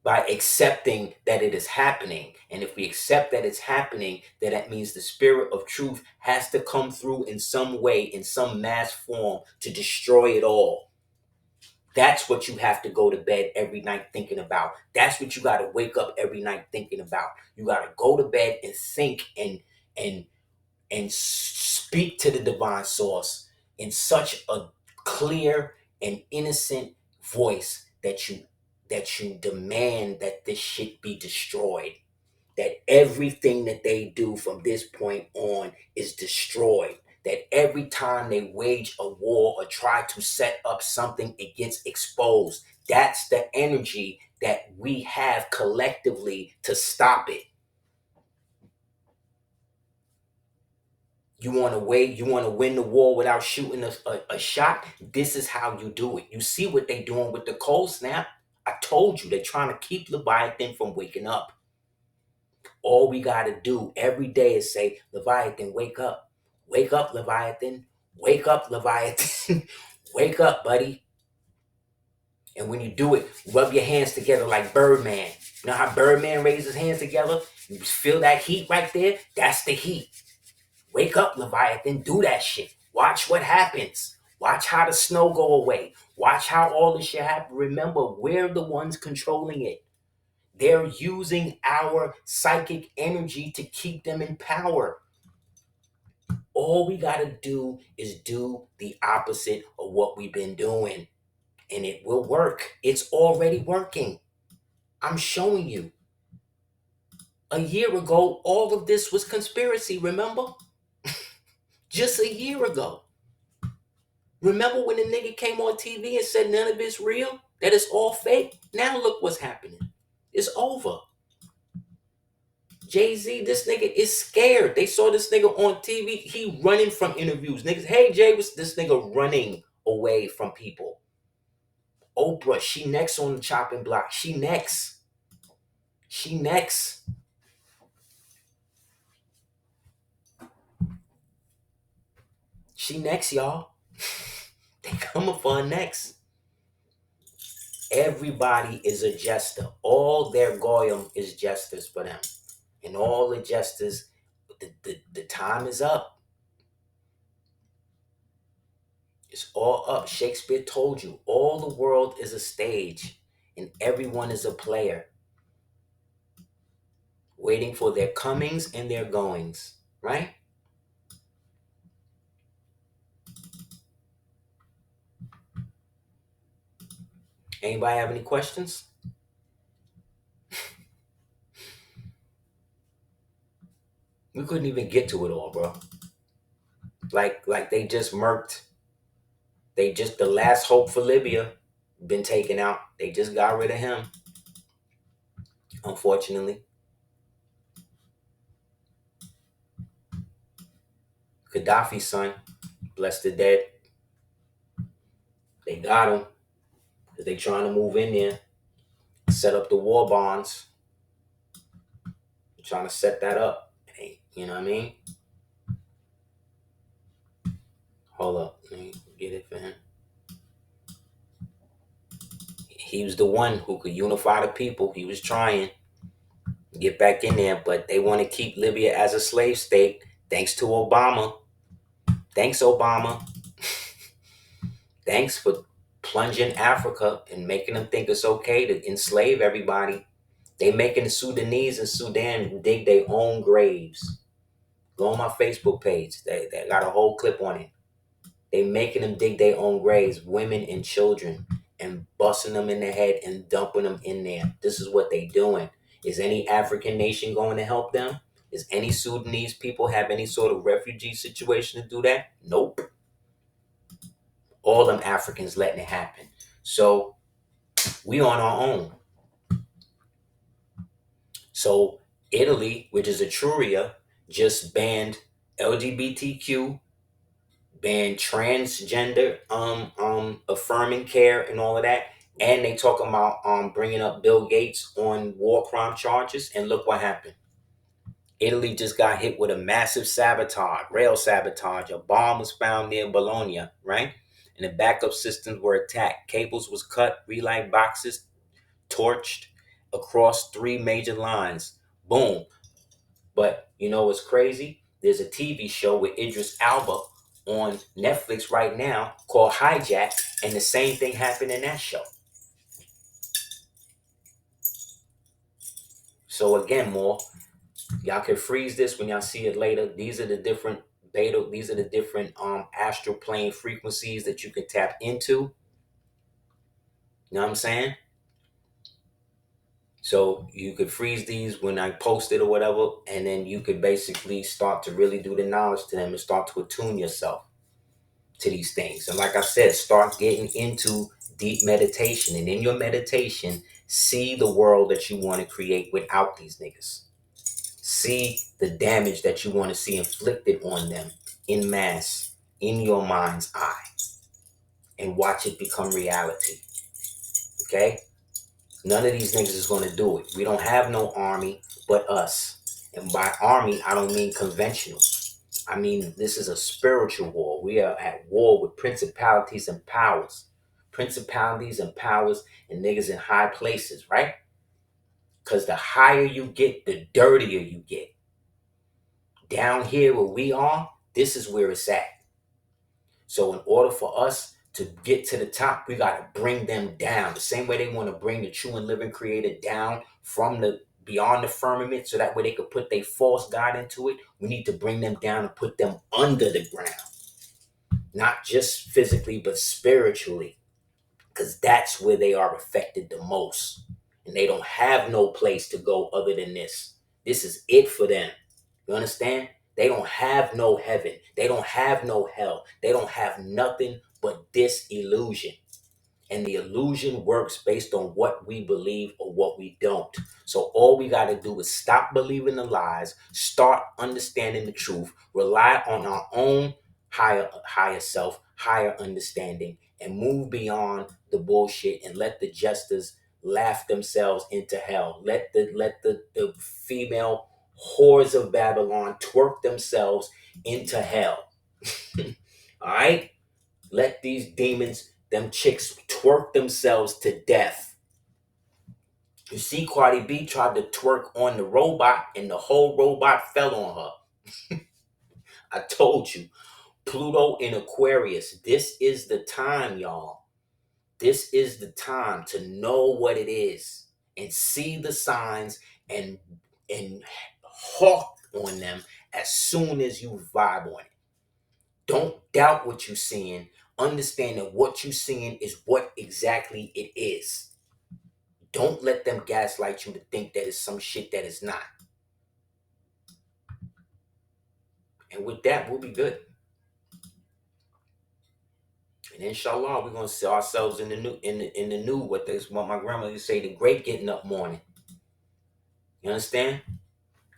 [SPEAKER 3] by accepting that it is happening. And if we accept that it's happening, then that means the spirit of truth has to come through in some way, in some mass form, to destroy it all. That's what you have to go to bed every night thinking about. That's what you got to wake up every night thinking about. You got to go to bed and think and speak to the divine source in such a clear and innocent voice that you demand that this shit be destroyed, that everything that they do from this point on is destroyed, that every time they wage a war or try to set up something, it gets exposed. That's the energy that we have collectively to stop it. You want to win the war without shooting a shot? This is how you do it. You see what they're doing with the cold snap? I told you, they're trying to keep Leviathan from waking up. All we got to do every day is say, Leviathan, wake up. Wake up, Leviathan. Wake up, Leviathan. Wake up, buddy. And when you do it, rub your hands together like Birdman. You know how Birdman raises his hands together? You feel that heat right there? That's the heat. Wake up, Leviathan. Do that shit. Watch what happens. Watch how the snow go away. Watch how all this shit happen. Remember, we're the ones controlling it. They're using our psychic energy to keep them in power. All we got to do is do the opposite of what we've been doing. And it will work. It's already working. I'm showing you. A year ago, all of this was conspiracy, remember? Just a year ago. Remember when the nigga came on TV and said none of it's real? That it's all fake? Now look what's happening. It's over. Jay-Z, this nigga is scared. They saw this nigga on TV. He running from interviews. Niggas, hey, Jay, was this nigga running away from people? Oprah, she next on the chopping block. She next. She next. She next, y'all. They coming for her next. Everybody is a jester. All their goyim is jesters for them. And all the jesters, the time is up. It's all up. Shakespeare told you, all the world is a stage and everyone is a player, waiting for their comings and their goings, right? Anybody have any questions? We couldn't even get to it all, bro. Like they just murked. The last hope for Libya been taken out. They just got rid of him, unfortunately. Gaddafi's son, bless the dead. They got him because they trying to move in there, set up the war bonds. They're trying to set that up. You know what I mean? Hold up, let me get it for him. He was the one who could unify the people. He was trying to get back in there, but they want to keep Libya as a slave state. Thanks to Obama. Thanks, Obama. Thanks for plunging Africa and making them think it's okay to enslave everybody. They making the Sudanese and Sudan dig their own graves. Go on my Facebook page. They got a whole clip on it. They making them dig their own graves, women and children, and busting them in the head and dumping them in there. This is what they doing. Is any African nation going to help them? Is any Sudanese people have any sort of refugee situation to do that? Nope. All them Africans letting it happen. So we on our own. So Italy, which is Etruria, just banned LGBTQ, banned transgender affirming care and all of that. And they talking about bringing up Bill Gates on war crime charges. And look what happened. Italy just got hit with a massive sabotage, rail sabotage. A bomb was found near Bologna, right? And the backup systems were attacked. Cables was cut, relay boxes torched across 3 major lines. Boom. But you know what's crazy? There's a TV show with Idris Elba on Netflix right now called Hijack, and the same thing happened in that show. So again, more, y'all can freeze this when y'all see it later. These are the different beta, these are the different astral plane frequencies that you can tap into. You know what I'm saying? So you could freeze these when I post it or whatever, and then you could basically start to really do the knowledge to them and start to attune yourself to these things. And like I said, start getting into deep meditation. And in your meditation, see the world that you want to create without these niggas. See the damage that you want to see inflicted on them in mass, in your mind's eye, and watch it become reality. Okay? None of these niggas is going to do it. We don't have no army but us. And by army, I don't mean conventional. I mean, this is a spiritual war. We are at war with principalities and powers. Principalities and powers and niggas in high places, right? Because the higher you get, the dirtier you get. Down here where we are, this is where it's at. So in order for us to get to the top, we got to bring them down. The same way they want to bring the true and living creator down from the beyond the firmament, so that way they could put their false god into it. We need to bring them down and put them under the ground. Not just physically, but spiritually. Because that's where they are affected the most. And they don't have no place to go other than this. This is it for them. You understand? They don't have no heaven. They don't have no hell. They don't have nothing but this illusion. And the illusion works based on what we believe or what we don't. So all we got to do is stop believing the lies, start understanding the truth, rely on our own higher self, higher understanding, and move beyond the bullshit and let the jesters laugh themselves into hell. Let the female whores of Babylon twerk themselves into hell. All right? Let these demons, them chicks, twerk themselves to death. You see, Cardi B tried to twerk on the robot and the whole robot fell on her. I told you, Pluto in Aquarius, this is the time, y'all. This is the time to know what it is and see the signs and hawk on them as soon as you vibe on it. Don't doubt what you're seeing. Understand that what you're seeing is what exactly it is. Don't let them gaslight you to think that it's some shit that is not. And with that, we'll be good. And inshallah, we're gonna see ourselves in the new what my grandmother used to say, the great getting up morning. You understand?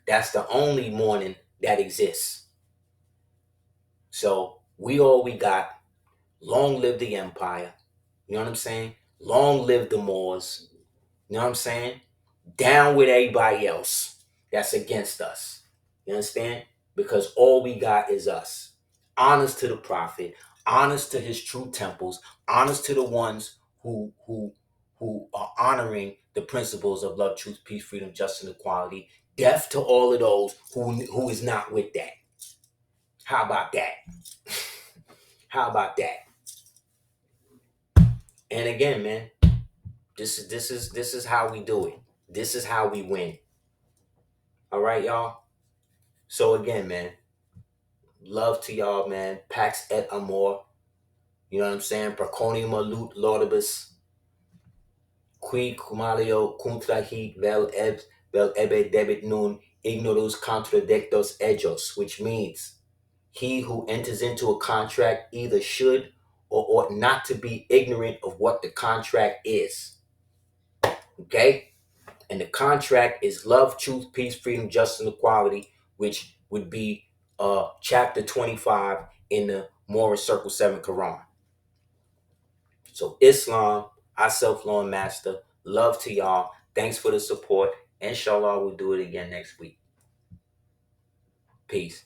[SPEAKER 3] That's the only morning that exists. So we all we got. Long live the empire. You know what I'm saying? Long live the Moors. You know what I'm saying? Down with everybody else that's against us. You understand? Because all we got is us. Honest to the prophet, honest to his true temples, honest to the ones who are honoring the principles of love, truth, peace, freedom, justice, and equality. Deaf to all of those who is not with that. How about that? How about that? And again, man, this is how we do it. This is how we win. All right, y'all. So again, man, love to y'all, man. Pax et amor. You know what I'm saying? Proconium alut laudibus. Qui cumalio contrahit vel ebe debit nun ignorus contradictos ejos, which means he who enters into a contract either should or ought not to be ignorant of what the contract is. Okay? And the contract is love, truth, peace, freedom, justice, and equality, which would be chapter 25 in the Moorish Circle 7 Quran. So Islam, I self-law master, love to y'all. Thanks for the support. Inshallah, we'll do it again next week. Peace.